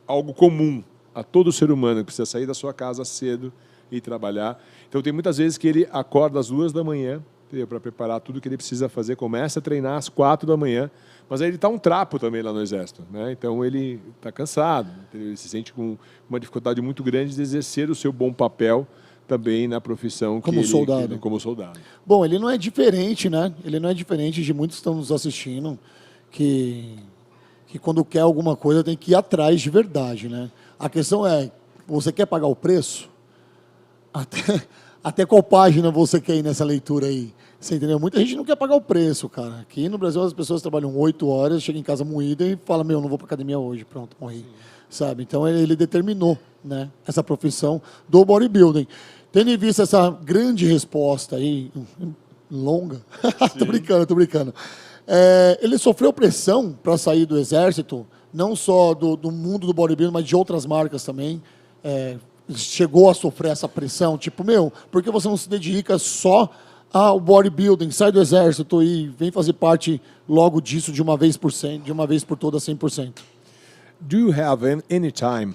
Speaker 2: algo comum a todo ser humano que precisa sair da sua casa cedo e trabalhar. Então, tem muitas vezes que ele acorda às 2 da manhã para preparar tudo que ele precisa fazer, começa a treinar às 4 da manhã, mas aí ele está um trapo também lá no Exército, né? Então, ele está cansado, ele se sente com uma dificuldade muito grande de exercer o seu bom papel também na profissão como soldado.
Speaker 1: Bom, ele não é diferente, né? Ele não é diferente de muitos que estão nos assistindo, que quando quer alguma coisa tem que ir atrás de verdade, né? A questão é, você quer pagar o preço? Até qual página você quer ir nessa leitura aí? Você entendeu? Muita gente não quer pagar o preço, cara. Aqui no Brasil as pessoas trabalham 8 horas, chegam em casa moída e falam, não vou para academia hoje, pronto, morri. Sabe? Então ele determinou, né, essa profissão do bodybuilding. Tendo em vista essa grande resposta aí, longa, tô brincando. Ele sofreu pressão para sair do Exército, não só do mundo do bodybuilding, mas de outras marcas também. Chegou a sofrer essa pressão, tipo, por que você não se dedica só ao bodybuilding, sai do Exército e vem fazer parte logo disso de uma vez por todas 100%?
Speaker 2: Do you have any time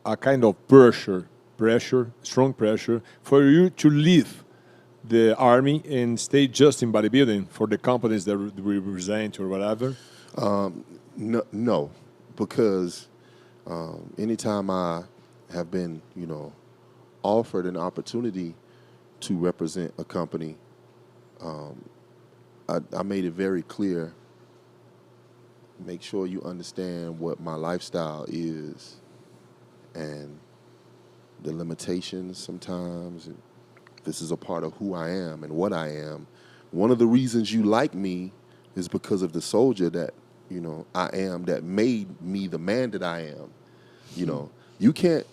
Speaker 2: a kind of pressure, strong pressure, for you to leave the army and stay just in bodybuilding for the companies that we represent or whatever?
Speaker 3: No, because anytime I have been, offered an opportunity to represent a company, I made it very clear, make sure you understand what my lifestyle is and the limitations sometimes. And this is a part of who I am and what I am. One of the reasons you like me is because of the soldier that, I am, that made me the man that I am. You can't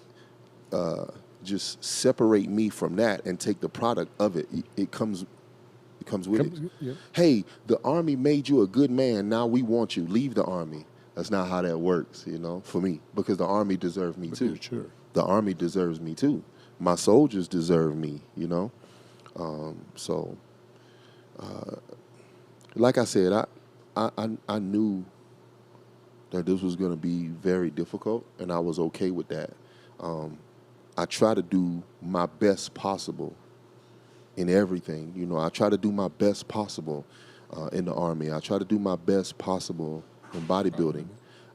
Speaker 3: just separate me from that and take the product of it. It comes with it. Yeah. Hey, the Army made you a good man. Now we want you. Leave the Army. That's not how that works, for me, because the Army deserves me too. Sure. The Army deserves me too. my soldiers deserve me, you know. So, like I said, I knew that this was going to be very difficult, and I was okay with that. I try to do my best possible in everything. You know, I try to do my best possible in the Army. I try to do my best possible in bodybuilding.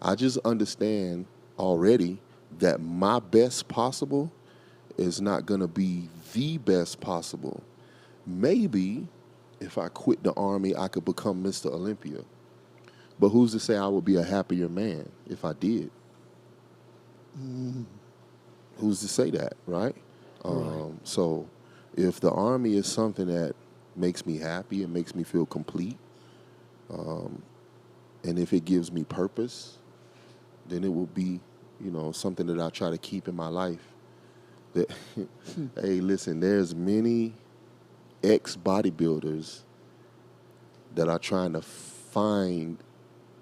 Speaker 3: I just understand already that my best possible is not going to be the best possible. Maybe if I quit the Army, I could become Mr. Olympia. But who's to say I would be a happier man if I did? Who's to say that, right? So if the Army is something that makes me happy and makes me feel complete, and if it gives me purpose, then it will be, you know, something that I try to keep in my life. That, hey, listen, there's many ex-bodybuilders that are trying to find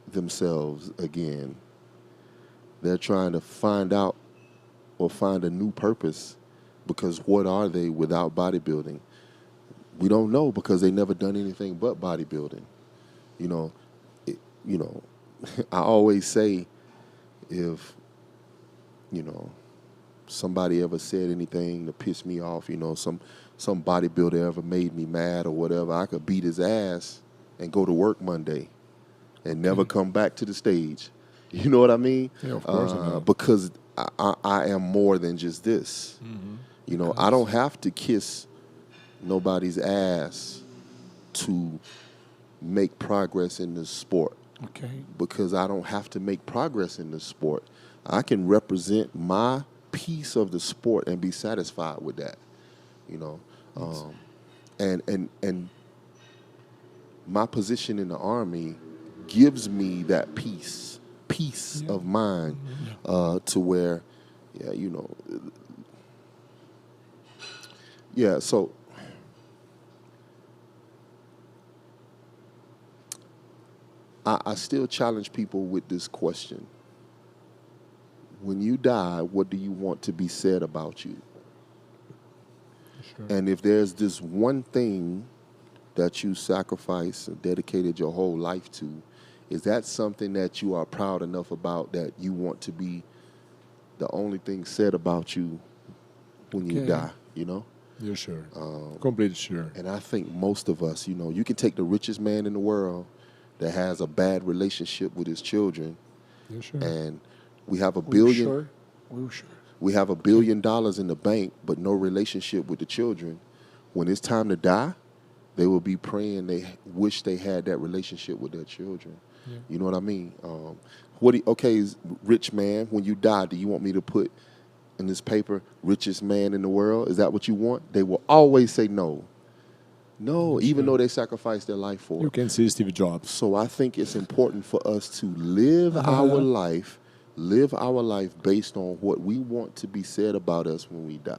Speaker 3: themselves again. They're trying to find out or find a new purpose, because what are they without bodybuilding? We don't know, because they never done anything but bodybuilding. You know, I always say, if, you know, somebody ever said anything to piss me off, you know, some bodybuilder ever made me mad or whatever, I could beat his ass and go to work Monday and never come back to the stage. You know what I mean?
Speaker 2: Yeah, of course I know.
Speaker 3: Because I am more than just this. You know, I don't have to kiss nobody's ass to make progress in this sport.
Speaker 1: Okay.
Speaker 3: Because I don't have to make progress in this sport. I can represent my piece of the sport and be satisfied with that. You know, and my position in the Army gives me that peace of mind, to where, yeah, you know, yeah. So I still challenge people with this question. When you die, what do you want to be said about you?
Speaker 2: Sure.
Speaker 3: And if there's this one thing that you sacrificed and dedicated your whole life to, is that something that you are proud enough about that you want to be the only thing said about you when you die, you know?
Speaker 2: You're sure. Completely sure.
Speaker 3: And I think most of us, you know, you can take the richest man in the world that has a bad relationship with his children,
Speaker 2: You're sure.
Speaker 3: and we have $1 billion. We have $1 billion in the bank, but no relationship with the children. When it's time to die, they will be praying they wish they had that relationship with their children.
Speaker 2: Yeah.
Speaker 3: You know what I mean? Rich man, when you die, do you want me to put in this paper, richest man in the world? Is that what you want? They will always say no. No, even though they sacrificed their life for it.
Speaker 2: You can see Steve Jobs.
Speaker 3: So I think it's important for us to live our life based on what we want to be said about us when we die.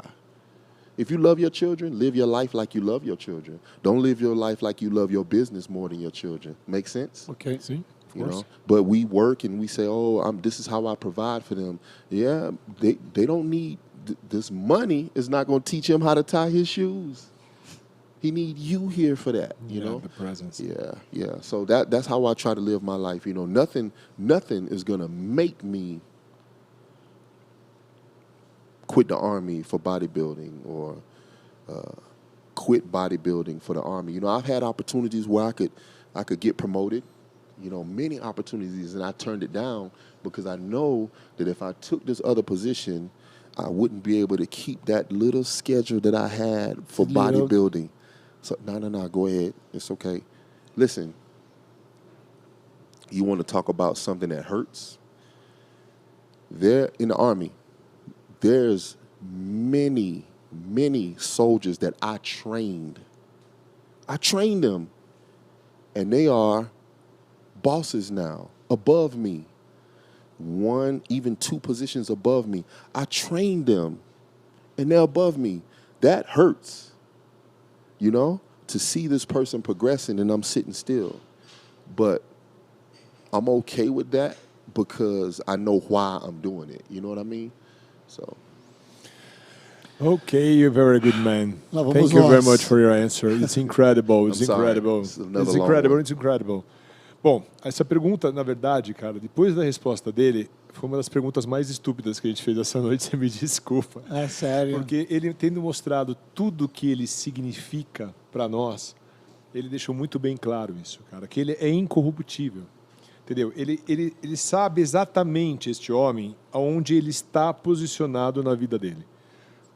Speaker 3: If you love your children, live your life like you love your children. Don't live your life like you love your business more than your children. Make sense?
Speaker 1: Okay.
Speaker 2: See?
Speaker 3: You know, but we work and we say, "Oh, this is how I provide for them." Yeah, they don't need this money. Is not going to teach him how to tie his shoes. He need you here for that. You know,
Speaker 2: the presence.
Speaker 3: Yeah. So that's how I try to live my life. You know, nothing is going to make me quit the Army for bodybuilding or quit bodybuilding for the Army. You know, I've had opportunities where I could get promoted. You know, many opportunities, and I turned it down because I know that if I took this other position, I wouldn't be able to keep that little schedule that I had for bodybuilding. So, no, go ahead. It's okay. Listen, you want to talk about something that hurts? There in the Army, there's many soldiers that I trained. I trained them, and they are bosses now, above me. 1, even 2 positions above me. I trained them, and they're above me. That hurts, you know, to see this person progressing and I'm sitting still. But I'm okay with that because I know why I'm doing it. You know what I mean? So.
Speaker 2: Okay, you're very good, man. Thank you very much for your answer. It's incredible. It's incredible. It's incredible. It's incredible. Bom, essa pergunta, na verdade, cara, depois da resposta dele, foi uma das perguntas mais estúpidas que a gente fez essa noite. Você me desculpa.
Speaker 1: É sério.
Speaker 2: Porque ele, tendo mostrado tudo que ele significa para nós, ele deixou muito bem claro isso, cara, que ele é incorruptível. Entendeu? Ele sabe exatamente, este homem, aonde ele está posicionado na vida dele.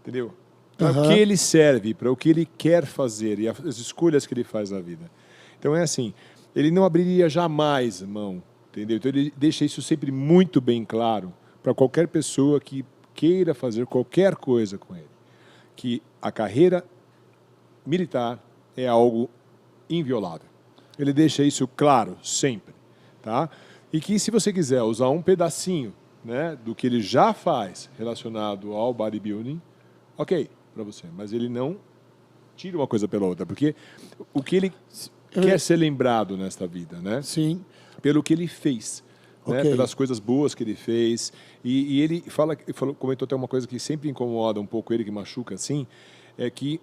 Speaker 2: Entendeu? Para o que ele serve, para o que ele quer fazer e as escolhas que ele faz na vida. Então é assim, ele não abriria jamais mão, entendeu? Então ele deixa isso sempre muito bem claro para qualquer pessoa que queira fazer qualquer coisa com ele. Que a carreira militar é algo inviolável. Ele deixa isso claro sempre, tá? E que se você quiser usar um pedacinho, né, do que ele já faz relacionado ao bodybuilding, ok, para você. Mas ele não tira uma coisa pela outra, porque o que ele quer ser lembrado nesta vida, né?
Speaker 1: Sim.
Speaker 2: Pelo que ele fez, né? Pelas coisas boas que ele fez. E ele comentou até uma coisa que sempre incomoda um pouco ele, que machuca assim, é que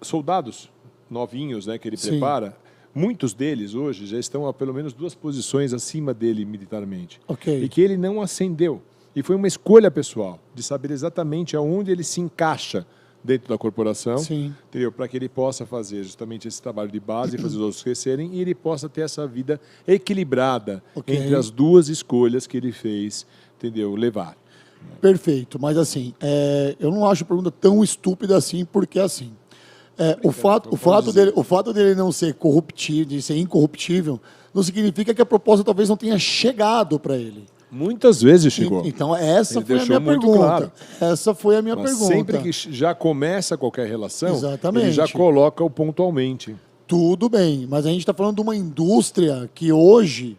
Speaker 2: soldados novinhos, né, que ele prepara, muitos deles hoje já estão a pelo menos 2 posições acima dele militarmente. E que ele não ascendeu. E foi uma escolha pessoal, de saber exatamente aonde ele se encaixa dentro da corporação, entendeu? Para que ele possa fazer justamente esse trabalho de base, fazer os outros crescerem, e ele possa ter essa vida equilibrada entre as 2 escolhas que ele fez, entendeu? Levar.
Speaker 1: Perfeito, mas assim, eu não acho a pergunta tão estúpida assim, porque assim, o fato dele não ser corruptível, de ser incorruptível, não significa que a proposta talvez não tenha chegado para ele.
Speaker 2: Muitas vezes chegou.
Speaker 1: Então, essa foi a minha pergunta. Claro. Essa foi a minha pergunta.
Speaker 2: Sempre que já começa qualquer relação,
Speaker 1: exatamente,
Speaker 2: ele já coloca o pontualmente.
Speaker 1: Tudo bem, mas a gente está falando de uma indústria que hoje,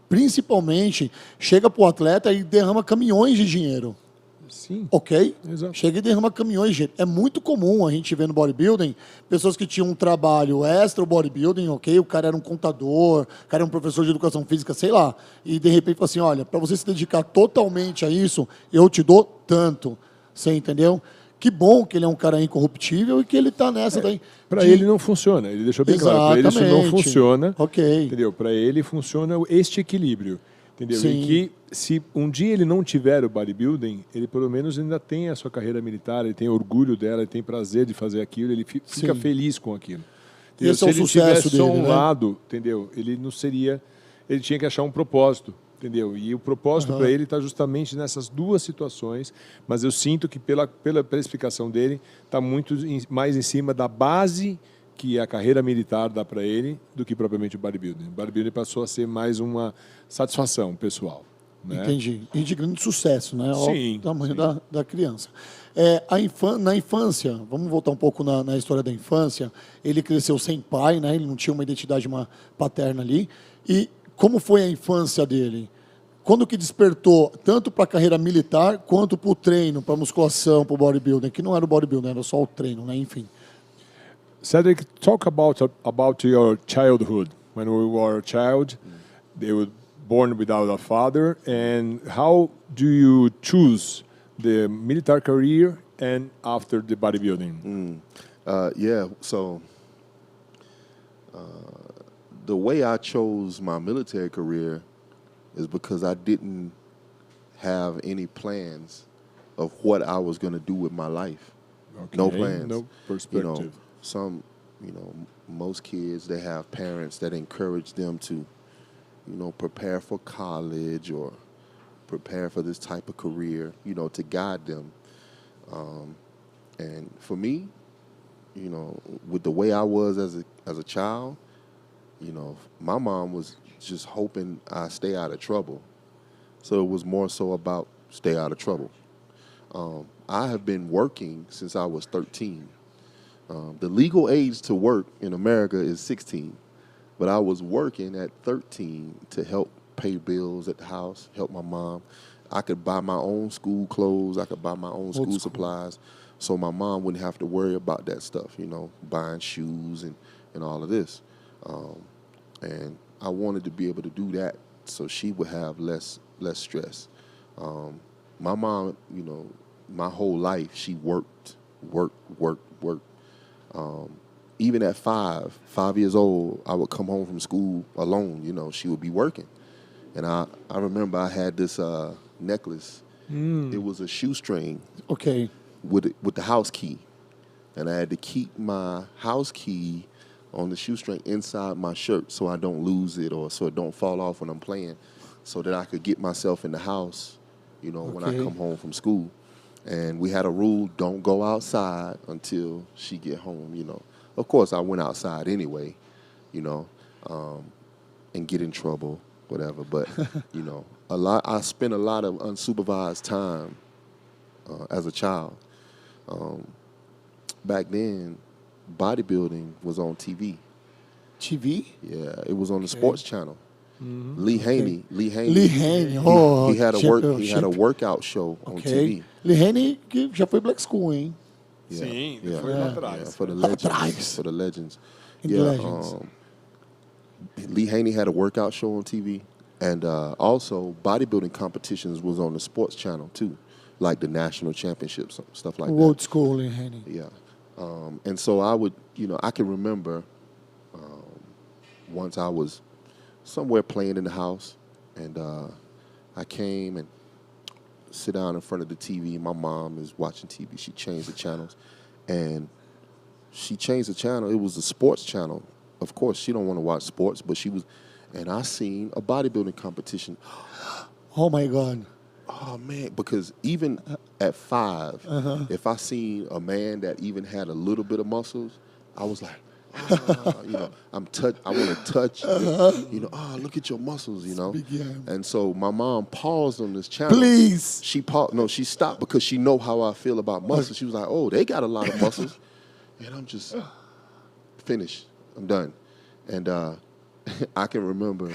Speaker 1: principalmente, chega para o atleta e derrama caminhões de dinheiro.
Speaker 2: Sim.
Speaker 1: Ok?
Speaker 2: Exato.
Speaker 1: Chega e derrama caminhões de dinheiro. É muito comum a gente ver no bodybuilding pessoas que tinham um trabalho extra, o bodybuilding, ok? O cara era um contador, o cara era um professor de educação física, sei lá. E de repente fala assim, olha, para você se dedicar totalmente a isso, eu te dou tanto. Você entendeu? Que bom que ele é um cara incorruptível e que ele está nessa daí.
Speaker 2: Para ele não funciona, ele deixou bem claro. Para ele isso não funciona.
Speaker 1: Ok.
Speaker 2: Entendeu? Para ele funciona este equilíbrio. Entendeu? Sim. E que se um dia ele não tiver o bodybuilding, ele pelo menos ainda tem a sua carreira militar, ele tem orgulho dela, ele tem prazer de fazer aquilo, ele fica feliz com aquilo. Entendeu? Se ele tivesse só um lado, entendeu? Ele não seria, ele tinha que achar um propósito, entendeu? E o propósito para ele está justamente nessas 2 situações, mas eu sinto que pela explicação dele está muito mais em cima da base que a carreira militar dá para ele do que propriamente o bodybuilding. O bodybuilding passou a ser mais uma satisfação pessoal. Né?
Speaker 1: Entendi. E de grande sucesso, né?
Speaker 2: Sim.
Speaker 1: O tamanho da criança. Na infância, vamos voltar um pouco na história da infância, ele cresceu sem pai, né? Ele não tinha uma identidade paterna ali. E como foi a infância dele? Quando que despertou tanto para a carreira militar quanto para o treino, para a musculação, para o bodybuilding, que não era o bodybuilding, era só o treino, né? Enfim.
Speaker 2: Cedric, talk about your childhood. When we were a child, they were born without a father, and how do you choose the military career and after the bodybuilding?
Speaker 3: So the way I chose my military career is because I didn't have any plans of what I was going to do with my life.
Speaker 2: Okay.
Speaker 3: No plans.
Speaker 2: No perspective.
Speaker 3: Most kids, they have parents that encourage them to, prepare for college or prepare for this type of career, to guide them. And for me, with the way I was as a child, my mom was just hoping I stay out of trouble. So it was more so about stay out of trouble. I have been working since I was 13. The legal age to work in America is 16, but I was working at 13 to help pay bills at the house, help my mom. I could buy my own school clothes. I could buy my own school supplies, so my mom wouldn't have to worry about that stuff, buying shoes and all of this. And I wanted to be able to do that so she would have less stress. My mom, my whole life she worked work. Even at 5 years old, I would come home from school alone. You know, she would be working. And I remember I had this necklace. It was a shoestring with the house key. And I had to keep my house key on the shoestring inside my shirt so I don't lose it or so it don't fall off when I'm playing, so that I could get myself in the house, you know, when I come home from school. And we had a rule, don't go outside until she get home, you know. Of course, I went outside anyway, you know, and get in trouble, whatever. But, you know, I spent a lot of unsupervised time as a child. Back then, bodybuilding was on TV.
Speaker 1: TV?
Speaker 3: Yeah, it was on the sports channel. Lee Haney.
Speaker 1: Oh,
Speaker 3: he had a workout show on TV.
Speaker 1: Lee Haney que já foi Black School, hein?
Speaker 2: Sim, foi lá atrás.
Speaker 3: Yeah, for the legends. For the legends.
Speaker 1: Legends.
Speaker 3: Lee Haney had a workout show on TV, and also bodybuilding competitions was on the sports channel too, like the national championships, stuff like that.
Speaker 1: Old school Lee Haney.
Speaker 3: Yeah. And so I would, you know, I can remember once I was somewhere playing in the house, and I came and sit down in front of the TV. My mom is watching TV. She changed the channels, and she changed the channel. It was a sports channel. Of course, she don't want to watch sports, but she was, and I seen a bodybuilding competition.
Speaker 1: Oh, my God.
Speaker 3: Oh, man, because even at 5, if I seen a man that even had a little bit of muscles, I was like, you know, I want to touch, you know, look at your muscles, you know. And so my mom paused on this channel.
Speaker 1: Please.
Speaker 3: She paused. No, she stopped because she know how I feel about muscles. She was like, oh, they got a lot of muscles. And I'm just finished. I'm done. And I can remember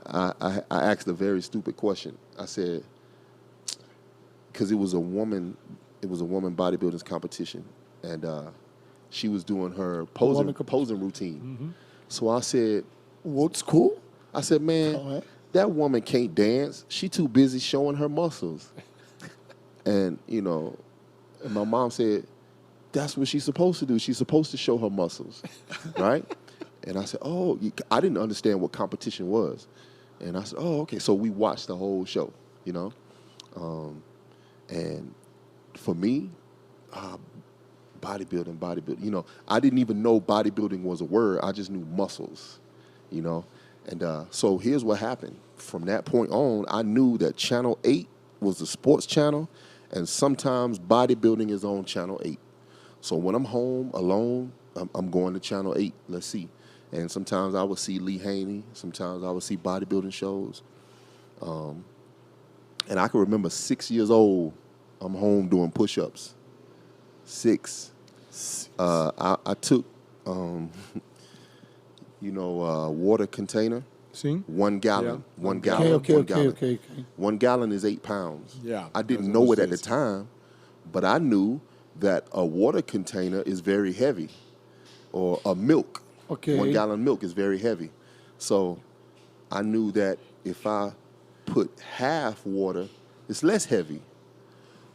Speaker 3: I asked a very stupid question. I said, because it was a woman bodybuilding competition, and she was doing her posing routine. So I said,
Speaker 1: "What's cool?"
Speaker 3: I said, "Man, that woman can't dance. She too busy showing her muscles." And you know, and my mom said, "That's what she's supposed to do. She's supposed to show her muscles, right?" And I said, "Oh, I didn't understand what competition was." And I said, "Oh, okay." So we watched the whole show, you know. And for me, bodybuilding. You know, I didn't even know bodybuilding was a word. I just knew muscles, you know. And so here's what happened. From that point on, I knew that Channel 8 was the sports channel, and sometimes bodybuilding is on Channel 8. So when I'm home alone, I'm going to Channel 8. Let's see. And sometimes I would see Lee Haney. Sometimes I would see bodybuilding shows. And I can remember 6 years old, I'm home doing push-ups. 6. I took, you know, water container.
Speaker 2: Sim.
Speaker 3: 1 gallon.
Speaker 2: Yeah.
Speaker 3: 1 gallon.
Speaker 1: Okay.
Speaker 3: 1 gallon is 8 pounds.
Speaker 2: Yeah.
Speaker 3: I didn't know it at the time, but I knew that a water container is very heavy, or a milk. 1 gallon milk is very heavy. So I knew that if I put half water, it's less heavy.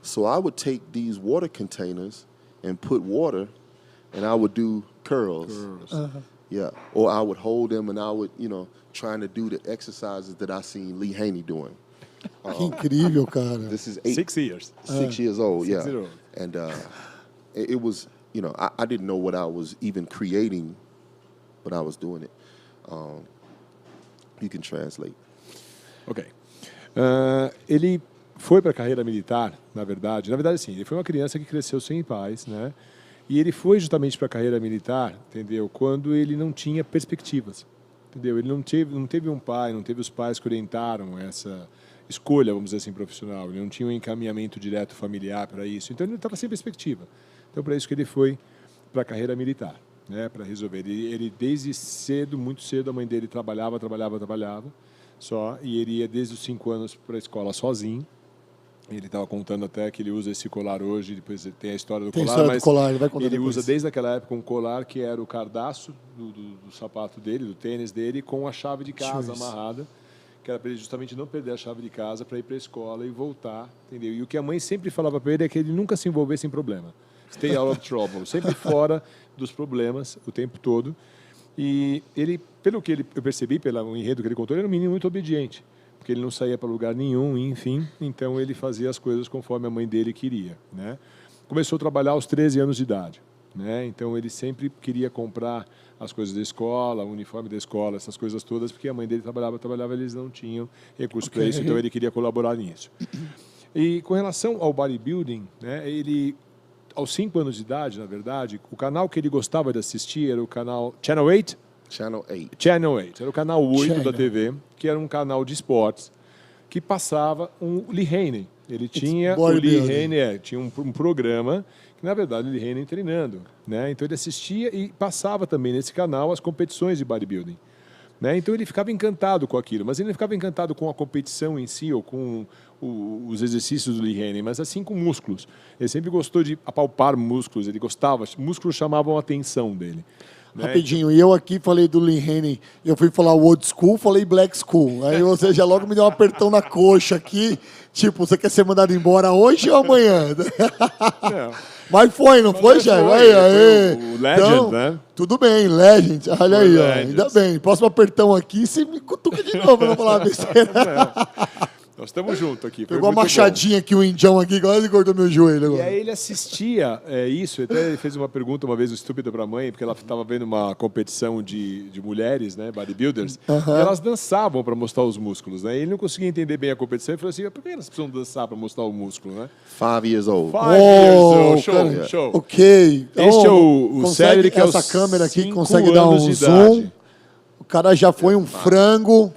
Speaker 3: So I would take these water containers and put water, and I would do curls. Yeah. Or I would hold them, and I would, you know, trying to do the exercises that I seen Lee Haney doing.
Speaker 1: Que incrível, cara.
Speaker 3: This is
Speaker 2: 6 years.
Speaker 3: 6 years old,
Speaker 2: 6
Speaker 3: yeah.
Speaker 2: years old.
Speaker 3: And it was, you know, I didn't know what I was even creating, but I was doing it. You can translate.
Speaker 2: Ok. Ele foi para a carreira militar, na verdade, sim, ele foi uma criança que cresceu sem pais, né? E ele foi justamente para a carreira militar, entendeu? Quando ele não tinha perspectivas, entendeu? Ele não teve um pai, não teve os pais que orientaram essa escolha, vamos dizer assim, profissional. Ele não tinha um encaminhamento direto familiar para isso. Então ele estava sem perspectiva. Então para isso que ele foi para a carreira militar, né? Para resolver. Ele desde cedo, muito cedo, a mãe dele trabalhava só, e ele ia desde os 5 anos para a escola sozinho. Ele estava contando até que ele usa esse colar hoje, depois tem a história do colar, mas ele usa desde aquela época um colar que era o cardaço do sapato dele, do tênis dele, com a chave de casa amarrada, que era para ele justamente não perder a chave de casa para ir para a escola e voltar, entendeu? E o que a mãe sempre falava para ele é que ele nunca se envolvesse em problema. Stay out of trouble, sempre fora dos problemas o tempo todo. E ele, pelo que eu percebi, pelo enredo que ele contou, ele era um menino muito obediente, porque ele não saía para lugar nenhum, enfim, então ele fazia as coisas conforme a mãe dele queria, né? Começou a trabalhar aos 13 anos de idade, né? Então ele sempre queria comprar as coisas da escola, o uniforme da escola, essas coisas todas, porque a mãe dele trabalhava, eles não tinham recursos para isso, então ele queria colaborar nisso. E com relação ao bodybuilding, né, ele, aos 5 anos de idade, na verdade, o canal que ele gostava de assistir era o canal Channel 8?
Speaker 3: Channel 8.
Speaker 2: Channel 8, era o canal 8 da TV, que era um canal de esportes, que passava o Lee Haney. Ele tinha o Lee Haney, tinha um programa que, na verdade, o Lee Haney treinando, né? Então ele assistia e passava também nesse canal as competições de bodybuilding, né? Então ele ficava encantado com aquilo, mas ele não ficava encantado com a competição em si ou com os exercícios do Lee Haney, mas assim com músculos. Ele sempre gostou de apalpar músculos, ele gostava, músculos chamavam a atenção dele. Né?
Speaker 1: Rapidinho, e eu aqui falei do Lee Haney, eu fui falar old school, falei black school. Aí você já logo me deu um apertão na coxa aqui, tipo, você quer ser mandado embora hoje ou amanhã?
Speaker 2: Não.
Speaker 1: Mas foi, não foi, Jair?
Speaker 2: Aí. O Legend,
Speaker 1: então,
Speaker 2: né?
Speaker 1: Tudo bem, Legend. Olha aí, ó,
Speaker 2: Legends.
Speaker 1: ainda bem. Próximo apertão aqui, você me cutuca de novo, eu não vou falar besteira.
Speaker 2: Nós estamos juntos aqui.
Speaker 1: Pegou uma machadinha aqui, o indião aqui, quase cortou meu joelho agora.
Speaker 2: E aí ele assistia isso, até ele fez uma pergunta uma vez estúpida para a mãe, porque ela estava vendo uma competição de mulheres, né, bodybuilders, e elas dançavam para mostrar os músculos, né? E ele não conseguia entender bem a competição e falou assim, por que elas precisam dançar para mostrar o músculo, né?
Speaker 3: 5 years old.
Speaker 2: 5 years old, show,
Speaker 1: cara,
Speaker 2: show.
Speaker 1: Ok.
Speaker 2: Este é o Cedric, que é
Speaker 1: essa
Speaker 2: os
Speaker 1: câmera aqui
Speaker 2: 5
Speaker 1: consegue dar um
Speaker 2: anos de
Speaker 1: zoom.
Speaker 2: idade.
Speaker 1: O cara já foi um frango,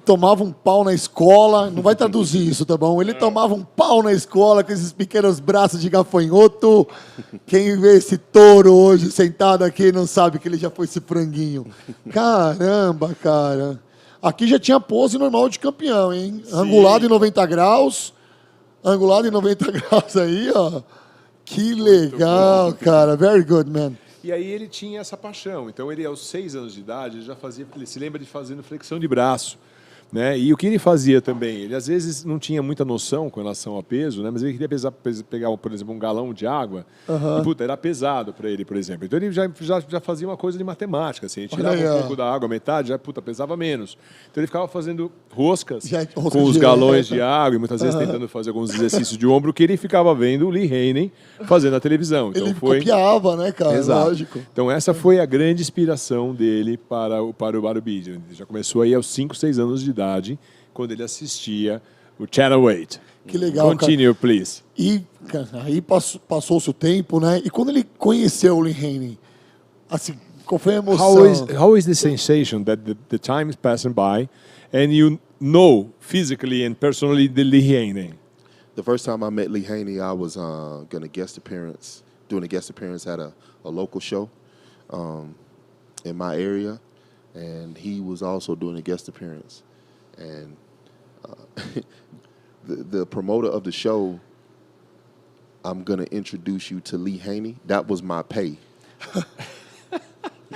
Speaker 1: tomava um pau na escola, não vai traduzir isso, tá bom? Ele tomava um pau na escola com esses pequenos braços de gafanhoto. Quem vê esse touro hoje sentado aqui não sabe que ele já foi esse franguinho. Caramba, cara. Aqui já tinha pose normal de campeão, hein?
Speaker 2: Sim.
Speaker 1: Angulado em 90 graus. Angulado em 90 graus aí, ó. Que legal, cara. Very good, man.
Speaker 2: E aí ele tinha essa paixão. Então ele, aos 6 anos de idade, ele se lembra de fazendo flexão de braço. Né? E o que ele fazia também? Ele às vezes não tinha muita noção com relação ao peso, né? Mas ele queria pegar, por exemplo, um galão de água, e, puta, era pesado para ele, por exemplo. Então ele já fazia uma coisa de matemática, assim, ele tirava um pouco da água, metade, já pesava menos. Então ele ficava fazendo roscas com os galões de água e muitas vezes tentando fazer alguns exercícios de ombro que ele ficava vendo o Lee Haney fazendo na televisão. Então,
Speaker 1: ele copiava, né, cara?
Speaker 2: Exato.
Speaker 1: Lógico.
Speaker 2: Então essa foi a grande inspiração dele para o bodybuilding. Ele já começou aí aos 5, 6 anos de idade, quando ele assistia o Channel 8.
Speaker 1: Que legal,
Speaker 2: Continue, please.
Speaker 1: E, cara, aí passou-se o tempo, né? E quando ele conheceu o Lee Haney, assim, qual foi a emoção?
Speaker 2: How is the sensation that the time is passing by and you know physically and personally the Lee Haney?
Speaker 3: The first time I met Lee Haney, I was doing a guest appearance at a local show in my area, and he was also doing a guest appearance. And the promoter of the show, I'm going to introduce you to Lee Haney. That was my pay.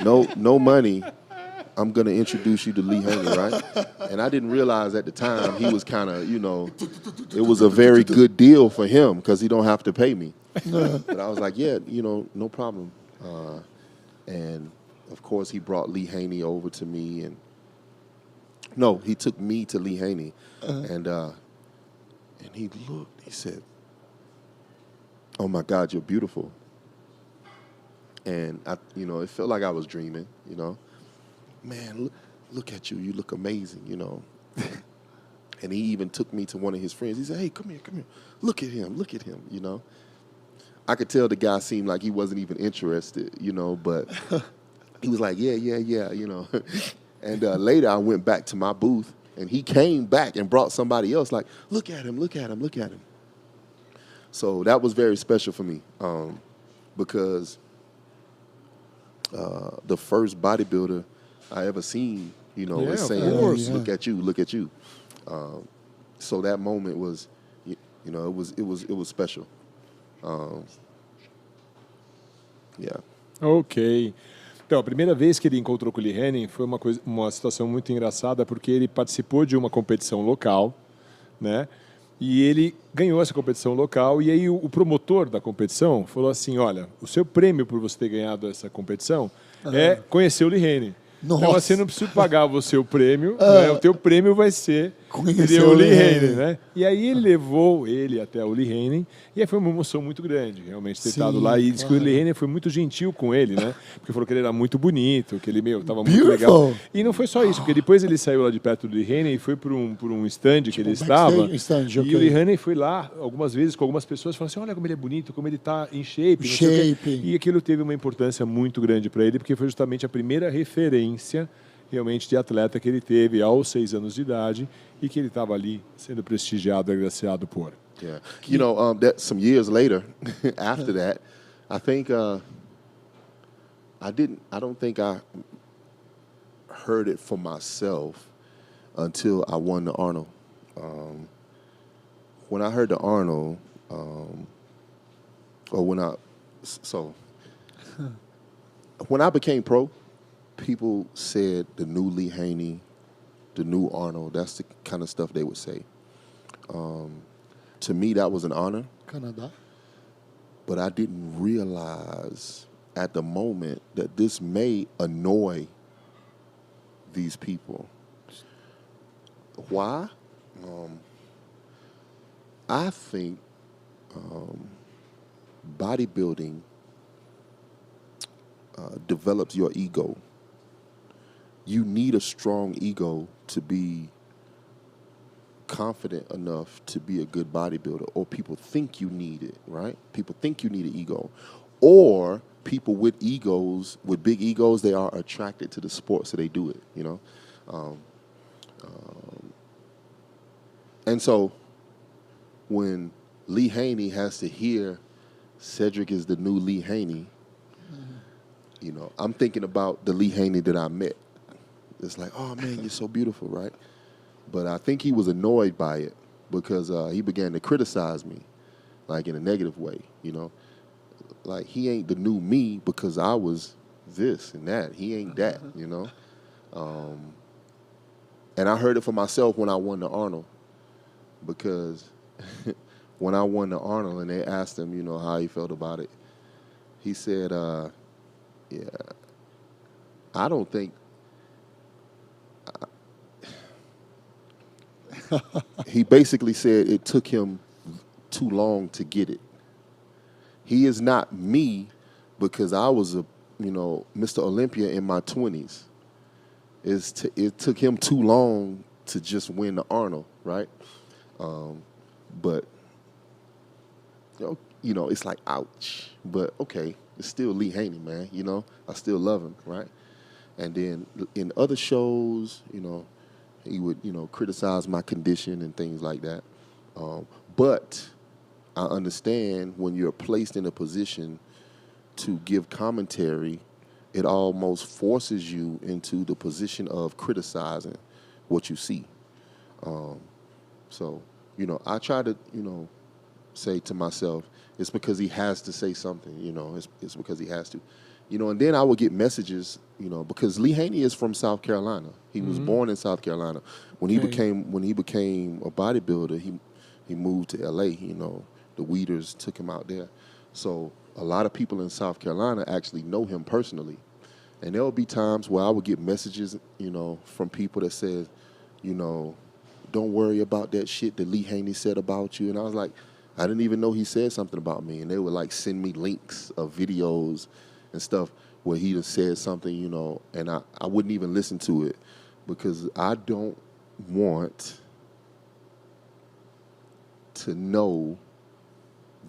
Speaker 3: No money. I'm going to introduce you to Lee Haney, right? And I didn't realize at the time he was kind of, it was a very good deal for him because he don't have to pay me. But I was like, yeah, no problem. And, of course, he brought Lee Haney over to me. And no, he took me to Lee Haney. And he looked, he said, oh, my God, you're beautiful. And, it felt like I was dreaming, Man, look at you. You look amazing, And he even took me to one of his friends. He said, hey, come here. Look at him, I could tell the guy seemed like he wasn't even interested, but he was like, yeah, And later I went back to my booth, and he came back and brought somebody else, like, look at him. So that was very special for me because the first bodybuilder I ever seen, was saying, look at you. So that moment was, it was special. Yeah.
Speaker 2: Ok. Então, a primeira vez que ele encontrou com o Lee Haney foi uma situação muito engraçada, porque ele participou de uma competição local, né? E ele ganhou essa competição local, e aí o promotor da competição falou assim, olha, o seu prêmio por você ter ganhado essa competição é conhecer o Lee Haney.
Speaker 1: Nossa.
Speaker 2: Então, você não precisa pagar o seu prêmio, né? O teu prêmio vai ser conhecer o Lee Haney, né? E aí ele levou ele até o Lee Haney, e aí foi uma emoção muito grande, realmente, ter estado lá. E disse que o Lee Haney foi muito gentil com ele, né? Porque falou que ele era muito bonito, que ele, estava muito legal. E não foi só isso, porque depois ele saiu lá de perto do Lee Haney e foi por um stand que ele estava. E o Lee Haney foi lá algumas vezes com algumas pessoas, falando assim, olha como ele é bonito, como ele está em shape. E aquilo teve uma importância muito grande para ele, porque foi justamente a primeira referência realmente de atleta que ele teve aos 6 anos de idade e que ele estava ali sendo prestigiado e agraciado por.
Speaker 3: Yeah. You know, that some years later, after that, I think I don't think I heard it for myself until I won the Arnold. When I heard the Arnold, when I became pro, people said the new Lee Haney, the new Arnold. That's the kind of stuff they would say. To me, that was an honor.
Speaker 1: Canadá.
Speaker 3: But I didn't realize at the moment that this may annoy these people. Why? I think bodybuilding develops your ego. You need a strong ego to be confident enough to be a good bodybuilder, or people think you need it, right? People think you need an ego. Or people with egos, with big egos, they are attracted to the sport, so they do it, you know? And so when Lee Haney has to hear Cedric is the new Lee Haney, you know, I'm thinking about the Lee Haney that I met. It's like, oh, man, you're so beautiful, right? But I think he was annoyed by it because he began to criticize me, like in a negative way, you know? Like, he ain't the new me because I was this and that. He ain't that, you know? And I heard it for myself when I won the Arnold, because when I won the Arnold and they asked him, you know, how he felt about it, he said, yeah, I don't think, he basically said it took him too long to get it. He is not me because I was a, you know, Mr. Olympia in my 20s. It took him too long to just win the Arnold, right? But, you know, it's like, ouch. But, okay, it's still Lee Haney, man, you know? I still love him, right? And then in other shows, you know, he would, you know, criticize my condition and things like that. But I understand when you're placed in a position to give commentary, it almost forces you into the position of criticizing what you see. So, you know, I try to, you know, say to myself, it's because he has to say something, you know, it's because he has to. You know, and then I would get messages, you know, because Lee Haney is from South Carolina. He was born in South Carolina. When he became a bodybuilder, he moved to LA, you know. The Weeders took him out there. So a lot of people in South Carolina actually know him personally. And there will be times where I would get messages, you know, from people that said, you know, don't worry about that shit that Lee Haney said about you. And I was like, I didn't even know he said something about me. And they would like send me links of videos and stuff where he just said something, you know, and I wouldn't even listen to it because I don't want to know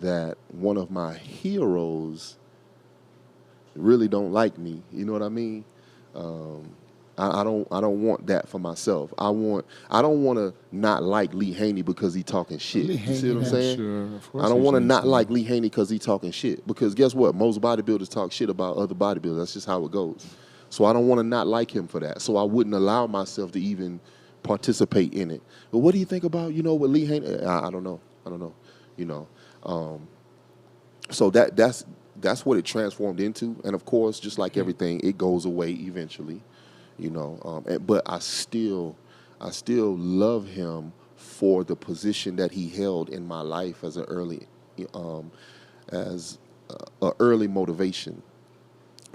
Speaker 3: that one of my heroes really don't like me. You know what I mean? I don't want that for myself. I don't want to not like Lee Haney because he talking shit. You see what I'm saying?
Speaker 2: Sure, of course
Speaker 3: I don't want to not like Lee Haney because he talking shit. Because guess what? Most bodybuilders talk shit about other bodybuilders. That's just how it goes. So I don't want to not like him for that. So I wouldn't allow myself to even participate in it. But what do you think about, you know, what Lee Haney? I don't know. You know. So that's that's what it transformed into. And of course, just like everything, it goes away eventually, you know. But I still love him for the position that he held in my life as an early motivation,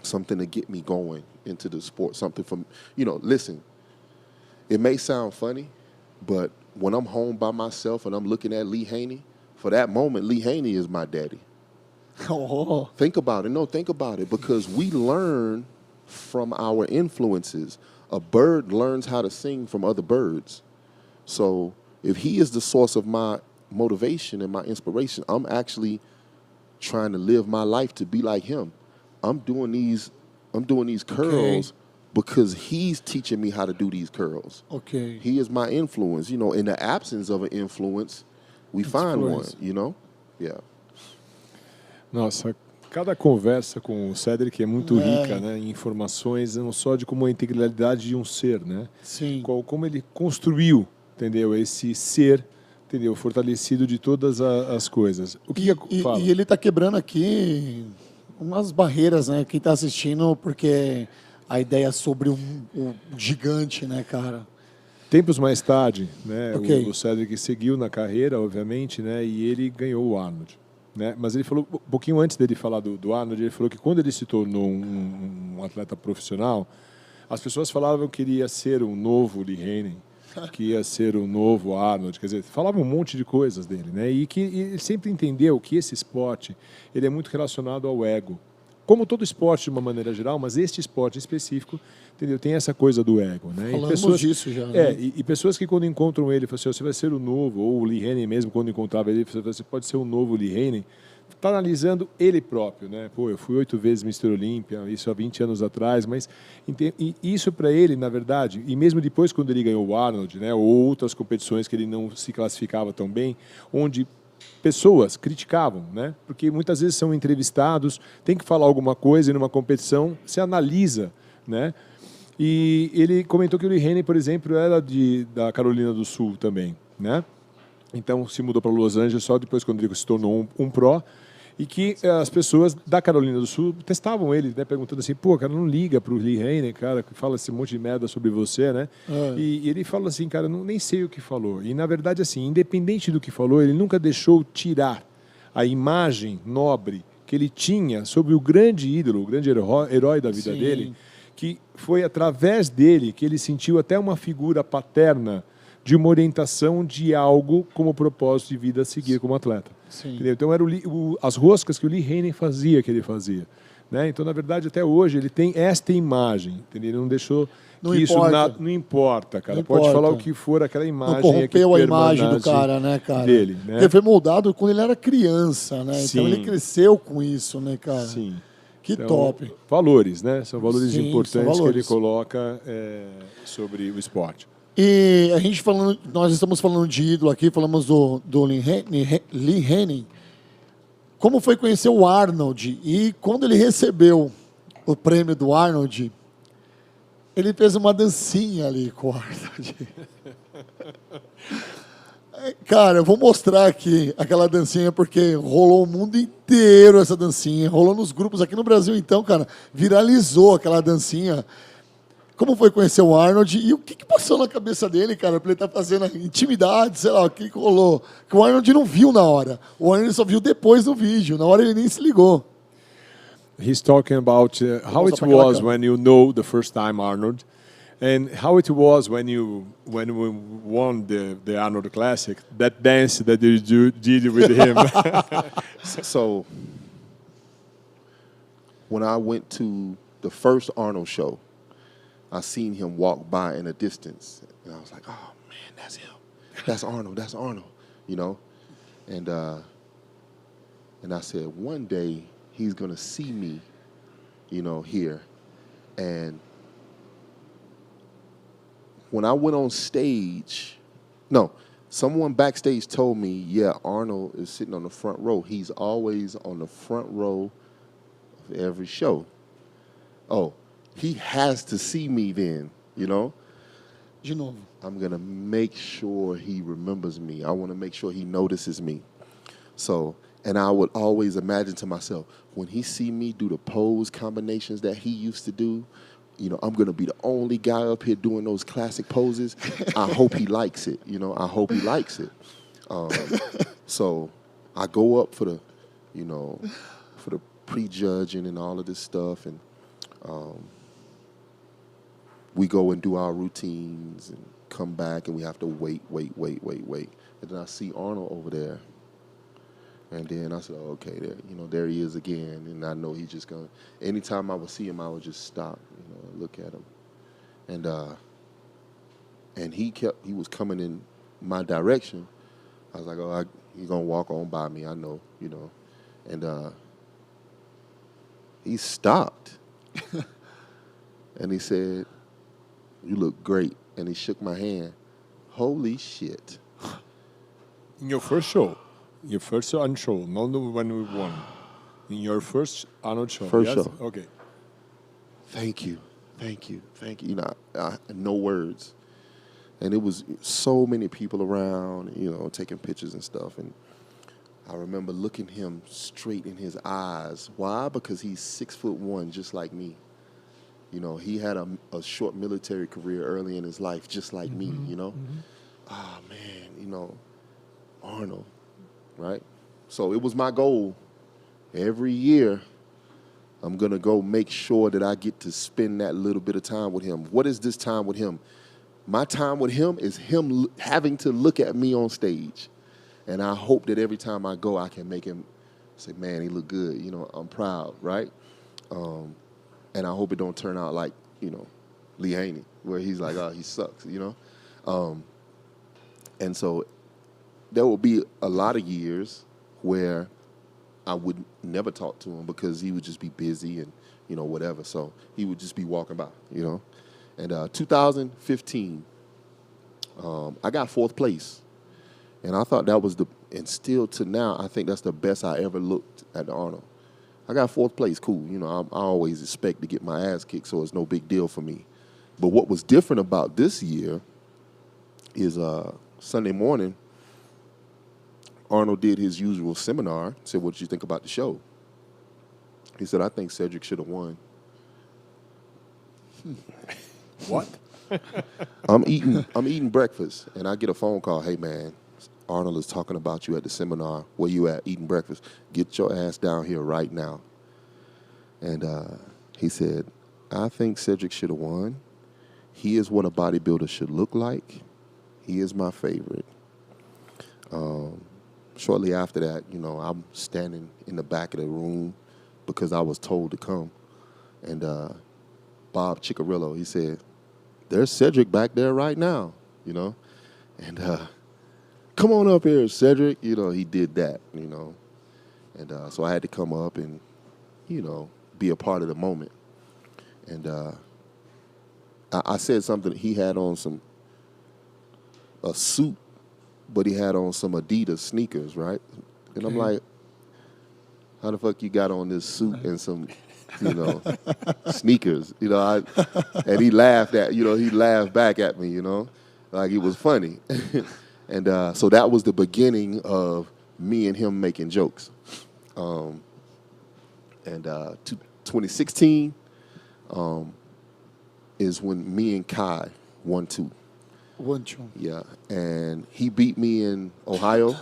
Speaker 3: something to get me going into the sport, something from, you know, listen, it may sound funny, but when I'm home by myself and I'm looking at Lee Haney, for that moment, Lee Haney is my daddy.
Speaker 1: Oh.
Speaker 3: Think about it. No, think about it, because we learn from our influences. A bird learns how to sing from other birds. So if he is the source of my motivation and my inspiration, I'm actually trying to live my life to be like him. I'm doing these curls because he's teaching me how to do these curls.
Speaker 1: Okay.
Speaker 3: He is my influence. You know, in the absence of an influence, we find one, you know? Yeah.
Speaker 2: Nossa, cada conversa com o Cedric é muito rica, né, em informações, não só de como a integralidade de um ser, né?
Speaker 1: Sim.
Speaker 2: Como ele construiu, entendeu, esse ser, entendeu, fortalecido de todas as coisas. O que fala?
Speaker 1: E ele está quebrando aqui umas barreiras, né? Quem está assistindo, porque a ideia sobre um gigante, né, cara?
Speaker 2: Tempos mais tarde, né,
Speaker 1: Okay.
Speaker 2: o Cedric seguiu na carreira, obviamente, né, e ele ganhou o Arnold. Né? Mas ele falou, um pouquinho antes dele falar do Arnold, ele falou que quando ele se tornou um atleta profissional, as pessoas falavam que ele ia ser um novo Lee Haney, que ia ser um novo Arnold, quer dizer, falavam um monte de coisas dele, né? E que ele sempre entendeu que esse esporte ele é muito relacionado ao ego. Como todo esporte de uma maneira geral, mas este esporte específico, entendeu? Tem essa coisa do ego, né?
Speaker 1: Falamos
Speaker 2: e pessoas,
Speaker 1: disso já. Né?
Speaker 2: E pessoas que quando encontram ele, falam assim, você vai ser o novo, ou o Lee Haney mesmo, quando encontrava ele, você pode ser o novo Lee Haney, está analisando ele próprio, né? Pô, eu fui 8 vezes Mr. Olympia, isso há 20 anos atrás, mas e isso para ele, na verdade, e mesmo depois quando ele ganhou o Arnold, né, ou outras competições que ele não se classificava tão bem, onde pessoas criticavam, né? Porque muitas vezes são entrevistados, tem que falar alguma coisa e numa competição se analisa, né? E ele comentou que o Lee Haney, por exemplo, era da Carolina do Sul também, né? Então se mudou para Los Angeles só depois quando ele se tornou um pro, e que as pessoas da Carolina do Sul testavam ele, né, perguntando assim, pô, cara, não liga pro Lee Haney, cara, que fala esse monte de merda sobre você, né? E ele fala assim, cara, nem sei o que falou. E, na verdade, assim, independente do que falou, ele nunca deixou tirar a imagem nobre que ele tinha sobre o grande ídolo, o grande herói da vida dele, que foi através dele que ele sentiu até uma figura paterna de uma orientação de algo como propósito de vida a seguir como atleta. Entendeu? Então, eram as roscas que o Lee Haney fazia, que ele fazia. Né? Então, na verdade, até hoje, ele tem esta imagem. Entendeu? Ele não deixou
Speaker 1: não
Speaker 2: que
Speaker 1: importa.
Speaker 2: isso... Não importa, cara.
Speaker 1: Não
Speaker 2: Pode
Speaker 1: importa.
Speaker 2: falar o que for, aquela imagem
Speaker 1: não corrompeu a imagem do cara, né, cara?
Speaker 2: Dele, né?
Speaker 1: Ele foi moldado quando ele era criança, né?
Speaker 2: Sim.
Speaker 1: Então, ele cresceu com isso, né, cara?
Speaker 2: Sim.
Speaker 1: Que
Speaker 2: então,
Speaker 1: top.
Speaker 2: Valores, né? São valores
Speaker 1: Sim,
Speaker 2: importantes
Speaker 1: são valores.
Speaker 2: que ele coloca sobre o esporte.
Speaker 1: E a gente falando, nós estamos falando de ídolo aqui, falamos do Lee Haney. Como foi conhecer o Arnold? E quando ele recebeu o prêmio do Arnold, ele fez uma dancinha ali com o Arnold. Cara, eu vou mostrar aqui aquela dancinha, porque rolou o mundo inteiro essa dancinha. Rolou nos grupos aqui no Brasil, então, cara, viralizou aquela dancinha. Como foi conhecer o Arnold e o que passou na cabeça dele, cara, pra ele estar fazendo intimidade, sei lá, o que rolou. Que o Arnold não viu na hora. O Arnold só viu depois no vídeo. Na hora ele nem se ligou.
Speaker 2: He's talking about how it was when you know the first time Arnold, and how it was when you won the Arnold Classic, that dance that you did with him.
Speaker 3: So, when I went to the first Arnold show, I seen him walk by in the distance, and I was like, "Oh man, that's him. That's Arnold. That's Arnold." You know, and I said, one day he's gonna see me, you know, here. And when I went on stage, someone backstage told me, "Yeah, Arnold is sitting on the front row. He's always on the front row of every show." Oh. He has to see me then, you know?
Speaker 1: De novo.
Speaker 3: I'm going to make sure he remembers me. I want to make sure he notices me. So And I would always imagine to myself, when he see me do the pose combinations that he used to do, you know, I'm going to be the only guy up here doing those classic poses. I hope he likes it. You know, I hope he likes it. So I go up for the, you know, for the prejudging and all of this stuff. And we go and do our routines and come back, and we have to wait. And then I see Arnold over there. And then I said, oh, okay, there he is again. And I know he's just going to, anytime I would see him, I would just stop, you know, look at him. And he was coming in my direction. I was like, oh, he's going to walk on by me, I know, you know. And he stopped. And he said, you look great. And he shook my hand. Holy shit.
Speaker 2: In your first show? Your first Arnold show, not the one we won. In your first Arnold show.
Speaker 3: First
Speaker 2: yes?
Speaker 3: show.
Speaker 2: Okay.
Speaker 3: Thank you. You know, no words. And it was so many people around, you know, taking pictures and stuff. And I remember looking him straight in his eyes. Why? Because he's 6'1", just like me. You know, he had a short military career early in his life, just like me, you know. Oh, man, you know, Arnold. Right? So it was my goal. Every year, I'm going to go make sure that I get to spend that little bit of time with him. What is this time with him? My time with him is him having to look at me on stage. And I hope that every time I go, I can make him say, man, he look good. You know, I'm proud, right? And I hope it don't turn out like, you know, Lee Haney, where he's like, oh, he sucks, you know? And so there will be a lot of years where I would never talk to him because he would just be busy and, you know, whatever. So he would just be walking by, you know. And 2015, I got 4th place. And I thought that was and still to now, I think that's the best I ever looked at the Arnold. I got 4th place, cool. You know, I always expect to get my ass kicked, so it's no big deal for me. But what was different about this year is Sunday morning, Arnold did his usual seminar, said, what did you think about the show? He said, I think Cedric should have won.
Speaker 2: What?
Speaker 3: I'm eating breakfast, and I get a phone call, hey, man, Arnold is talking about you at the seminar. Where you at, eating breakfast? Get your ass down here right now. And he said, I think Cedric should have won. He is what a bodybuilder should look like. He is my favorite. Shortly after that, you know, I'm standing in the back of the room because I was told to come. And Bob Ciccarello, he said, there's Cedric back there right now, you know. And come on up here, Cedric. You know, he did that, you know. And so I had to come up and, you know, be a part of the moment. And I said something. He had on a suit, but he had on some Adidas sneakers, right? And I'm like, how the fuck you got on this suit and some, you know, sneakers? You know, and he laughed back at me, you know, like it was funny. And so that was the beginning of me and him making jokes. And 2016 is when me and Kai won 2.
Speaker 1: 1-2.
Speaker 3: Yeah, and he beat me in Ohio,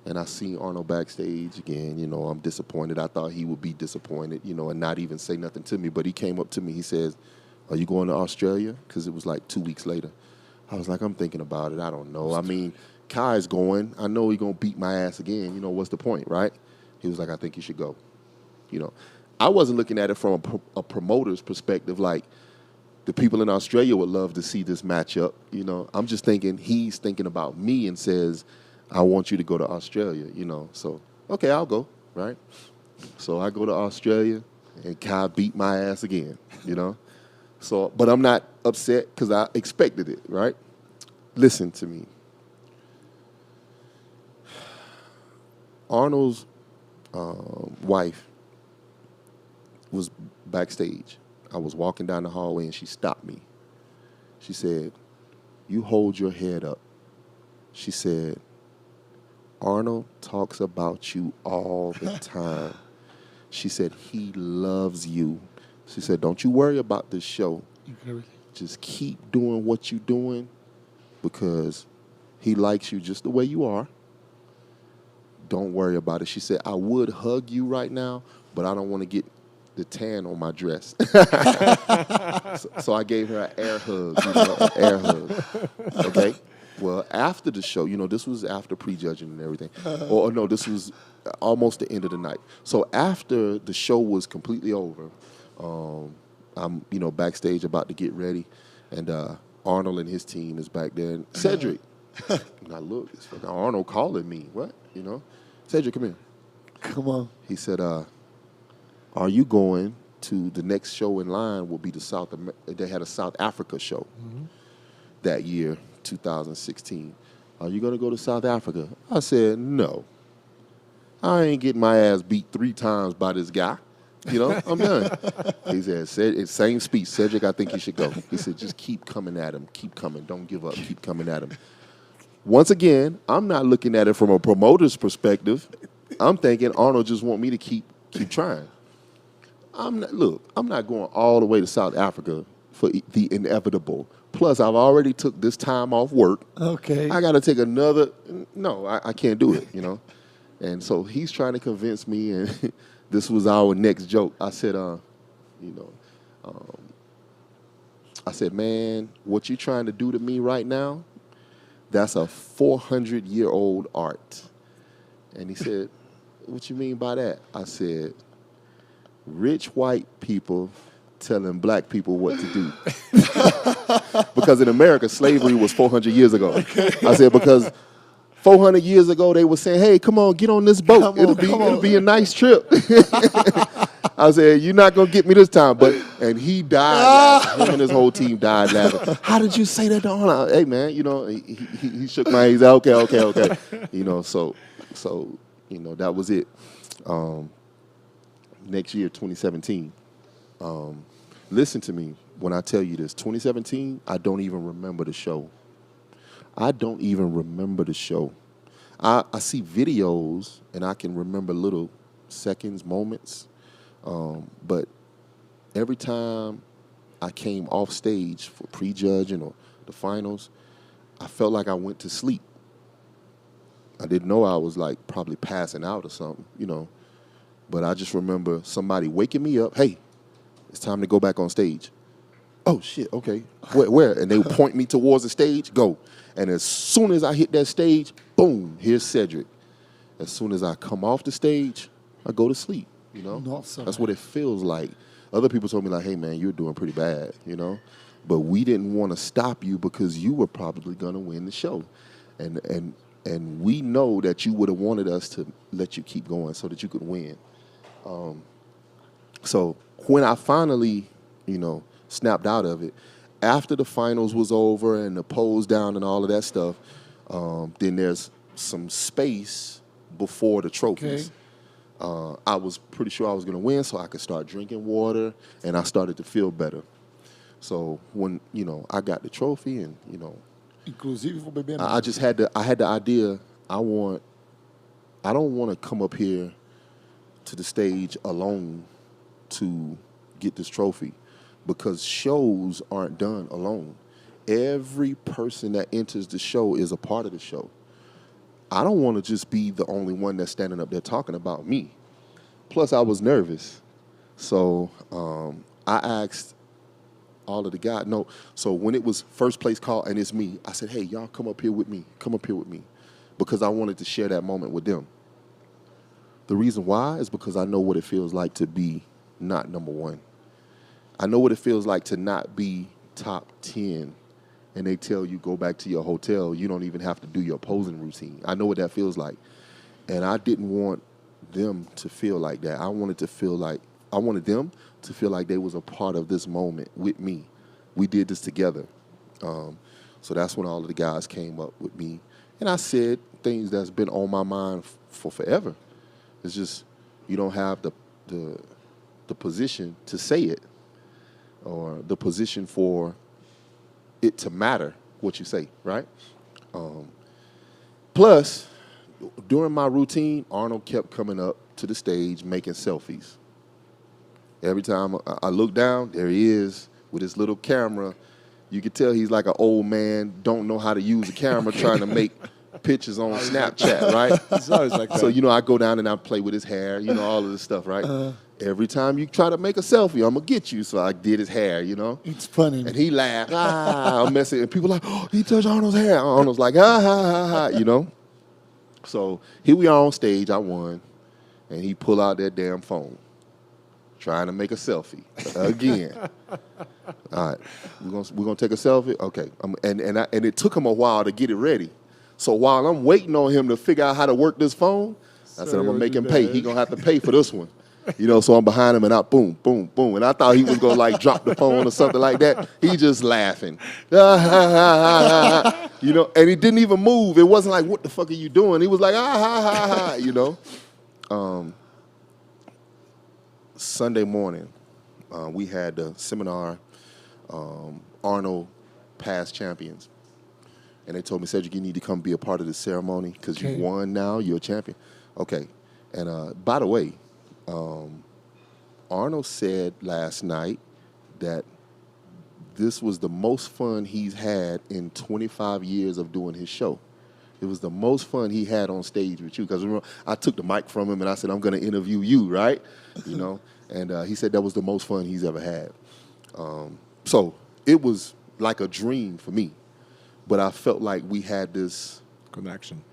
Speaker 3: and I seen Arnold backstage again. You know, I'm disappointed. I thought he would be disappointed, you know, and not even say nothing to me. But he came up to me. He says, are you going to Australia? Because it was like 2 weeks later. I was like, I'm thinking about it. I don't know. I mean, Kai's going. I know he's going to beat my ass again. You know, what's the point, right? He was like, I think you should go. You know, I wasn't looking at it from a promoter's perspective, like, the people in Australia would love to see this matchup. You know, I'm just thinking he's thinking about me and says, I want you to go to Australia, you know. So, okay, I'll go, right? So I go to Australia, and Kai beat my ass again, you know. So, but I'm not upset because I expected it, right? Listen to me. Arnold's wife was backstage. I was walking down the hallway, and she stopped me. She said, you hold your head up. She said, Arnold talks about you all the time. She said, he loves you. She said, don't you worry about this show.
Speaker 1: Incredible.
Speaker 3: Just keep doing what you're doing because he likes you just the way you are. Don't worry about it. She said, I would hug you right now, but I don't want to get the tan on my dress. so I gave her an air hug, an air hug. Okay? Well, after the show, this was after prejudging and everything. Or no, this was almost the end of the night. So after the show was completely over, I'm, backstage about to get ready, and Arnold and his team is back there. And Cedric, and I look, it's fucking Arnold calling me. What? Cedric, come here.
Speaker 1: Come on.
Speaker 3: He said, are you going to the next show in line will be they had a South Africa show that year, 2016. Are you going to go to South Africa? I said, no. I ain't getting my ass beat 3 times by this guy. I'm done. He said, same speech, Cedric, I think you should go. He said, just keep coming at him. Keep coming. Don't give up. Keep coming at him. Once again, I'm not looking at it from a promoter's perspective. I'm thinking Arnold just want me to keep trying. I'm not going all the way to South Africa for the inevitable. Plus, I've already took this time off work.
Speaker 1: Okay.
Speaker 3: I got to take another. No, I can't do it, And so he's trying to convince me, and this was our next joke. I said, man, what you trying to do to me right now, that's a 400-year-old art. And he said, what you mean by that? I said, rich white people telling black people what to do. Because in America, slavery was 400 years ago. I said, because 400 years ago, they were saying, hey, come on, get on this boat. It'll be a nice trip. I said, you're not going to get me this time. And he died laughing. Him and his whole team died laughing. How did you say that to Arnold? Hey, man, he shook my hand. He said, okay. So that was it. Next year, 2017. Listen to me when I tell you this. 2017, I don't even remember the show. I don't even remember the show. I see videos, and I can remember little seconds, moments. But every time I came off stage for prejudging or the finals, I felt like I went to sleep. I didn't know I was like probably passing out or something, But I just remember somebody waking me up. Hey, it's time to go back on stage. Oh, shit, okay. Where? And they would point me towards the stage, go. And as soon as I hit that stage, boom, here's Cedric. As soon as I come off the stage, I go to sleep,
Speaker 1: Awesome.
Speaker 3: That's what it feels like. Other people told me like, hey, man, you're doing pretty bad, But we didn't want to stop you because you were probably going to win the show. And we know that you would have wanted us to let you keep going so that you could win. So when I finally, snapped out of it, after the finals was over and the pose down and all of that stuff, then there's some space before the trophies.
Speaker 1: Okay.
Speaker 3: I was pretty sure I was going to win, so I could start drinking water, and I started to feel better. So when, I got the trophy and,
Speaker 1: Inclusive vou beber
Speaker 3: I just had the idea, I don't want to come up here to the stage alone to get this trophy because shows aren't done alone. Every person that enters the show is a part of the show. I don't want to just be the only one that's standing up there talking about me. Plus, I was nervous. So I asked all of the guys. No, so when it was first place call and it's me, I said, hey, y'all come up here with me. Come up here with me. Because I wanted to share that moment with them. The reason why is because I know what it feels like to be not number one. I know what it feels like to not be top 10 and they tell you go back to your hotel. You don't even have to do your posing routine. I know what that feels like. And I didn't want them to feel like that. I wanted them to feel like they was a part of this moment with me. We did this together. So that's when all of the guys came up with me. And I said things that's been on my mind for forever. It's just you don't have the position to say it or the position for it to matter what you say, right? Plus, during my routine, Arnold kept coming up to the stage making selfies. Every time I look down, there he is with his little camera. You could tell he's like an old man, don't know how to use a camera, trying to make pictures on Snapchat, right?
Speaker 2: It's always like that.
Speaker 3: So, I go down and I play with his hair, all of this stuff, right? Every time you try to make a selfie, I'm going to get you. So I did his hair,
Speaker 1: It's funny.
Speaker 3: And he laughed, I'm messing. And people like, oh, he touched Arnold's hair. Arnold's like, ha. So here we are on stage, I won. And he pull out that damn phone, trying to make a selfie again. All right, we're gonna take a selfie. Okay, and it took him a while to get it ready. So while I'm waiting on him to figure out how to work this phone, I said I'm gonna make him pay. He gonna have to pay for this one. So I'm behind him and I boom, boom, boom, and I thought he was gonna like drop the phone or something like that. He just laughing, and he didn't even move. It wasn't like, what the fuck are you doing? He was like, Sunday morning, we had the seminar, Arnold past champions. And they told me, Cedric, you need to come be a part of the ceremony because you won now, you're a champion. Okay. And by the way, Arnold said last night that this was the most fun he's had in 25 years of doing his show. It was the most fun he had on stage with you. Because remember, I took the mic from him and I said, I'm going to interview you, right? And he said that was the most fun he's ever had. So it was like a dream for me. But I felt like we had this
Speaker 2: connection.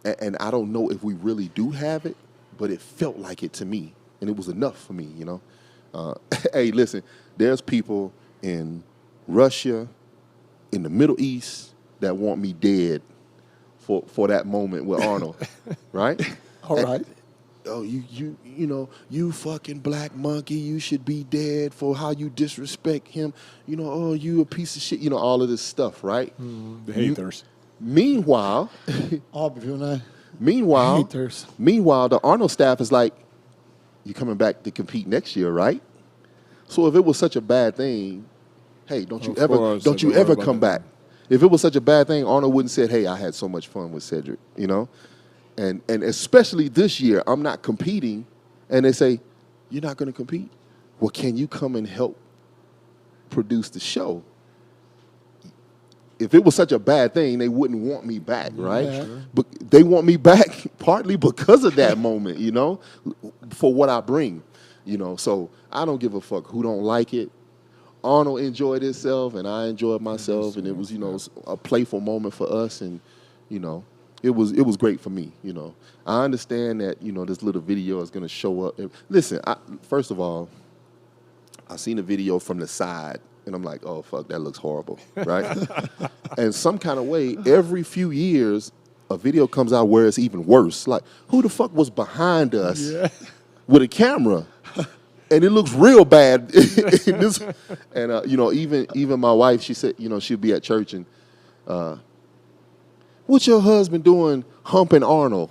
Speaker 3: And I don't know if we really do have it, but it felt like it to me. And it was enough for me, Hey, listen, there's people in Russia, in the Middle East, that want me dead for that moment with Arnold, right?
Speaker 1: All right.
Speaker 3: Oh, you fucking black monkey, you should be dead for how you disrespect him. Oh, you a piece of shit. All of this stuff, right?
Speaker 2: The haters.
Speaker 3: Meanwhile,
Speaker 1: haters.
Speaker 3: Meanwhile, the Arnold staff is like, you coming back to compete next year, right? So if it was such a bad thing, hey, don't you ever come back? If it was such a bad thing, Arnold wouldn't said, hey, I had so much fun with Cedric, And especially this year, I'm not competing, and they say, you're not going to compete? Well, can you come and help produce the show? If it was such a bad thing, they wouldn't want me back, right?
Speaker 1: Yeah.
Speaker 3: But they want me back partly because of that moment, for what I bring, So I don't give a fuck who don't like it. Arnold enjoyed himself, and I enjoyed myself, and it was, a playful moment for us, and, It was great for me, I understand that, this little video is going to show up. Listen, first of all, I seen the video from the side, and I'm like, oh, fuck, that looks horrible, right? And some kind of way, every few years, a video comes out where it's even worse. Like, who the fuck was behind us with a camera? And it looks real bad. And, even my wife, she said, she'll be at church and, what's your husband doing humping Arnold?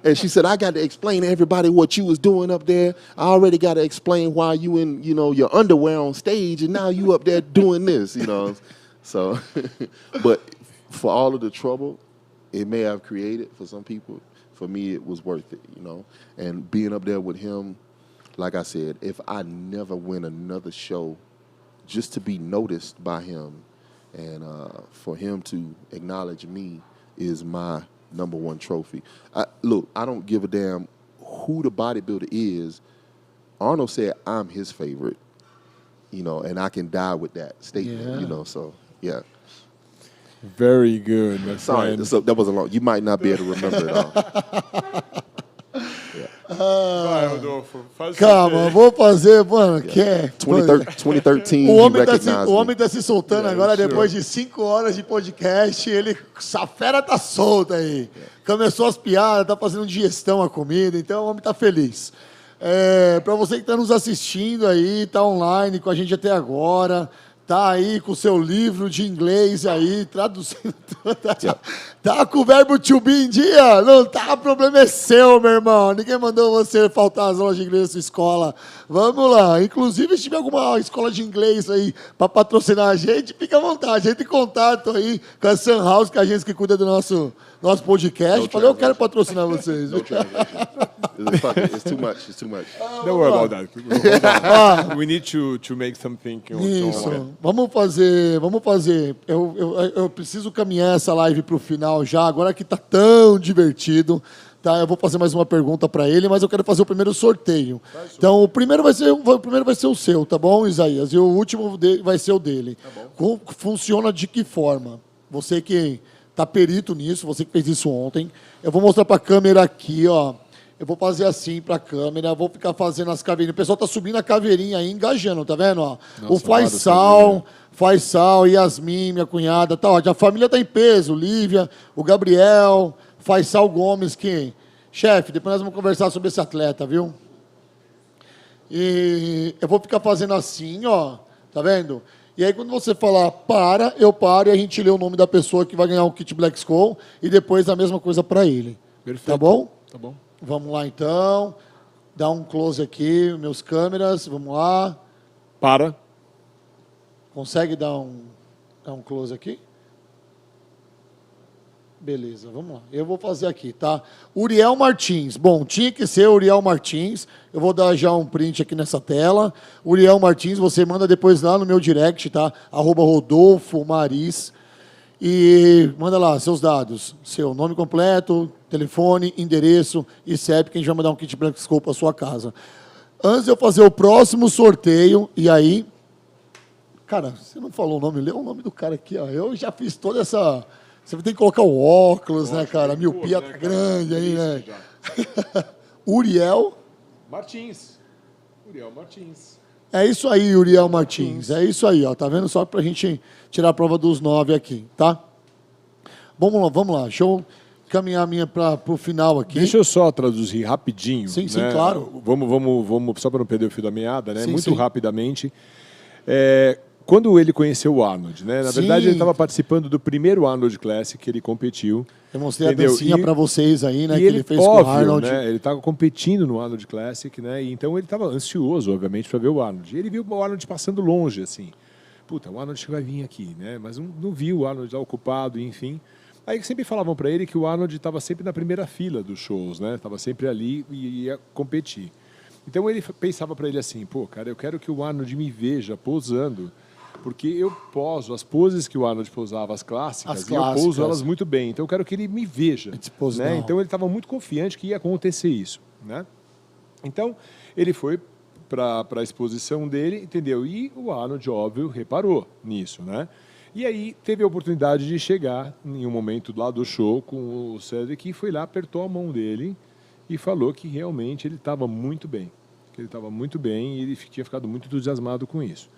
Speaker 3: And she said, I got to explain to everybody what you was doing up there. I already got to explain why you in, your underwear on stage, and now you up there doing this, So, but for all of the trouble it may have created for some people, for me it was worth it, And being up there with him, like I said, if I never win another show, just to be noticed by him, and for him to acknowledge me is my number one trophy. Look, I don't give a damn who the bodybuilder is. Arnold said I'm his favorite, and I can die with that statement, so, yeah.
Speaker 2: Very good, my
Speaker 3: Sorry,
Speaker 2: friend.
Speaker 3: that was a long. You might not be able to remember it all.
Speaker 1: Calma, vou fazer, mano, quer?
Speaker 3: 2013,
Speaker 1: O homem,
Speaker 3: recognized
Speaker 1: o
Speaker 3: me.
Speaker 1: homem tá se soltando agora, depois de 5 horas de podcast, essa fera tá solta aí. Começou as piadas, tá fazendo digestão a comida, então o homem tá feliz. Para você que tá nos assistindo aí, tá online com a gente até agora, tá aí com o seu livro de inglês aí, traduzindo tudo. Tá com o verbo to be em dia? Não tá, o problema é seu, meu irmão. Ninguém mandou você faltar as aulas de inglês da sua escola. Vamos lá. Inclusive, se tiver alguma escola de inglês aí para patrocinar a gente, fica à vontade. Entre em contato aí com a Sun House, que é a agência que cuida do nosso nosso podcast.
Speaker 3: No
Speaker 1: Falei, eu quero patrocinar vocês.
Speaker 3: No translation. It's too much. It's too much.
Speaker 2: Don't worry about that. We need to make something.
Speaker 1: Isso. Vamos fazer. Eu preciso caminhar essa live para o final já, agora que tá tão divertido. Tá, eu vou fazer mais uma pergunta para ele, mas eu quero fazer o primeiro sorteio. Então, o primeiro vai ser o seu, tá bom, Isaías? E o último vai ser o dele. Tá, funciona de que forma? Você que tá perito nisso, você que fez isso ontem. Eu vou mostrar para a câmera aqui, ó. Eu vou fazer assim para a câmera, vou ficar fazendo as caveirinhas. O pessoal tá subindo a caveirinha aí, engajando, tá vendo? Ó? Nossa, Faisal, Yasmin, minha cunhada, tá, ó, a família tá em peso, Lívia, o Gabriel, Faisal Gomes, que... Chefe, depois nós vamos conversar sobre esse atleta, viu? E eu vou ficar fazendo assim, ó, tá vendo? E aí quando você falar para, eu paro e a gente lê o nome da pessoa que vai ganhar um kit Black Skull e depois a mesma coisa para ele.
Speaker 2: Perfeito.
Speaker 1: Tá bom?
Speaker 2: Tá bom.
Speaker 1: Vamos lá então. Dá um close aqui, meus câmeras, vamos lá.
Speaker 2: Para.
Speaker 1: Consegue dar um close aqui? Beleza, vamos lá. Eu vou fazer aqui, tá? Uriel Martins. Bom, tinha que ser Uriel Martins. Eu vou dar já um print aqui nessa tela. Uriel Martins, você manda depois lá no meu direct, tá? @Rodolfo Maris. E manda lá seus dados. Seu nome completo, telefone, endereço e CEP, que a gente vai mandar um kit Black Skull para sua casa. Antes de eu fazer o próximo sorteio, e aí... Cara, você não falou o nome, lê o nome do cara aqui, ó. Eu já fiz toda essa... Você tem que colocar o óculos, né, cara? A miopia tá grande aí, né? Uriel
Speaker 2: Martins. Uriel Martins.
Speaker 1: É isso aí, Uriel Martins. É isso aí, ó. Tá vendo? Só pra gente tirar a prova dos 9 aqui, tá? Vamos lá. Deixa eu caminhar a minha pro final aqui.
Speaker 2: Deixa eu só traduzir rapidinho.
Speaker 1: Sim,
Speaker 2: né?
Speaker 1: claro.
Speaker 2: Vamos, só para não perder o fio da meada, né?
Speaker 1: Sim.
Speaker 2: Rapidamente. Quando ele conheceu o Arnold, né? Na verdade, ele estava participando do primeiro Arnold Classic que ele competiu.
Speaker 1: Eu mostrei a dancinha para vocês aí, né?
Speaker 2: E
Speaker 1: que ele fez com o Arnold.
Speaker 2: Né? Ele estava competindo no Arnold Classic, né? E então ele estava ansioso, obviamente, para ver o Arnold. E ele viu o Arnold passando longe, assim. Puta, o Arnold vai vir aqui, né? Mas não viu o Arnold já ocupado, enfim. Aí sempre falavam para ele que o Arnold estava sempre na primeira fila dos shows, né? Estava sempre ali e ia competir. Então ele pensava para ele assim, pô, cara, eu quero que o Arnold me veja posando, porque eu poso as poses que o Arnold posava, as clássicas, e eu poso elas muito bem. Então eu quero que ele me veja. Né? Então ele estava muito confiante que ia acontecer isso. Né? Então ele foi para a exposição dele, entendeu? E o Arnold, óbvio, reparou nisso. Né? E aí teve a oportunidade de chegar em um momento lá do show com o Cedric, e foi lá, apertou a mão dele e falou que realmente ele estava muito bem. Que ele estava muito bem e ele tinha ficado muito entusiasmado com isso.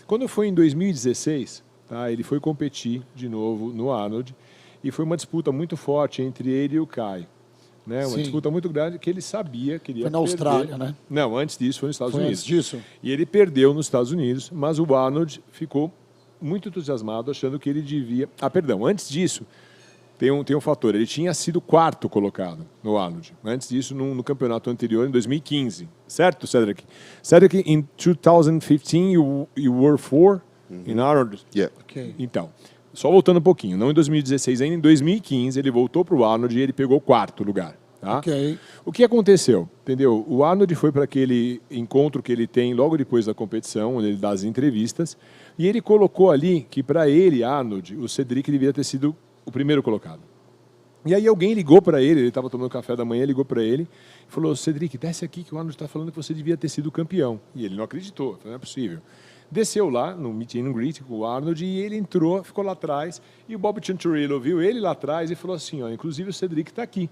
Speaker 2: Quando foi em 2016, tá, ele foi competir de novo no Arnold e foi uma disputa muito forte entre ele e o Kai. Né? Uma disputa muito grande que ele sabia que ele ia perder.
Speaker 1: Foi na Austrália, né?
Speaker 2: Não, antes disso foi nos Estados Unidos.
Speaker 1: Antes disso?
Speaker 2: E ele perdeu nos Estados Unidos, mas o Arnold ficou muito entusiasmado, achando que ele devia... antes disso, tem um fator. Ele tinha sido 4º colocado no Arnold. Antes disso, no campeonato anterior, em 2015. Certo, Cedric? Cedric, in 2015, you were 4 in Arnold?
Speaker 3: Yeah.
Speaker 1: Okay.
Speaker 2: Então, só voltando um pouquinho. Não em 2016, ainda em 2015, ele voltou para o Arnold e ele pegou o 4º lugar. Tá?
Speaker 1: Okay.
Speaker 2: O que aconteceu? Entendeu? O Arnold foi para aquele encontro que ele tem logo depois da competição, onde ele dá as entrevistas, e ele colocou ali que, para ele, Arnold, o Cedric devia ter sido o primeiro colocado. E aí alguém ligou para ele estava tomando café da manhã, ligou para ele e falou, Cedric, desce aqui que o Arnold está falando que você devia ter sido campeão. E ele não acreditou, falou, não é possível. Desceu lá no meet and greet com o Arnold e ele entrou, ficou lá atrás, e o Bob Chanturillo viu ele lá atrás e falou assim, ó, inclusive o Cedric está aqui.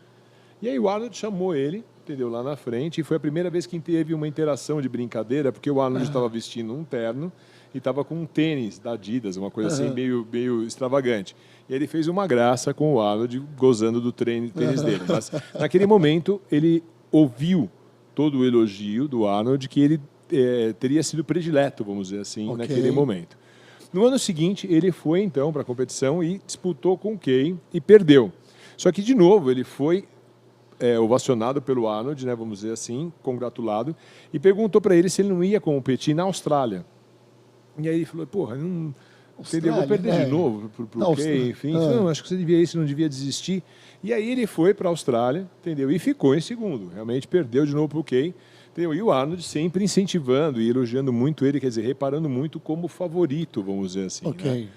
Speaker 2: E aí o Arnold chamou ele, entendeu, lá na frente, e foi a primeira vez que teve uma interação de brincadeira, porque o Arnold estava vestindo um terno e estava com um tênis da Adidas, uma coisa assim meio extravagante. E ele fez uma graça com o Arnold, gozando do tênis dele. Mas naquele momento ele ouviu todo o elogio do Arnold, que ele teria sido predileto, vamos dizer assim, naquele momento. No ano seguinte, ele foi então para a competição e disputou com o Kay e perdeu. Só que, de novo, ele foi ovacionado pelo Arnold, né, vamos dizer assim, congratulado, e perguntou para ele se ele não ia competir na Austrália. E aí ele falou, porra, entendeu? Vou perder de novo, por quê? Enfim, não, acho que você devia ir, você não devia desistir. E aí ele foi para a Austrália, entendeu? E ficou em segundo. Realmente perdeu de novo para o Kay. Entendeu? E o Arnold sempre incentivando e elogiando muito ele, quer dizer, reparando muito como favorito, vamos dizer assim.
Speaker 1: Ok.
Speaker 2: Né?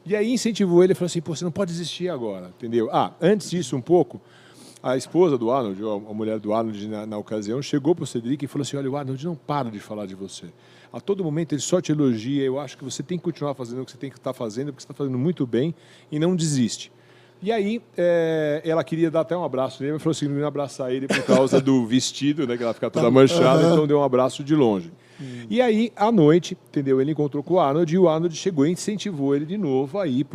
Speaker 2: E aí incentivou ele e falou assim, pô, você não pode desistir agora, entendeu? Antes disso um pouco, a esposa do Arnold, a mulher do Arnold na ocasião, chegou para o Cedric e falou assim, olha, o Arnold não para de falar de você. A todo momento ele só te elogia, eu acho que você tem que continuar fazendo o que você tem que estar fazendo, porque você está fazendo muito bem e não desiste. E aí, ela queria dar até um abraço nele, mas falou assim, não ia abraçar ele por causa do vestido, né, que ela fica toda manchada, então deu um abraço de longe. E aí, à noite, entendeu? Ele encontrou com o Arnold e o Arnold chegou e incentivou ele de novo aí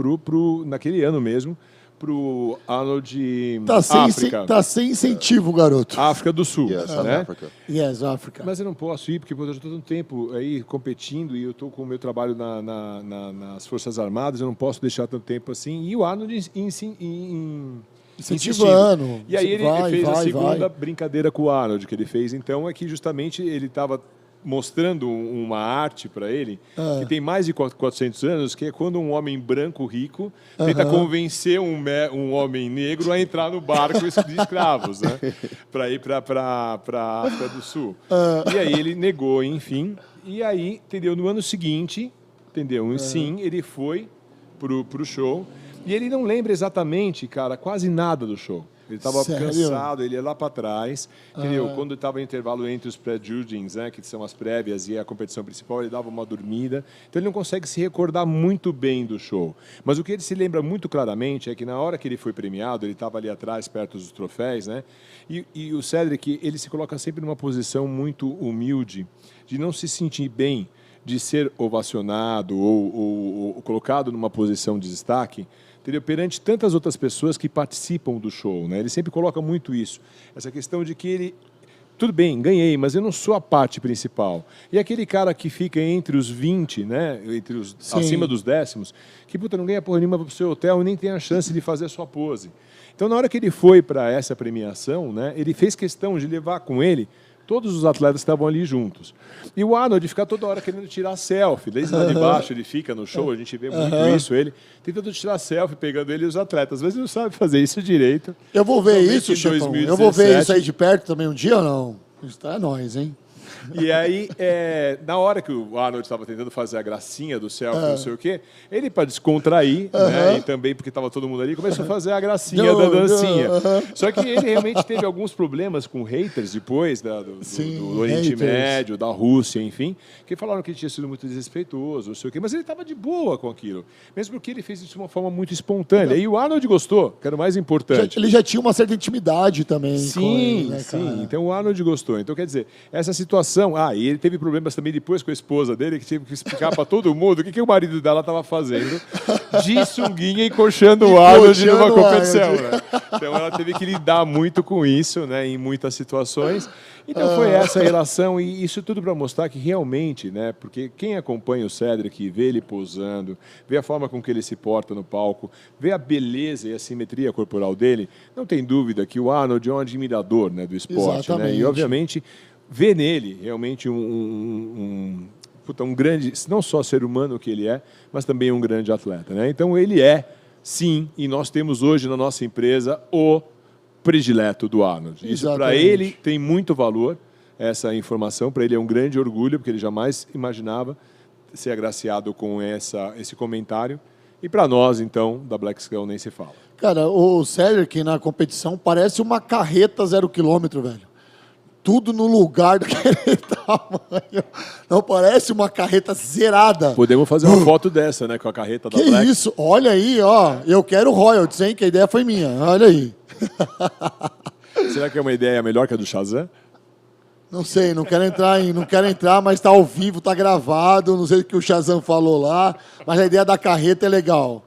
Speaker 2: naquele ano mesmo, pro Arnold África.
Speaker 1: Tá sem incentivo, garoto.
Speaker 2: África do Sul,
Speaker 3: Yes,
Speaker 2: né?
Speaker 3: Africa.
Speaker 1: Yes, África.
Speaker 2: Mas eu não posso ir, porque eu estou todo tempo aí competindo e eu estou com o meu trabalho nas Forças Armadas, eu não posso deixar tanto tempo assim. E o Arnold
Speaker 1: incentivando.
Speaker 2: E aí ele fez a segunda brincadeira com o Arnold que ele fez, então, é que justamente ele estava mostrando uma arte para ele que tem mais de 400 anos, que é quando um homem branco rico tenta convencer um homem negro a entrar no barco de escravos, né? Para ir para a África do Sul. E aí ele negou, enfim. E aí, entendeu? No ano seguinte, entendeu? Sim, ele foi pro show. E ele não lembra exatamente, cara, quase nada do show. Ele estava cansado, ele ia lá para trás. Entendeu? Quando estava em intervalo entre os pré-judgings, né, que são as prévias, e a competição principal, ele dava uma dormida. Então ele não consegue se recordar muito bem do show. Mas o que ele se lembra muito claramente é que na hora que ele foi premiado, ele estava ali atrás, perto dos troféus, né? E o Cedric, ele se coloca sempre numa posição muito humilde, de não se sentir bem, de ser ovacionado ou colocado numa posição de destaque, entendeu? Perante tantas outras pessoas que participam do show, né? Ele sempre coloca muito isso. Essa questão de que ele... Tudo bem, ganhei, mas eu não sou a parte principal. E aquele cara que fica entre os 20, né? Acima dos décimos, que puta, não ganha porra nenhuma para o seu hotel e nem tem a chance de fazer a sua pose. Então, na hora que ele foi para essa premiação, né? Ele fez questão de levar com ele todos os atletas estavam ali juntos. E o Arnold fica toda hora querendo tirar selfie. Desde lá de baixo ele fica no show, a gente vê muito isso, ele tentando tirar selfie, pegando ele e os atletas. Às vezes ele não sabe fazer isso direito.
Speaker 1: Eu vou ver isso, Chefão. Eu vou ver isso aí de perto também um dia ou não? Isso tá nóis, hein?
Speaker 2: E aí, na hora que o Arnold estava tentando fazer a gracinha do selfie, não sei o quê, ele, para descontrair, né, e também porque estava todo mundo ali, começou a fazer a gracinha da dancinha. Só que ele realmente teve alguns problemas com haters depois do Oriente Médio, da Rússia, enfim, que falaram que ele tinha sido muito desrespeitoso, não sei o quê, mas ele estava de boa com aquilo, mesmo porque ele fez isso de uma forma muito espontânea. E o Arnold gostou, que era o mais importante.
Speaker 1: Ele já tinha uma certa intimidade também com ele, né,
Speaker 2: sim.
Speaker 1: cara?
Speaker 2: Então o Arnold gostou. Então, quer dizer, essa situação... e ele teve problemas também depois com a esposa dele, que teve que explicar para todo mundo o que o marido dela estava fazendo de sunguinha encoxando o Arnold numa competição. Né? Então ela teve que lidar muito com isso, né, em muitas situações. Então foi essa a relação, e isso tudo para mostrar que realmente, né, porque quem acompanha o Cedric, vê ele posando, vê a forma com que ele se porta no palco, vê a beleza e a simetria corporal dele, não tem dúvida que o Arnold é um admirador, né, do esporte. Né? E obviamente vê nele realmente um grande, não só ser humano que ele é, mas também um grande atleta. Né? Então ele é, sim, e nós temos hoje na nossa empresa o predileto do Arnold. Isso para ele tem muito valor, essa informação, para ele é um grande orgulho, porque ele jamais imaginava ser agraciado com esse comentário. E para nós, então, da Black Skull nem se fala.
Speaker 1: Cara, o Cedric na competição parece uma carreta 0 km, velho. Tudo no lugar daquele tamanho. Não parece uma carreta zerada.
Speaker 2: Podemos fazer uma foto dessa, né? Com a carreta da Black.
Speaker 1: Que isso? Olha aí, ó. Eu quero royalties, hein? Que a ideia foi minha. Olha aí.
Speaker 2: Será que é uma ideia melhor que a do Shazam?
Speaker 1: Não sei, não quero entrar, mas tá ao vivo, tá gravado. Não sei o que o Shazam falou lá, mas a ideia da carreta é legal.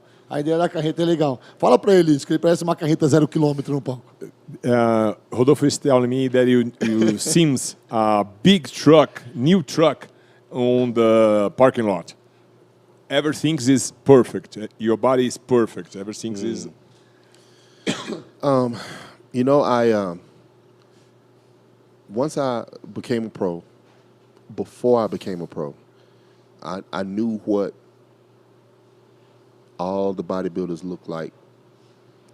Speaker 1: Fala pra ele isso, que ele parece uma carreta 0 km no palco.
Speaker 2: Rodolfo is telling me that you seems a big truck, new truck on the parking lot. Everything is perfect. Your body is perfect. Everything is...
Speaker 3: You know, once I became a pro, before I became a pro, I knew what all the bodybuilders looked like.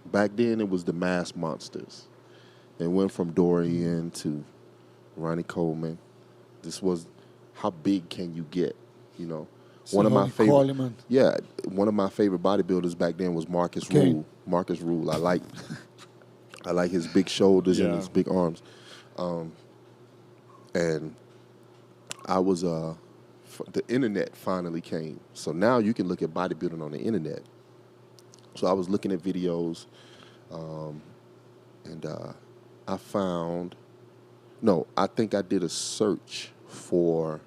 Speaker 3: Back then, it was the mass monsters. It went from Dorian to Ronnie Coleman. This was how big can you get, you know?
Speaker 1: So
Speaker 3: One of my favorite,
Speaker 1: Coleman.
Speaker 3: yeah, one of my favorite bodybuilders back then was Marcus Rule. Marcus Rule, I like his big shoulders and his big arms, and I was the internet finally came, so now you can look at bodybuilding on the internet. So I was looking at videos, and I found, I think I did a search for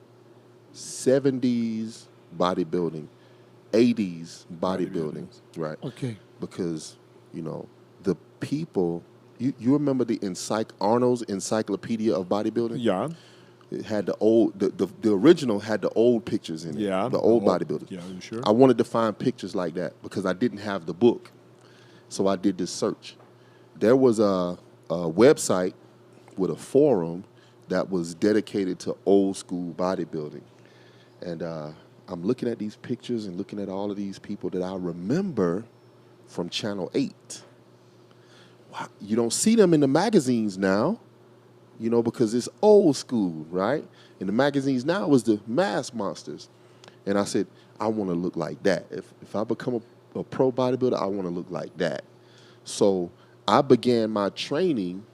Speaker 3: 70s bodybuilding, 80s bodybuilding, right?
Speaker 1: Okay.
Speaker 3: Because, you know, the people, you remember the Arnold's Encyclopedia of Bodybuilding?
Speaker 2: Yeah.
Speaker 3: It had the old, the original had the old pictures in it.
Speaker 2: Yeah.
Speaker 3: The old bodybuilders.
Speaker 2: Yeah, you sure?
Speaker 3: I wanted to find pictures like that because I didn't have the book. So I did this search. There was a website with a forum that was dedicated to old school bodybuilding. And I'm looking at these pictures and looking at all of these people that I remember from Channel 8. Wow, you don't see them in the magazines now, you know, because it's old school, right? In the magazines now, it was the mass monsters. And I said, I want to look like that. If I become a pro bodybuilder, I want to look like that. So I began my training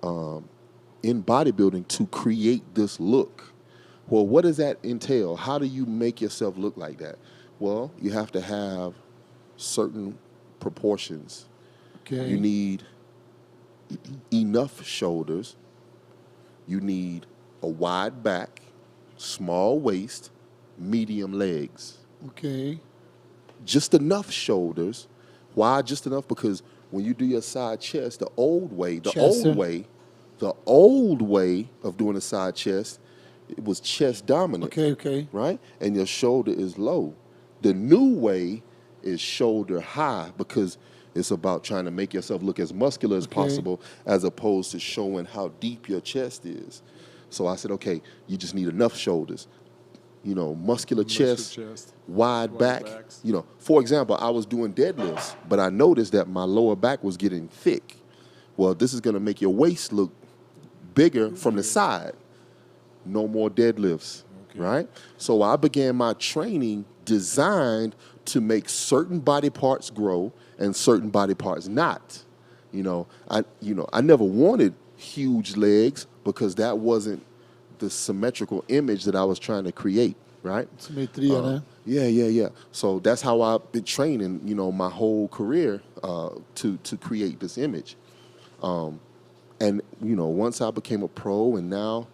Speaker 3: in bodybuilding to create this look. Well, what does that entail? How do you make yourself look like that? Well, you have to have certain proportions.
Speaker 1: Okay.
Speaker 3: You need enough shoulders. You need a wide back, small waist, medium legs.
Speaker 1: Okay.
Speaker 3: Just enough shoulders. Why just enough? Because when you do your side chest, the old way of doing a side chest, it was chest dominant.
Speaker 1: Okay.
Speaker 3: Right? And your shoulder is low. The new way is shoulder high because it's about trying to make yourself look as muscular as possible as opposed to showing how deep your chest is. So I said, okay, you just need enough shoulders. You know, muscular chest, wide back.
Speaker 2: backs.
Speaker 3: You know, for example, I was doing deadlifts, but I noticed that my lower back was getting thick. Well, this is going to make your waist look bigger from the side. No more deadlifts, right? So I began my training designed to make certain body parts grow and certain body parts not. I never wanted huge legs because that wasn't the symmetrical image that I was trying to create, right?
Speaker 1: Simetria, né?
Speaker 3: Yeah. So that's how I've been training, my whole career to create this image. And once I became a pro and now,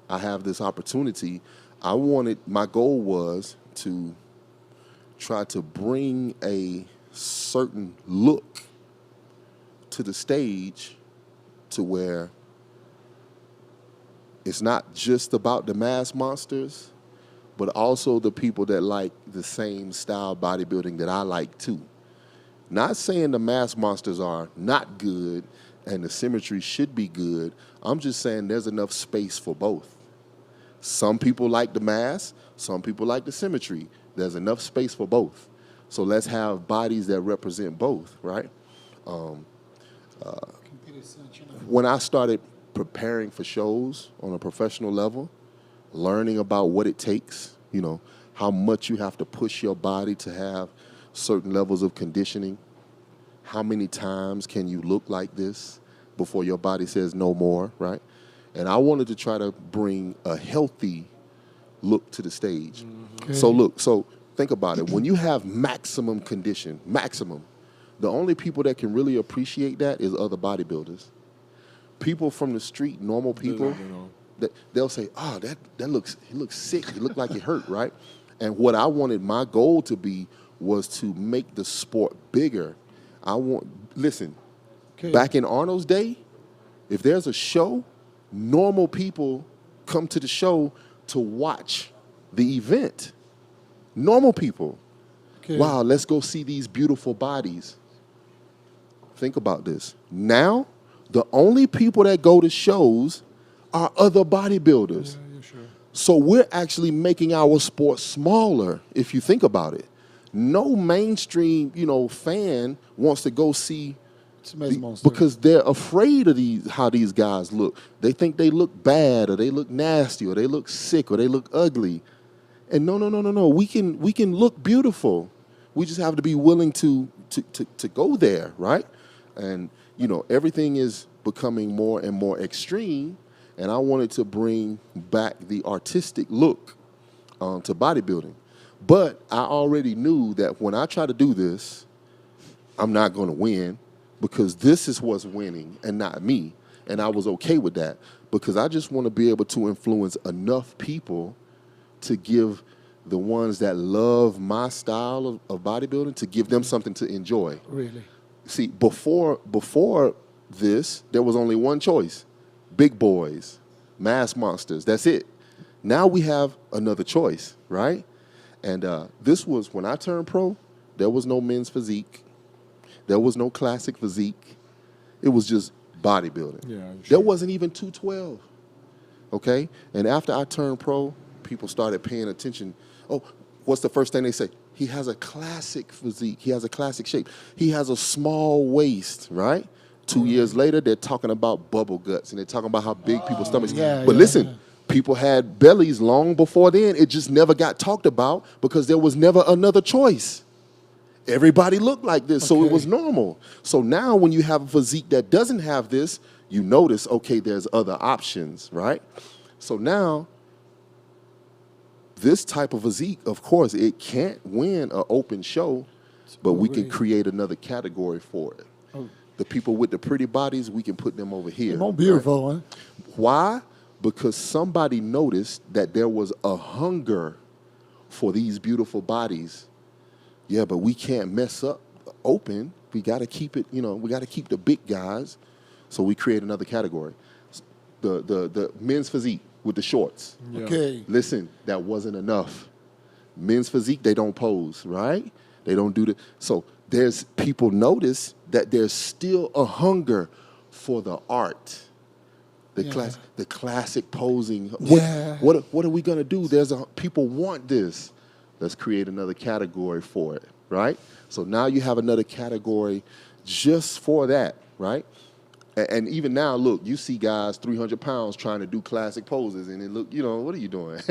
Speaker 3: I have this opportunity, my goal was to try to bring a certain look to the stage to where it's not just about the mass monsters, but also the people that like the same style bodybuilding that I like too. Not saying the mass monsters are not good and the symmetry should be good. I'm just saying there's enough space for both. Some people like the mass, some people like the symmetry. There's enough space for both. So let's have bodies that represent both, right? When I started preparing for shows on a professional level, learning about what it takes, how much you have to push your body to have certain levels of conditioning, how many times can you look like this before your body says no more, right? And I wanted to try to bring a healthy look to the stage. Okay. So think about it. When you have maximum condition, the only people that can really appreciate that is other bodybuilders. People from the street, normal people, they'll say, "Oh, he looks sick. He looked like it hurt," right? And what I wanted my goal to be was to make the sport bigger. Back in Arnold's day, if there's a show, normal people come to the show to watch the event. Normal people. Okay. Wow, let's go see these beautiful bodies. Think about this. Now, the only people that go to shows are other bodybuilders.
Speaker 2: Yeah, sure.
Speaker 3: So we're actually making our sport smaller, if you think about it. no mainstream, fan wants to go see
Speaker 1: Monster.
Speaker 3: because they're afraid of how these guys look. They think they look bad, or they look nasty, or they look sick, or they look ugly. And no. We can look beautiful. We just have to be willing to go there, right? And everything is becoming more and more extreme. And I wanted to bring back the artistic look to bodybuilding. But I already knew that when I try to do this, I'm not going to win, because this is what's winning and not me. And I was okay with that, because I just want to be able to influence enough people to give the ones that love my style of bodybuilding, to give them something to enjoy.
Speaker 1: Really?
Speaker 3: See, before this, there was only one choice: big boys, mass monsters. That's it. Now we have another choice, right? And this was, when I turned pro, there was no men's physique. There was no classic physique. It was just bodybuilding.
Speaker 2: Yeah, sure.
Speaker 3: There wasn't even 212, okay? And after I turned pro, people started paying attention. Oh, what's the first thing they say? He has a classic physique. He has a classic shape. He has a small waist, right? 2 years later, they're talking about bubble guts, and they're talking about how big people's stomachs. But listen, people had bellies long before then. It just never got talked about because there was never another choice. Everybody looked like this, so it was normal. So now when you have a physique that doesn't have this, you notice, okay, there's other options, right? So now, this type of physique, of course, it can't win an open show, but we can create another category for it. The people with the pretty bodies, we can put them over here.
Speaker 1: More beautiful,
Speaker 3: right? Why? Because somebody noticed that there was a hunger for these beautiful bodies. Yeah, but we can't mess up open. We got to keep it, we got to keep the big guys. So we create another category. The men's physique with the shorts.
Speaker 2: Yeah.
Speaker 1: Okay.
Speaker 3: Listen, that wasn't enough. Men's physique, they don't pose, right? They don't do the. So there's people notice that there's still a hunger for the art. The classic posing. What are we gonna do? People want this. Let's create another category for it, right? So now you have another category just for that, right? And even now, look, you see guys 300 pounds trying to do classic poses, and it look, what are you doing,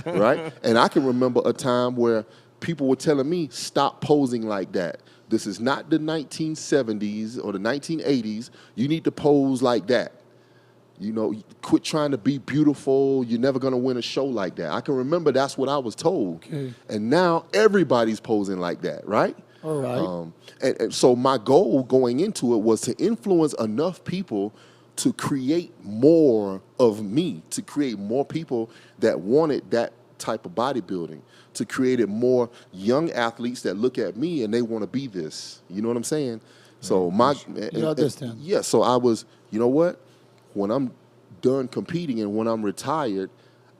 Speaker 3: right? And I can remember a time where people were telling me, stop posing like that. This is not the 1970s or the 1980s. You need to pose like that. Quit trying to be beautiful. You're never going to win a show like that. I can remember that's what I was told.
Speaker 1: Okay.
Speaker 3: And now everybody's posing like that, right?
Speaker 1: All right.
Speaker 3: And so my goal going into it was to influence enough people to create more of me, to create more people that wanted that type of bodybuilding, to create more young athletes that look at me and they want to be this. You know what I'm saying? So
Speaker 1: you understand.
Speaker 3: Yeah, so I was, you know what? When I'm done competing and when I'm retired,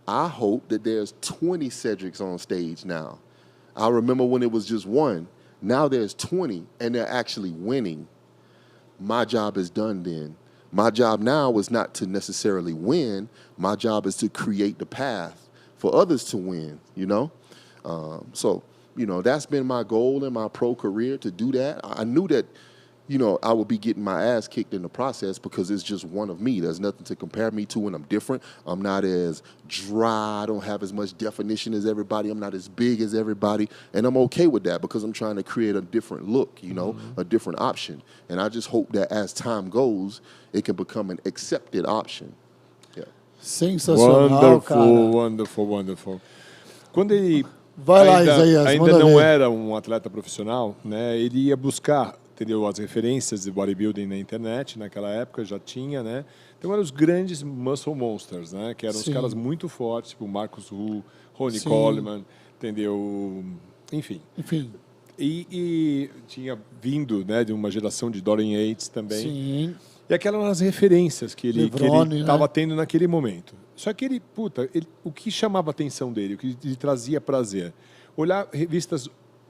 Speaker 3: I hope that there's 20 Cedrics on stage now. I remember when it was just one. Now there's 20, and they're actually winning. My job is done then. My job now is not to necessarily win. My job is to create the path for others to win, So, that's been my goal in my pro career, to do that. I knew that, I would be getting my ass kicked in the process because it's just one of me. There's nothing to compare me to, and I'm different. I'm not as dry. I don't have as much definition as everybody. I'm not as big as everybody, and I'm okay with that because I'm trying to create a different look, a different option. And I just hope that as time goes, it can become an accepted option. Yeah.
Speaker 1: Sensacional, cara.
Speaker 2: Wonderful. Quando ele
Speaker 1: Vai lá, Isaías,
Speaker 2: ainda
Speaker 1: manda
Speaker 2: não
Speaker 1: ver.
Speaker 2: era um atleta profissional, né? Ele ia buscar, entendeu, as referências de bodybuilding na internet, naquela época já tinha, né? Então eram os grandes muscle monsters, né? Que eram os caras muito fortes, tipo Marcus Hu, Ronnie Coleman, entendeu? Enfim. E tinha vindo, né, de uma geração de Dorian Yates também.
Speaker 1: Sim.
Speaker 2: E aquelas eram as referências que ele
Speaker 1: Levrone,
Speaker 2: estava tendo naquele momento. Só que o que chamava a atenção dele, o que lhe trazia prazer? Olhar revistas,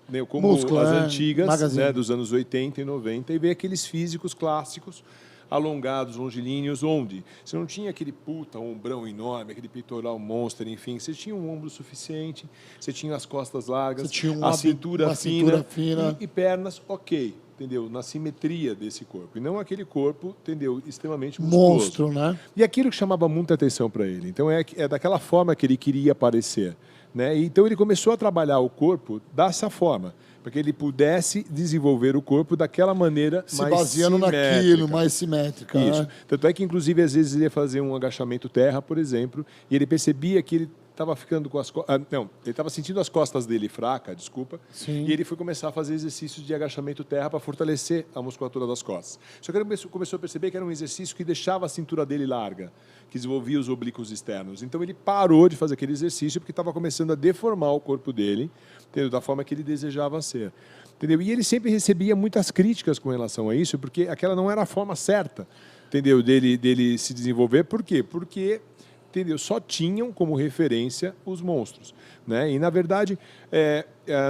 Speaker 2: né, como
Speaker 1: Músculo,
Speaker 2: as antigas,
Speaker 1: Magazine.
Speaker 2: né, dos anos 80 e 90, e ver aqueles físicos clássicos, alongados, longilíneos, onde você não tinha aquele puta ombrão enorme, aquele peitoral monster, enfim, você tinha um ombro suficiente, você tinha as costas largas,
Speaker 1: Você tinha
Speaker 2: a cintura
Speaker 1: cintura
Speaker 2: fina. E pernas ok, entendeu? Na simetria desse corpo. E não aquele corpo, entendeu? Extremamente musculoso.
Speaker 1: Monstro, né?
Speaker 2: E aquilo que chamava muita atenção para ele. Então é daquela forma que ele queria aparecer. Né? E então ele começou a trabalhar o corpo dessa forma, para que ele pudesse desenvolver o corpo daquela maneira
Speaker 1: Se
Speaker 2: mais
Speaker 1: baseando
Speaker 2: simétrica.
Speaker 1: naquilo, mais simétrica.
Speaker 2: Isso.
Speaker 1: Né?
Speaker 2: Tanto é que, inclusive, às vezes ele ia fazer um agachamento terra, por exemplo, e ele percebia que ele estava ficando com as costas... Não, ele estava sentindo as costas dele fraca, desculpa,
Speaker 1: Sim.
Speaker 2: e ele foi começar a fazer exercícios de agachamento terra para fortalecer a musculatura das costas. Só que ele começou a perceber que era um exercício que deixava a cintura dele larga, que desenvolvia os oblíquos externos. Então ele parou de fazer aquele exercício porque estava começando a deformar o corpo dele, entendeu? Da forma que ele desejava ser. Entendeu? E ele sempre recebia muitas críticas com relação a isso, porque aquela não era a forma certa, entendeu? Dele se desenvolver. Por quê? Porque, entendeu? Só tinham como referência os monstros, né? E, na verdade,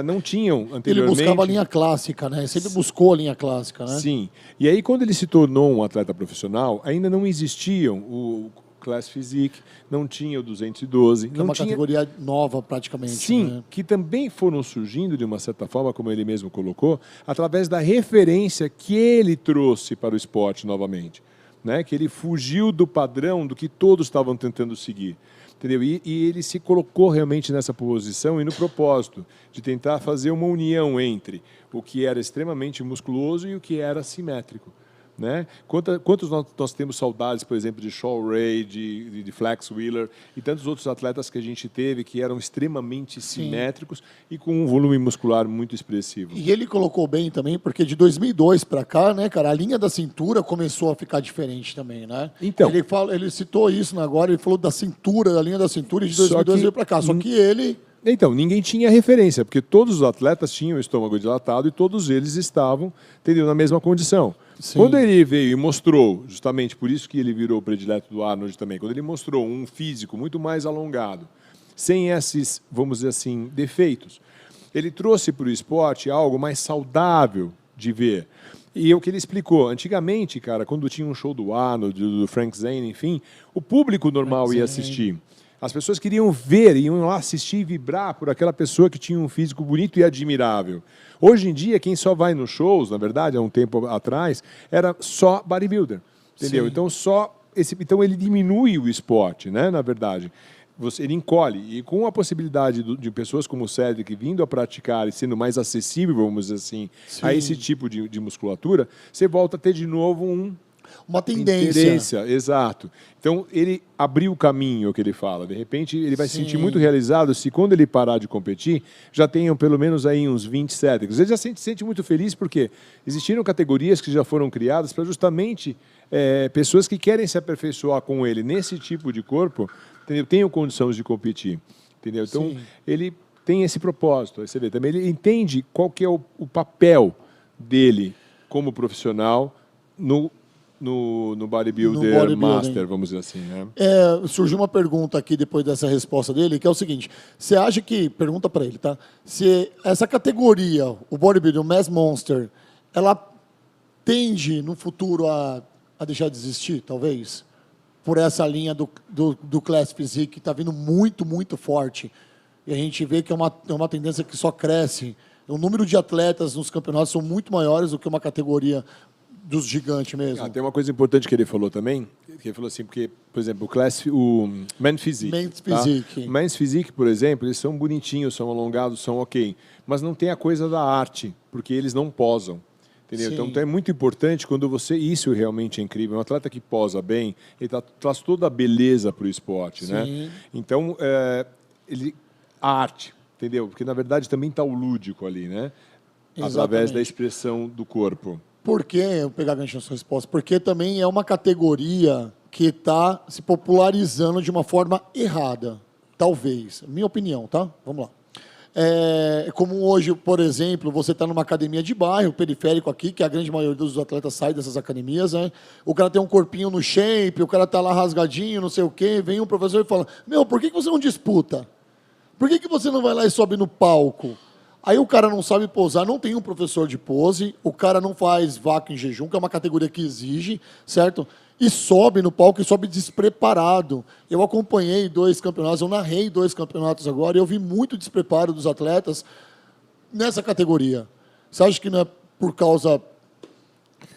Speaker 2: não tinham anteriormente...
Speaker 1: Ele buscava a linha clássica, né? Sempre buscou a linha clássica, né?
Speaker 2: Sim. E aí, quando ele se tornou um atleta profissional, ainda não existiam o Class Physique, não tinha o 212.
Speaker 1: Que é uma categoria nova, praticamente.
Speaker 2: Sim,
Speaker 1: né?
Speaker 2: que também foram surgindo, de uma certa forma, como ele mesmo colocou, através da referência que ele trouxe para o esporte novamente. Né? Que ele fugiu do padrão do que todos estavam tentando seguir. Entendeu? E ele se colocou realmente nessa posição e no propósito de tentar fazer uma união entre o que era extremamente musculoso e o que era simétrico. Né? Quantos nós temos saudades, por exemplo, de Shaw Ray, de Flex Wheeler e tantos outros atletas que a gente teve que eram extremamente simétricos e com um volume muscular muito expressivo.
Speaker 1: E ele colocou bem também, porque de 2002 para cá, né, cara, a linha da cintura começou a ficar diferente também, né?
Speaker 2: Então,
Speaker 1: ele citou isso agora, ele falou da cintura, da linha da cintura de 2002 para cá, só que ele...
Speaker 2: Então, ninguém tinha referência, porque todos os atletas tinham o estômago dilatado e todos eles estavam, entendeu, na mesma condição. Sim. Quando ele veio e mostrou, justamente por isso que ele virou o predileto do Arnold também, quando ele mostrou um físico muito mais alongado, sem esses, vamos dizer assim, defeitos, ele trouxe para o esporte algo mais saudável de ver. E é o que ele explicou. Antigamente, cara, quando tinha um show do Arnold, do Frank Zane, enfim, o público normal ia assistir. As pessoas queriam ver, iam lá assistir e vibrar por aquela pessoa que tinha um físico bonito e admirável. Hoje em dia, quem só vai nos shows, na verdade, há um tempo atrás, era só bodybuilder. Entendeu? Então ele diminui o esporte, né, na verdade. Ele encolhe. E com a possibilidade de pessoas como o Cedric vindo a praticar e sendo mais acessível, vamos dizer assim, a esse tipo de musculatura, você volta a ter de novo
Speaker 1: uma tendência.
Speaker 2: Exato. Então, ele abriu o caminho, que ele fala. De repente, ele vai se sentir muito realizado se, quando ele parar de competir, já tenham pelo menos aí uns 20 Cedrics. Ele já se sente muito feliz porque existiram categorias que já foram criadas para justamente pessoas que querem se aperfeiçoar com ele nesse tipo de corpo, entendeu? Tenham condições de competir. Entendeu? Então, ele tem esse propósito. Você vê, também ele entende qual que é o papel dele como profissional no bodybuilder master, vamos dizer assim. Né?
Speaker 1: Surgiu uma pergunta aqui depois dessa resposta dele, que é o seguinte: você acha que, pergunta para ele, tá? Se essa categoria, o bodybuilder, o mass monster, ela tende no futuro a deixar de existir, talvez? Por essa linha do Class Physique, que está vindo muito, muito forte. E a gente vê que é uma tendência que só cresce. O número de atletas nos campeonatos são muito maiores do que uma categoria dos gigantes mesmo.
Speaker 2: Tem uma coisa importante que ele falou também, que ele falou assim, porque, por exemplo, o Men's Physique. Men's Physique, por exemplo, eles são bonitinhos, são alongados, são ok, mas não tem a coisa da arte, porque eles não posam. Entendeu? Então é muito importante quando você... Isso realmente é incrível. Um atleta que posa bem, ele traz toda a beleza para o esporte. Né? Então, a arte, entendeu? Porque, na verdade, também está o lúdico ali, né? Através da expressão do corpo.
Speaker 1: Por que, eu pegar a gancho na sua resposta, porque também é uma categoria que está se popularizando de uma forma errada, talvez, minha opinião, tá? Vamos lá. Como hoje, por exemplo, você está numa academia de bairro, periférico aqui, que a grande maioria dos atletas sai dessas academias, né? O cara tem um corpinho no shape, o cara está lá rasgadinho, não sei o quê, vem um professor e fala: meu, por que você não disputa? Por que você não vai lá e sobe no palco? Aí o cara não sabe posar, não tem um professor de pose, o cara não faz vácuo em jejum, que é uma categoria que exige, certo? E sobe no palco e sobe despreparado. Eu acompanhei 2 campeonatos, eu narrei 2 campeonatos agora, e eu vi muito despreparo dos atletas nessa categoria. Você acha que não é por causa,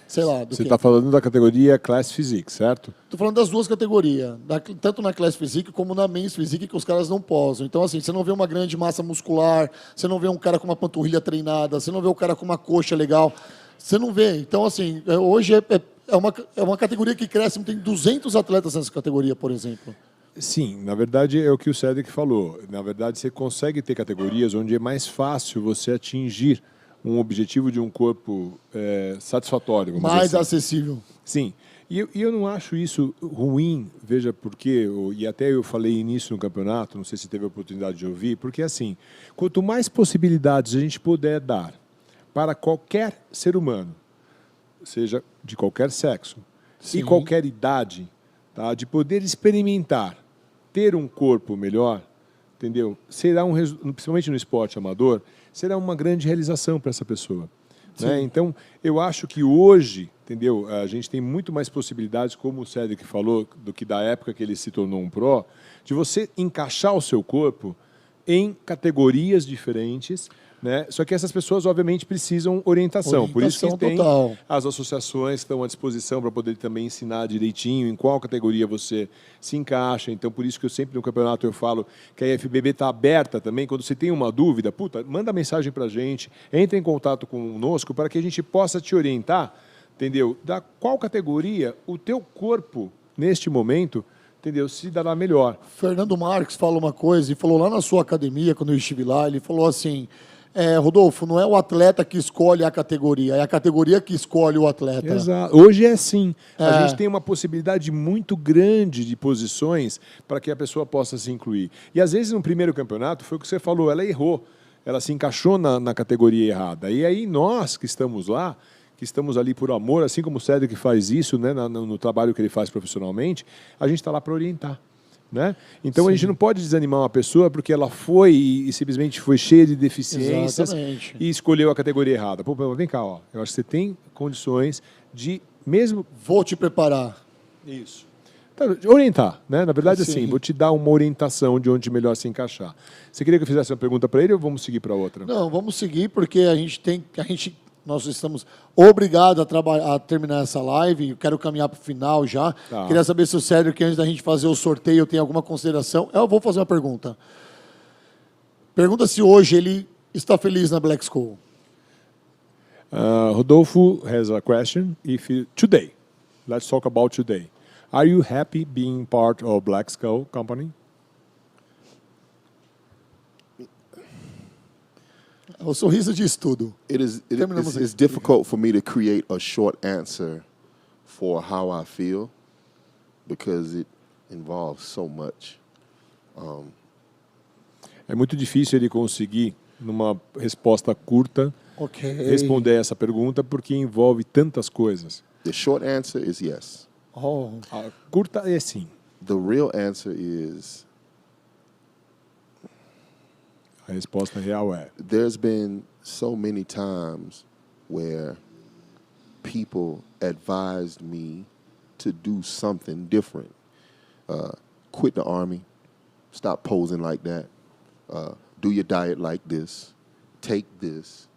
Speaker 1: sei lá, do
Speaker 2: Você
Speaker 1: quê?
Speaker 2: está falando da categoria Class Physique, certo?
Speaker 1: Estou falando das 2 categorias, tanto na Class Physique como na Men's Physique, que os caras não posam. Então, assim, você não vê uma grande massa muscular, você não vê um cara com uma panturrilha treinada, você não vê um cara com uma coxa legal, você não vê. Então, assim, hoje é uma categoria que cresce, tem 200 atletas nessa categoria, por exemplo.
Speaker 2: Sim, na verdade é o que o Cedric falou. Na verdade, você consegue ter categorias onde é mais fácil você atingir um objetivo de um corpo satisfatório. Vamos
Speaker 1: Mais
Speaker 2: dizer assim.
Speaker 1: acessível.
Speaker 2: Sim, e eu não acho isso ruim, veja por quê, e até eu falei nisso no campeonato, não sei se teve a oportunidade de ouvir, porque assim, quanto mais possibilidades a gente puder dar para qualquer ser humano, seja de qualquer sexo
Speaker 1: Sim.
Speaker 2: e qualquer idade, tá, de poder experimentar, ter um corpo melhor, entendeu? Será principalmente no esporte amador, será uma grande realização para essa pessoa. Né? Então, eu acho que hoje, entendeu? A gente tem muito mais possibilidades, como o Cedric falou, do que da época que ele se tornou um pró, de você encaixar o seu corpo em categorias diferentes, né? Só que essas pessoas, obviamente, precisam orientação. Por isso que tem
Speaker 1: total.
Speaker 2: as associações que estão à disposição para poder também ensinar direitinho em qual categoria você se encaixa. Então, por isso que eu sempre no campeonato eu falo que a IFBB está aberta também. Quando você tem uma dúvida, manda mensagem para a gente, entre em contato conosco para que a gente possa te orientar, entendeu? Da qual categoria o teu corpo, neste momento, entendeu, se dará melhor.
Speaker 1: Fernando Marques fala uma coisa, e falou lá na sua academia, quando eu estive lá, ele falou assim... Rodolfo, não é o atleta que escolhe a categoria, é a categoria que escolhe o atleta.
Speaker 2: Exato. Hoje é assim. A gente tem uma possibilidade muito grande de posições para que a pessoa possa se incluir. E às vezes no primeiro campeonato, foi o que você falou, ela errou. Ela se encaixou na categoria errada. E aí nós que estamos lá, que estamos ali por amor, assim como o Cedric faz isso, né, no trabalho que ele faz profissionalmente, a gente está lá para orientar. Né? Então, a gente não pode desanimar uma pessoa porque ela foi e simplesmente foi cheia de deficiências.
Speaker 1: Exatamente.
Speaker 2: E escolheu a categoria errada. Pô, vem cá, ó. Eu acho que você tem condições de mesmo...
Speaker 1: Vou te preparar.
Speaker 2: Isso. Então, orientar, né? Na verdade,
Speaker 1: Sim.
Speaker 2: assim, vou te dar uma orientação de onde melhor se encaixar. Você queria que eu fizesse uma pergunta para ele ou vamos seguir para outra?
Speaker 1: Não, vamos seguir porque nós estamos obrigados a terminar essa live. Eu quero caminhar para o final já.
Speaker 2: Tá.
Speaker 1: Queria saber se o Cedric, antes da gente fazer o sorteio, tem alguma consideração. Eu vou fazer uma pergunta. Pergunta se hoje ele está feliz na Black School.
Speaker 2: Rodolfo has a question. Today, let's talk about today. Are you happy being part of Black Skull Company?
Speaker 1: O sorriso de estudo.
Speaker 3: It's difficult for me to create a short answer for how I feel because it involves so much.
Speaker 2: É muito difícil ele conseguir, numa resposta curta, responder essa pergunta porque envolve tantas coisas.
Speaker 3: The short answer is yes.
Speaker 2: A curta é sim.
Speaker 3: The real answer is...
Speaker 2: A resposta real é...
Speaker 3: There's been so many times where people advised me to do something different. Quit the army. Stop posing like that. Do your diet like this. Take this.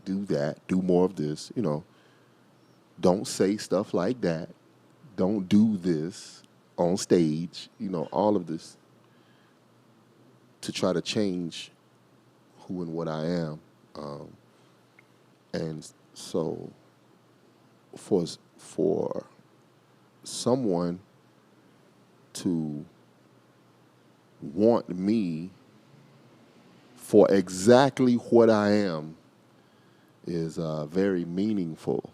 Speaker 3: Do that. Do more of this. You know, don't say stuff like that. Don't do this on stage. You know, all of this to try to change who and what I am. And so for someone to want me for exactly what I am is very meaningful.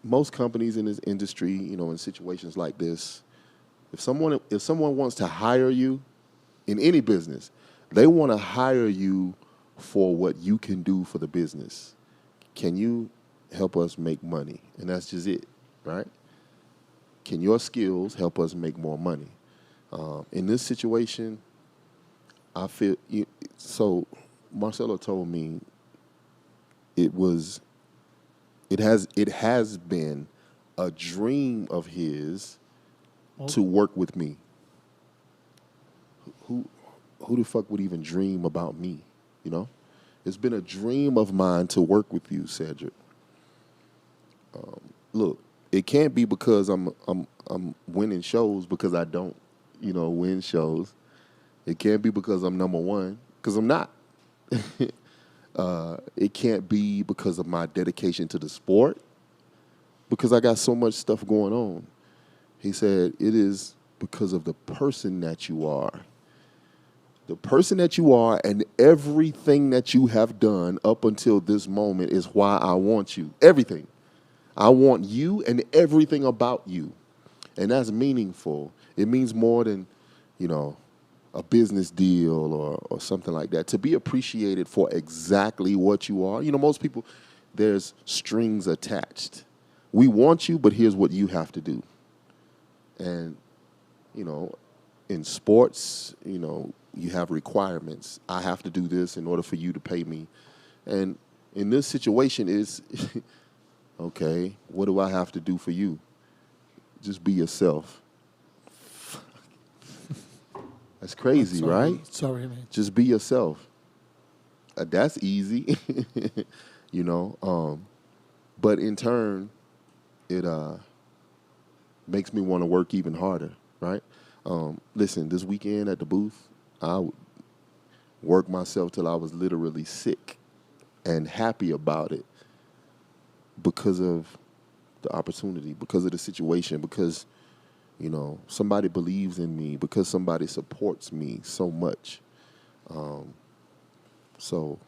Speaker 3: Most companies in this industry, you know, in situations like this, if someone wants to hire you in any business, they want to hire you for what you can do for the business. Can you help us make money? And that's just it, right? Can your skills help us make more money? In this situation, I feel so. Marcelo told me it has been a dream of his to work with me. Who the fuck would even dream about me? You know, it's been a dream of mine to work with you, Cedric. Look, it can't be because I'm winning shows, because I don't, win shows. It can't be because I'm number one, because I'm not. It can't be because of my dedication to the sport, because I got so much stuff going on. He said, it is because of the person that you are. The person that you are and everything that you have done up until this moment is why I want you. Everything. I want you and everything about you. And that's meaningful. It means more than, a business deal or something like that. To be appreciated for exactly what you are. Most people, there's strings attached. We want you, but here's what you have to do. And, in sports, you have requirements. I have to do this in order for you to pay me. And in this situation is, okay, what do I have to do for you? Just be yourself. That's crazy, right?
Speaker 1: Sorry, man.
Speaker 3: Just be yourself. That's easy, But in turn, it makes me want to work even harder, right? Listen, this weekend at the booth, I would work myself till I was literally sick and happy about it because of the opportunity, because of the situation, because, somebody believes in me, because somebody supports me so much. So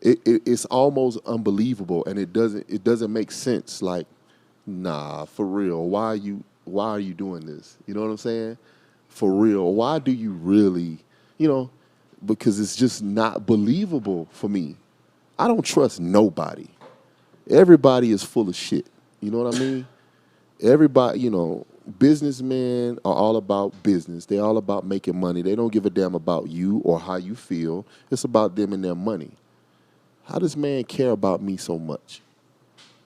Speaker 3: it's almost unbelievable, and it doesn't make sense. Like, nah, for real, why are you doing this? You know what I'm saying? For real, why do you really, because it's just not believable for me. I don't trust nobody. Everybody is full of shit. You know what I mean? Everybody, businessmen are all about business. They're all about making money. They don't give a damn about you or how you feel. It's about them and their money. How does man care about me so much?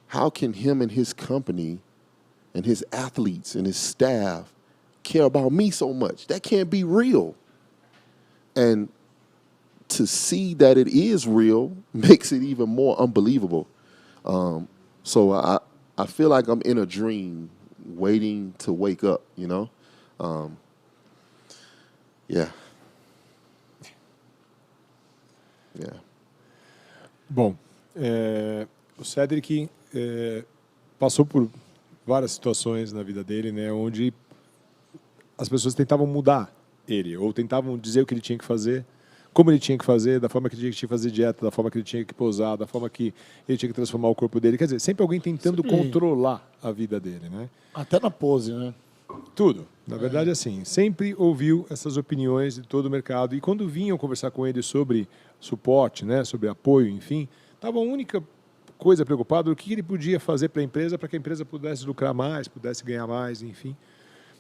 Speaker 3: How can him and his company and his athletes and his staff care about me so much? That can't be real. And to see that it is real makes it even more unbelievable. So I feel like I'm in a dream waiting to wake up, Yeah. Yeah.
Speaker 2: Bom, o Cedric passou por várias situações na vida dele, né, onde as pessoas tentavam mudar ele, ou tentavam dizer o que ele tinha que fazer, como ele tinha que fazer, da forma que ele tinha que fazer dieta, da forma que ele tinha que pousar, da forma que ele tinha que transformar o corpo dele. Quer dizer, sempre alguém tentando controlar a vida dele, né?
Speaker 1: Até na pose, né?
Speaker 2: Tudo. Na verdade, assim, sempre ouviu essas opiniões de todo o mercado. E quando vinham conversar com ele sobre suporte, né, sobre apoio, enfim, estava a única coisa preocupada o que ele podia fazer para que a empresa pudesse lucrar mais, pudesse ganhar mais, enfim.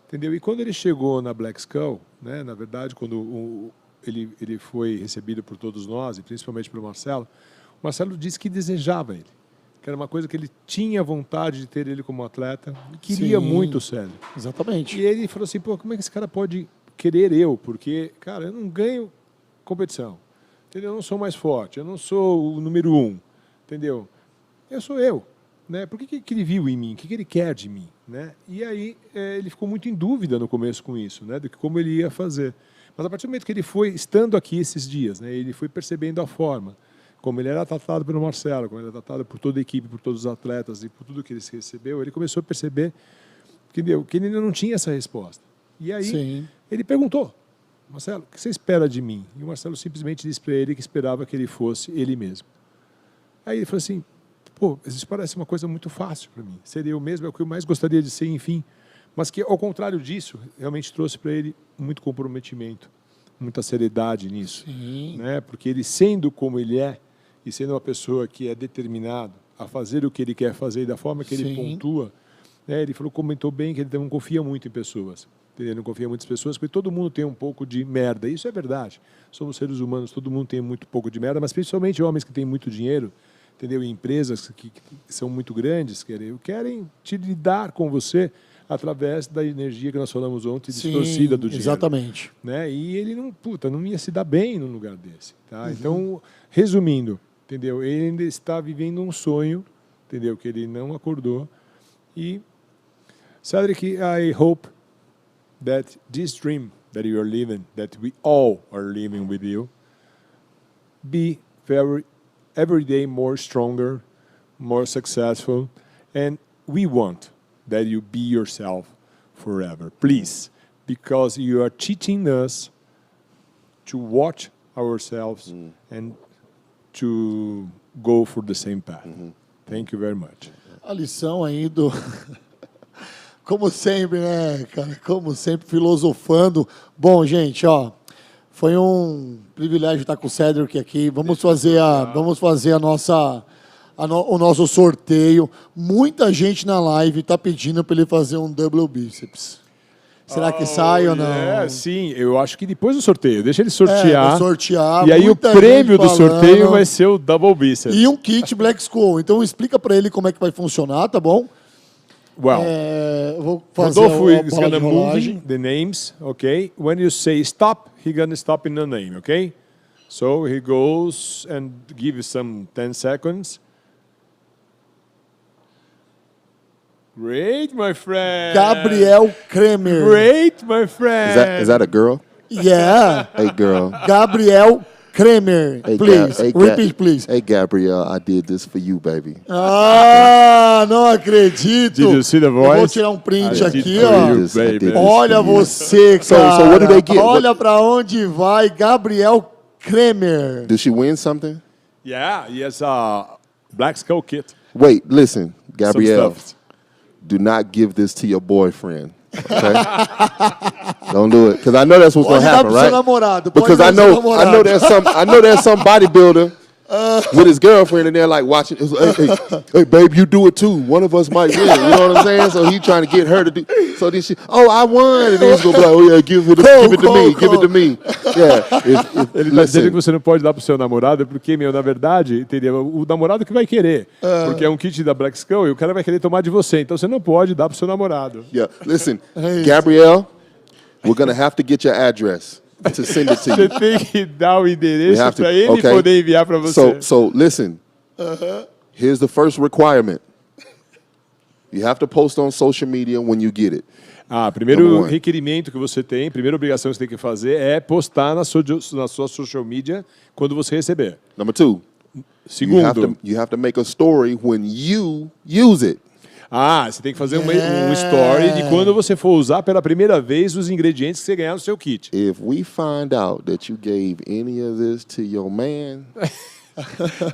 Speaker 2: Entendeu? E quando ele chegou na Black Skull, né, na verdade, quando ele foi recebido por todos nós, e principalmente pelo Marcelo, o Marcelo disse que desejava ele, que era uma coisa que ele tinha vontade de ter ele como atleta, e queria muito o Cedric.
Speaker 1: Exatamente.
Speaker 2: E ele falou assim, pô, como é que esse cara pode querer eu? Porque, cara, eu não ganho competição, entendeu? Eu não sou mais forte, eu não sou o número 1, entendeu? Eu sou eu, né? Por que ele viu em mim? O que ele quer de mim, né? E aí ele ficou muito em dúvida no começo com isso, né? De como ele ia fazer. Mas a partir do momento que ele foi estando aqui esses dias, né? Ele foi percebendo a forma, como ele era tratado pelo Marcelo, como ele era tratado por toda a equipe, por todos os atletas e por tudo que ele recebeu, ele começou a perceber que ele ainda não tinha essa resposta. E aí ele perguntou, Marcelo, o que você espera de mim? E o Marcelo simplesmente disse para ele que esperava que ele fosse ele mesmo. Aí ele falou assim, pô, isso parece uma coisa muito fácil para mim. Seria eu mesmo, é o que eu mais gostaria de ser, enfim. Mas que, ao contrário disso, realmente trouxe para ele muito comprometimento, muita seriedade nisso. Né? Porque ele, sendo como ele é, e sendo uma pessoa que é determinado a fazer o que ele quer fazer e da forma que ele pontua, né? Ele comentou bem que ele não confia muito em pessoas. entendeu? Não confia em muitas pessoas, porque todo mundo tem um pouco de merda. Isso é verdade. Somos seres humanos, todo mundo tem muito pouco de merda, mas principalmente homens que têm muito dinheiro, entendeu? E empresas que são muito grandes, querem te lidar com você através da energia que nós falamos ontem, distorcida do dinheiro.
Speaker 1: Exatamente.
Speaker 2: Né? E ele não ia se dar bem num lugar desse. Tá? Então, resumindo, entendeu? Ele ainda está vivendo um sonho, entendeu? Que ele não acordou. E, Cedric, I hope that this dream that you are living, that we all are living with you, be every day more stronger, more successful, and we want that you be yourself forever. Please, because you are teaching us to watch ourselves and to go for the same path. Thank you very much.
Speaker 1: A lição aí do... Como sempre, né, cara? Como sempre, filosofando. Bom, gente, ó, foi um privilégio estar com o Cedric aqui. Vamos fazer o nosso sorteio. Muita gente na live está pedindo para ele fazer um double bíceps. Será que sai ou não?
Speaker 2: Sim, eu acho que depois do sorteio. Deixa ele sortear.
Speaker 1: Sortear.
Speaker 2: E aí o prêmio do sorteio vai ser o double bíceps.
Speaker 1: E um kit Black Skull. Então explica para ele como é que vai funcionar, tá bom?
Speaker 2: Well,
Speaker 1: vou fazer
Speaker 2: Rodolfo is going to
Speaker 1: rolagem.
Speaker 2: move the names, okay? When you say stop, he's going to stop in the name, okay? So he goes and gives some 10 seconds. Great, my friend.
Speaker 1: Gabriel Kremer.
Speaker 2: Great, my friend.
Speaker 3: Is that a girl?
Speaker 1: Yeah.
Speaker 3: Hey, girl.
Speaker 1: Gabriel Kremer.
Speaker 3: Hey,
Speaker 1: Please, repeat, please.
Speaker 3: Hey, Gabrielle, I did this for you, baby.
Speaker 1: Ah, não acredito.
Speaker 2: Did you see the voice?
Speaker 1: Eu vou tirar um print aqui,
Speaker 2: for
Speaker 1: ó.
Speaker 2: you, baby.
Speaker 1: Olha você, cara.
Speaker 3: So what do they get?
Speaker 1: Olha pra onde vai Gabriel Kremer.
Speaker 3: Did she win something?
Speaker 2: Yeah, he has a Black Skull kit.
Speaker 3: Wait, listen, Gabrielle.
Speaker 2: Some stuff.
Speaker 3: Do not give this to your boyfriend. Okay? Don't do it, because I know that's what's going to happen, right?
Speaker 1: Namorado,
Speaker 3: because I know there's some bodybuilder with his girlfriend and they're like watching. It's like, hey, babe, you do it too. One of us might win. You know what I'm saying? So he's trying to get her to do. So then she, I won, and then he's gonna be like, oh yeah, give it to me. Yeah.
Speaker 2: Ele está dizendo que você não pode dar pro seu namorado, porque, na verdade, entendeu? O namorado que vai querer. Porque é um kit da Black Skull e o cara vai querer tomar de você. Então você não pode dar pro seu namorado.
Speaker 3: Yeah. Listen, Gabrielle, we're gonna have to get your address to send it to you.
Speaker 2: Você tem que dar o endereço para ele poder enviar para você.
Speaker 3: So listen, here's the first requirement. You have to post on social media when you get it.
Speaker 2: Primeiro requerimento que você tem, primeira obrigação que você tem que fazer é postar na sua social media quando você receber.
Speaker 3: Number 2,
Speaker 2: segundo,
Speaker 3: you have to make a story when you use it.
Speaker 2: Você tem que fazer um story de quando você for usar pela primeira vez os ingredientes que você ganhar no seu kit.
Speaker 3: If we find out that you gave any of this to your man,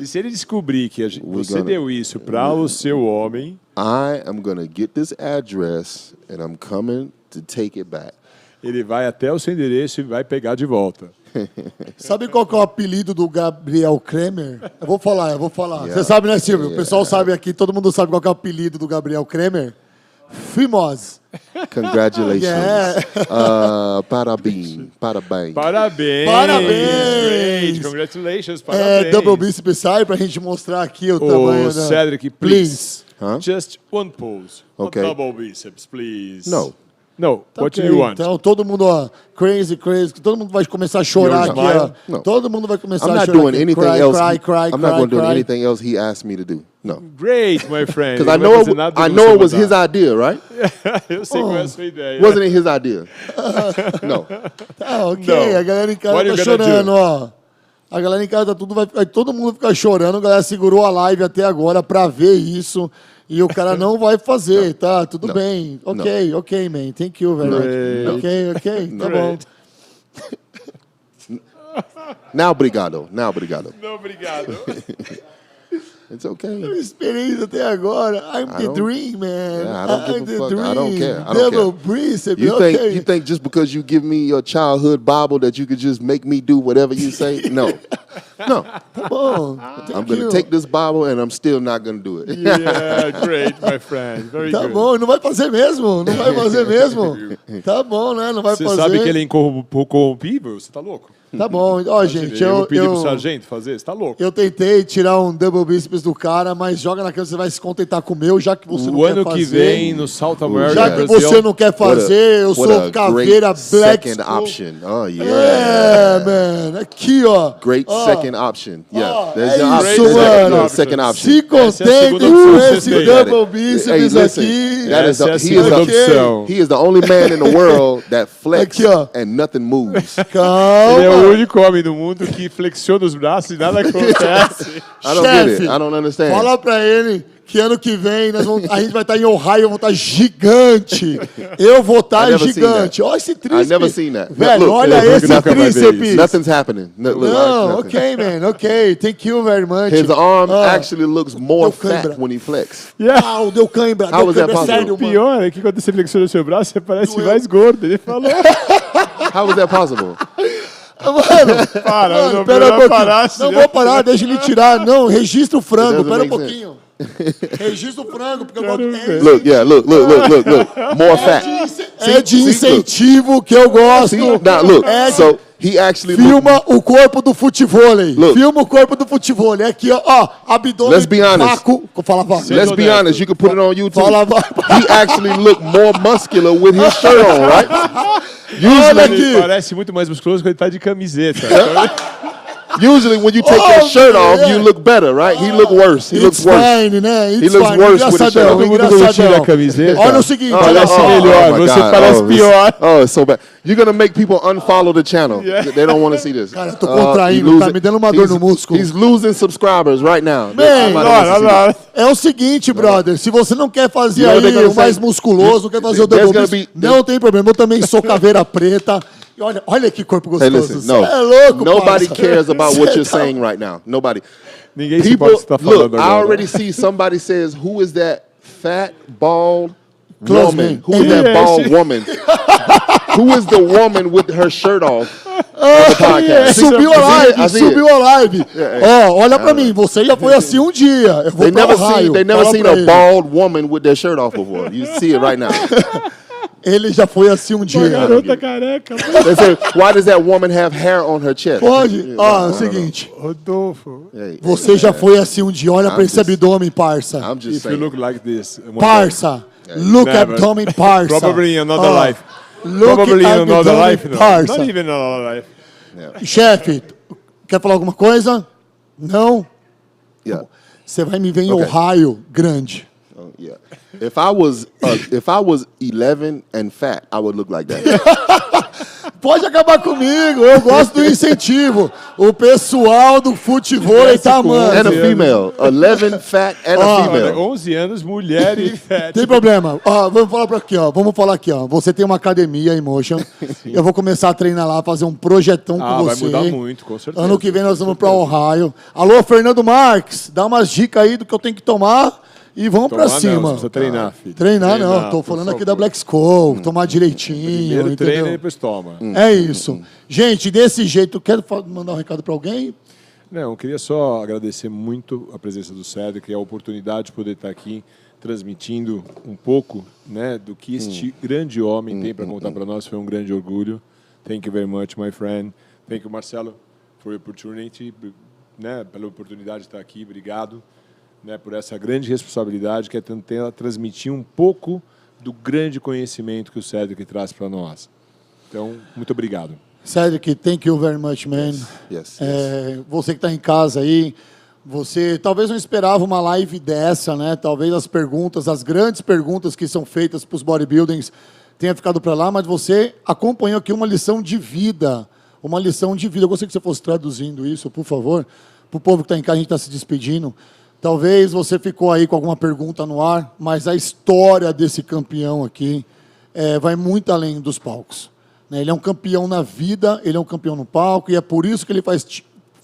Speaker 2: e se ele descobrir que você deu isso para o seu homem,
Speaker 3: I am gonna get this address and I'm coming to take it back.
Speaker 2: Ele vai até o seu endereço e vai pegar de volta.
Speaker 1: Sabe qual que é o apelido do Gabriel Kremer? Eu vou falar. Yeah. Você sabe, né, Silvio? O pessoal sabe aqui, todo mundo sabe qual que é o apelido do Gabriel Kremer? Fimose.
Speaker 3: Congratulations.
Speaker 1: Yeah.
Speaker 3: Parabéns.
Speaker 2: Great. Congratulations. Parabéns.
Speaker 1: Double bíceps sai pra gente mostrar aqui o tamanho.
Speaker 2: Cedric, please. Just one pose.
Speaker 3: Okay.
Speaker 2: Double biceps, please.
Speaker 3: No.
Speaker 2: What do you want?
Speaker 1: Então, todo mundo, crazy. Todo mundo vai começar a chorar aqui, ó.
Speaker 3: No.
Speaker 1: Todo mundo vai começar
Speaker 3: I'm
Speaker 1: a
Speaker 3: not
Speaker 1: chorar
Speaker 3: doing
Speaker 1: aqui.
Speaker 3: anything else. I'm not going to do
Speaker 1: cry.
Speaker 3: anything else he asked me to do. No.
Speaker 2: Great, my friend.
Speaker 3: Because I know it was his idea, right?
Speaker 2: Eu sei qual é a sua ideia.
Speaker 3: Wasn't it his idea? No.
Speaker 1: Ok.
Speaker 2: No.
Speaker 1: A galera em casa tá chorando, ó. A galera em casa todo mundo fica chorando. A galera segurou a live até agora pra ver isso. E o cara não vai fazer, tá? Tudo bem. Ok, man. Thank you very much. Ok. Tá bom.
Speaker 3: Não, obrigado.
Speaker 2: Não, obrigado.
Speaker 3: It's okay.
Speaker 1: Eu esperei isso até agora. I'm the dream, man.
Speaker 3: Yeah, I don't give
Speaker 1: I'm
Speaker 3: a
Speaker 1: the
Speaker 3: fuck.
Speaker 1: dream.
Speaker 3: I don't care. I don't
Speaker 1: Double
Speaker 3: care.
Speaker 1: bicep,
Speaker 3: You
Speaker 1: okay.
Speaker 3: think just because you give me your childhood Bible that you could just make me do whatever you say? No. No.
Speaker 1: Tá bom.
Speaker 3: I'm going to take this Bible and I'm still not going to do it.
Speaker 2: Yeah, great, my friend. Very
Speaker 1: Tá
Speaker 2: good.
Speaker 1: bom, não vai fazer mesmo. Não vai fazer mesmo. Tá bom, né? Não vai
Speaker 2: Você
Speaker 1: fazer.
Speaker 2: sabe que ele é incorrompível? Você tá louco?
Speaker 1: Tá bom. Ó, gente,
Speaker 2: Eu vou pedir pro sargento fazer? Você tá louco?
Speaker 1: eu tentei tirar um double bíceps do cara, mas joga na cama, você vai se contentar com o meu, já que você não
Speaker 2: O
Speaker 1: quer
Speaker 2: ano
Speaker 1: fazer.
Speaker 2: que vem, no South America,
Speaker 1: Já que
Speaker 2: Brasil,
Speaker 1: você não quer fazer, eu
Speaker 3: What
Speaker 1: sou
Speaker 3: a
Speaker 1: caveira
Speaker 3: great
Speaker 1: black.
Speaker 3: second
Speaker 1: Skull.
Speaker 3: option. Oh, yeah.
Speaker 1: É, man. Aqui, ó.
Speaker 3: Great
Speaker 1: Ó,
Speaker 3: second option. Yeah.
Speaker 1: ó,
Speaker 3: There's
Speaker 1: é
Speaker 3: your option.
Speaker 1: isso,
Speaker 3: There's your
Speaker 1: mano.
Speaker 3: second option.
Speaker 1: Se
Speaker 2: Essa é a
Speaker 1: contentem
Speaker 2: segunda
Speaker 1: com
Speaker 2: opção que
Speaker 1: esse
Speaker 2: você tem.
Speaker 1: double
Speaker 3: Hey,
Speaker 1: bíceps
Speaker 3: listen,
Speaker 1: aqui.
Speaker 3: that is
Speaker 2: Essa é a
Speaker 3: he is
Speaker 2: segunda
Speaker 3: the-
Speaker 2: opção.
Speaker 3: He is the only man in the world that flex
Speaker 1: Aqui, ó.
Speaker 3: and nothing moves.
Speaker 2: Ele é
Speaker 1: Calma.
Speaker 2: o único homem do mundo que flexiona os braços e nada acontece.
Speaker 3: I don't get it.
Speaker 1: Chefe,
Speaker 3: I don't understand.
Speaker 1: fala pra ele que ano que vem a gente vai estar em Ohio, eu vou estar gigante. Eu vou
Speaker 3: I
Speaker 1: estar
Speaker 3: never seen
Speaker 1: gigante. Olha esse tríceps.
Speaker 3: I never seen that.
Speaker 1: Velho,
Speaker 3: Look,
Speaker 1: olha
Speaker 3: look,
Speaker 1: esse
Speaker 3: nothing
Speaker 2: vai ver isso.
Speaker 1: tríceps.
Speaker 3: Nothing's happening. Look,
Speaker 1: Não,
Speaker 3: nothing.
Speaker 1: ok, man, ok. Thank you very much.
Speaker 3: His arm
Speaker 1: Ah,
Speaker 3: actually looks more
Speaker 1: Deu cãibra.
Speaker 3: fat when he flex.
Speaker 1: Au, deu cãibra.
Speaker 3: How
Speaker 1: Deu
Speaker 3: was that
Speaker 1: cãibra,
Speaker 3: possible?
Speaker 1: sério,
Speaker 2: O
Speaker 1: mano.
Speaker 2: pior é que quando você flexiona o seu braço, você parece
Speaker 1: Doeu.
Speaker 2: mais gordo. Ele falou,
Speaker 3: How was that possible?
Speaker 1: Mano,
Speaker 2: para,
Speaker 1: mano,
Speaker 2: não,
Speaker 1: pera
Speaker 2: melhor
Speaker 1: um pouquinho.
Speaker 2: parar,
Speaker 1: Não
Speaker 2: senão-
Speaker 1: vou parar, deixa ele tirar. Não, registra o frango.
Speaker 3: It
Speaker 1: Pera um
Speaker 3: doesn't make
Speaker 1: pouquinho. Registra o frango, porque eu gosto
Speaker 3: Look, yeah, look. More fat.
Speaker 1: É de incentivo que eu gosto.
Speaker 3: See, now look.
Speaker 1: É
Speaker 3: So he actually looked,
Speaker 1: Filma o corpo do futevôlei.
Speaker 3: Look.
Speaker 1: Filma o corpo do futevôlei. Aqui, ó, abdômen,
Speaker 3: Let's be honest.
Speaker 1: vácuo. Fala, vai.
Speaker 3: let's be honest, you can put it on YouTube.
Speaker 1: Fala, vai.
Speaker 3: He actually looked more muscular with his shirt on, right?
Speaker 1: Olha
Speaker 2: Ele
Speaker 1: aqui.
Speaker 2: parece muito mais musculoso quando ele tá de camiseta.
Speaker 3: Usually when you take your shirt off, you look better, right? He looked worse. He
Speaker 1: It's
Speaker 3: looks worse.
Speaker 1: fine, né? It's
Speaker 3: He looks
Speaker 1: fine.
Speaker 3: worse with his shirt
Speaker 1: Engraçadão,
Speaker 3: on.
Speaker 2: Todo mundo quando tira a camiseta.
Speaker 1: Olha o seguinte.
Speaker 2: Parece
Speaker 1: olha,
Speaker 2: melhor,
Speaker 3: my
Speaker 2: você
Speaker 3: God.
Speaker 2: parece
Speaker 3: it's-
Speaker 2: pior.
Speaker 3: Oh, it's so bad. You're gonna make people unfollow the channel. They don't want to see this.
Speaker 1: Cara, eu tô contraindo, tá me dando uma dor no músculo.
Speaker 3: He's losing subscribers right now.
Speaker 1: Man,
Speaker 3: Nobody wants to see this.
Speaker 1: É o seguinte, brother, se você não quer fazer
Speaker 3: You know what
Speaker 1: aí
Speaker 3: they're
Speaker 1: o
Speaker 3: gonna
Speaker 1: mais
Speaker 3: say?
Speaker 1: musculoso, não quer fazer o
Speaker 3: There's
Speaker 1: double
Speaker 3: gonna
Speaker 1: bíceps,
Speaker 3: be-
Speaker 1: não tem problema, eu também sou caveira preta. E olha que corpo
Speaker 3: Hey,
Speaker 1: gostoso.
Speaker 3: listen, no.
Speaker 1: Cê é louco,
Speaker 3: Nobody
Speaker 1: parça.
Speaker 3: cares about what
Speaker 1: Cê
Speaker 3: you're
Speaker 1: tá-
Speaker 3: saying right now. Nobody.
Speaker 2: Ninguém se
Speaker 3: People,
Speaker 2: pode estar falando
Speaker 3: look, I
Speaker 2: agora.
Speaker 3: already see somebody says, who is that fat, bald
Speaker 1: Close
Speaker 3: woman?
Speaker 1: me.
Speaker 3: Who is that
Speaker 2: Yeah,
Speaker 3: bald
Speaker 2: she-
Speaker 3: woman? Who is the woman with her shirt off on the podcast?
Speaker 1: Subiu a
Speaker 3: I
Speaker 1: live,
Speaker 3: see it.
Speaker 1: subiu a live. Ó, olha pra mim, você já foi assim um dia. Eu vou
Speaker 3: They
Speaker 1: pra
Speaker 3: never
Speaker 1: Ohio.
Speaker 3: they never
Speaker 1: Fala
Speaker 3: seen
Speaker 1: pra
Speaker 3: a
Speaker 1: ele.
Speaker 3: bald woman with their shirt off before. You see it right now.
Speaker 1: Ele já foi assim um
Speaker 2: Uma
Speaker 1: dia.
Speaker 2: garota careca.
Speaker 3: They say, why does that woman have hair on her chest?
Speaker 1: Pode? Ó, é o seguinte,
Speaker 2: Rodolfo.
Speaker 3: Hey,
Speaker 1: você já foi assim um dia, olha pra esse
Speaker 3: just-
Speaker 1: abdômen, parça.
Speaker 3: I'm just
Speaker 2: If you
Speaker 3: saying.
Speaker 2: look like this.
Speaker 1: Parça. Look
Speaker 2: Never.
Speaker 1: abdomen, parça.
Speaker 2: Probably in another
Speaker 1: Ó,
Speaker 2: life.
Speaker 1: Look
Speaker 2: Probably in another
Speaker 1: abdomen,
Speaker 2: life. No.
Speaker 1: parça.
Speaker 2: Not even another life.
Speaker 1: Chefe, quer falar alguma coisa? Não?
Speaker 3: Yeah.
Speaker 1: Você vai me ver em
Speaker 3: Ok.
Speaker 1: Ohio grande.
Speaker 3: Oh, yeah. If I was 11 and fat, I would look like that.
Speaker 1: Pode acabar comigo, eu gosto do incentivo. O pessoal do futebol tá,
Speaker 3: And a
Speaker 1: mano.
Speaker 3: female. 11 fat and a
Speaker 1: Oh,
Speaker 2: Olha,
Speaker 3: female.
Speaker 2: 11 anos, mulher e fat.
Speaker 1: Tem problema. Ó, vamos falar aqui, ó. Vamos falar aqui, ó. Você tem uma academia em Motion. Eu vou começar a treinar lá, fazer um projetão com
Speaker 2: Ah, vai
Speaker 1: você.
Speaker 2: mudar muito, com certeza.
Speaker 1: Ano que vem nós vamos pra Ohio. Alô, Fernando Marques, dá umas dicas aí do que eu tenho que tomar e vamos pra
Speaker 2: Tomar não,
Speaker 1: cima.
Speaker 2: você precisa treinar, filho.
Speaker 1: Treinar não, tô
Speaker 2: por
Speaker 1: falando aqui
Speaker 2: favor.
Speaker 1: da Black Skull, tomar direitinho,
Speaker 2: Primeiro
Speaker 1: entendeu?
Speaker 2: treina e depois toma.
Speaker 1: É isso. Gente, desse jeito, quero mandar um recado pra alguém?
Speaker 2: Não, eu queria só agradecer muito a presença do Cedric e a oportunidade de poder estar aqui transmitindo um pouco, né, do que este grande homem tem para contar para nós. Foi um grande orgulho. Thank you very much, my friend. Thank you, Marcelo, for the opportunity, né, pela oportunidade de estar aqui. Obrigado, né, por essa grande responsabilidade que é tentar transmitir um pouco do grande conhecimento que o Cedric traz para nós. Então, muito obrigado.
Speaker 1: Cedric, thank you very much, man.
Speaker 3: Yes.
Speaker 1: Você que está em casa aí, você talvez não esperava uma live dessa, né? Talvez as grandes perguntas que são feitas para os bodybuildings tenha ficado para lá, mas você acompanhou aqui uma lição de vida. Uma lição de vida. Eu gostaria que você fosse traduzindo isso, por favor. Para o povo que está em casa, a gente está se despedindo. Talvez você ficou aí com alguma pergunta no ar, mas a história desse campeão aqui vai muito além dos palcos. Ele é um campeão na vida, ele é um campeão no palco, e é por isso que ele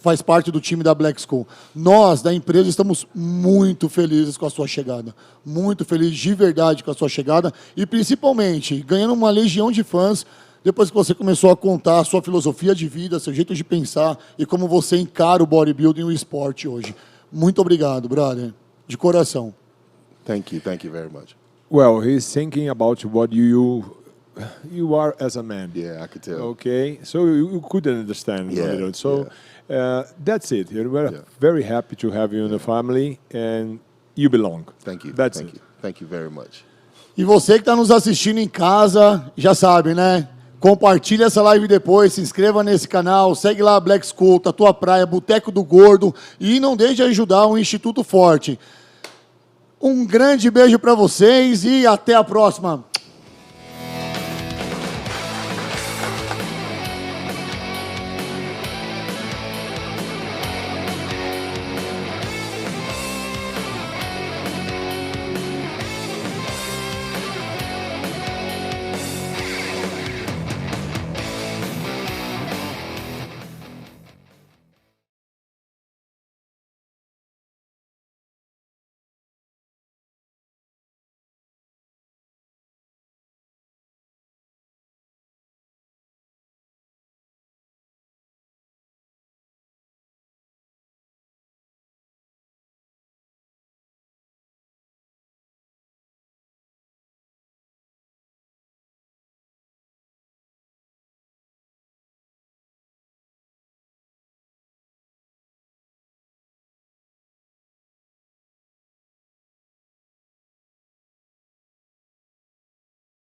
Speaker 1: faz parte do time da Black School. Nós, da empresa, estamos muito felizes com a sua chegada. Muito felizes de verdade com a sua chegada. E, principalmente, ganhando uma legião de fãs depois que você começou a contar a sua filosofia de vida, seu jeito de pensar e como você encara o bodybuilding e o esporte hoje. Muito obrigado, brother. De coração.
Speaker 3: Thank you very much.
Speaker 2: Well, he's thinking about what you are as a man.
Speaker 3: Yeah, I could tell.
Speaker 2: Okay, so you couldn't understand a little. So that's it. We're very happy to have you in the family, and you belong.
Speaker 3: Thank you.
Speaker 2: That's
Speaker 3: Thank
Speaker 2: it.
Speaker 3: you. Thank you very much.
Speaker 1: E você que está nos assistindo em casa, já sabe, né? Compartilha essa live depois, se inscreva nesse canal, segue lá a Black School, Tatua Praia, Boteco do Gordo e não deixe de ajudar o Instituto Forte. Um grande beijo para vocês e até a próxima.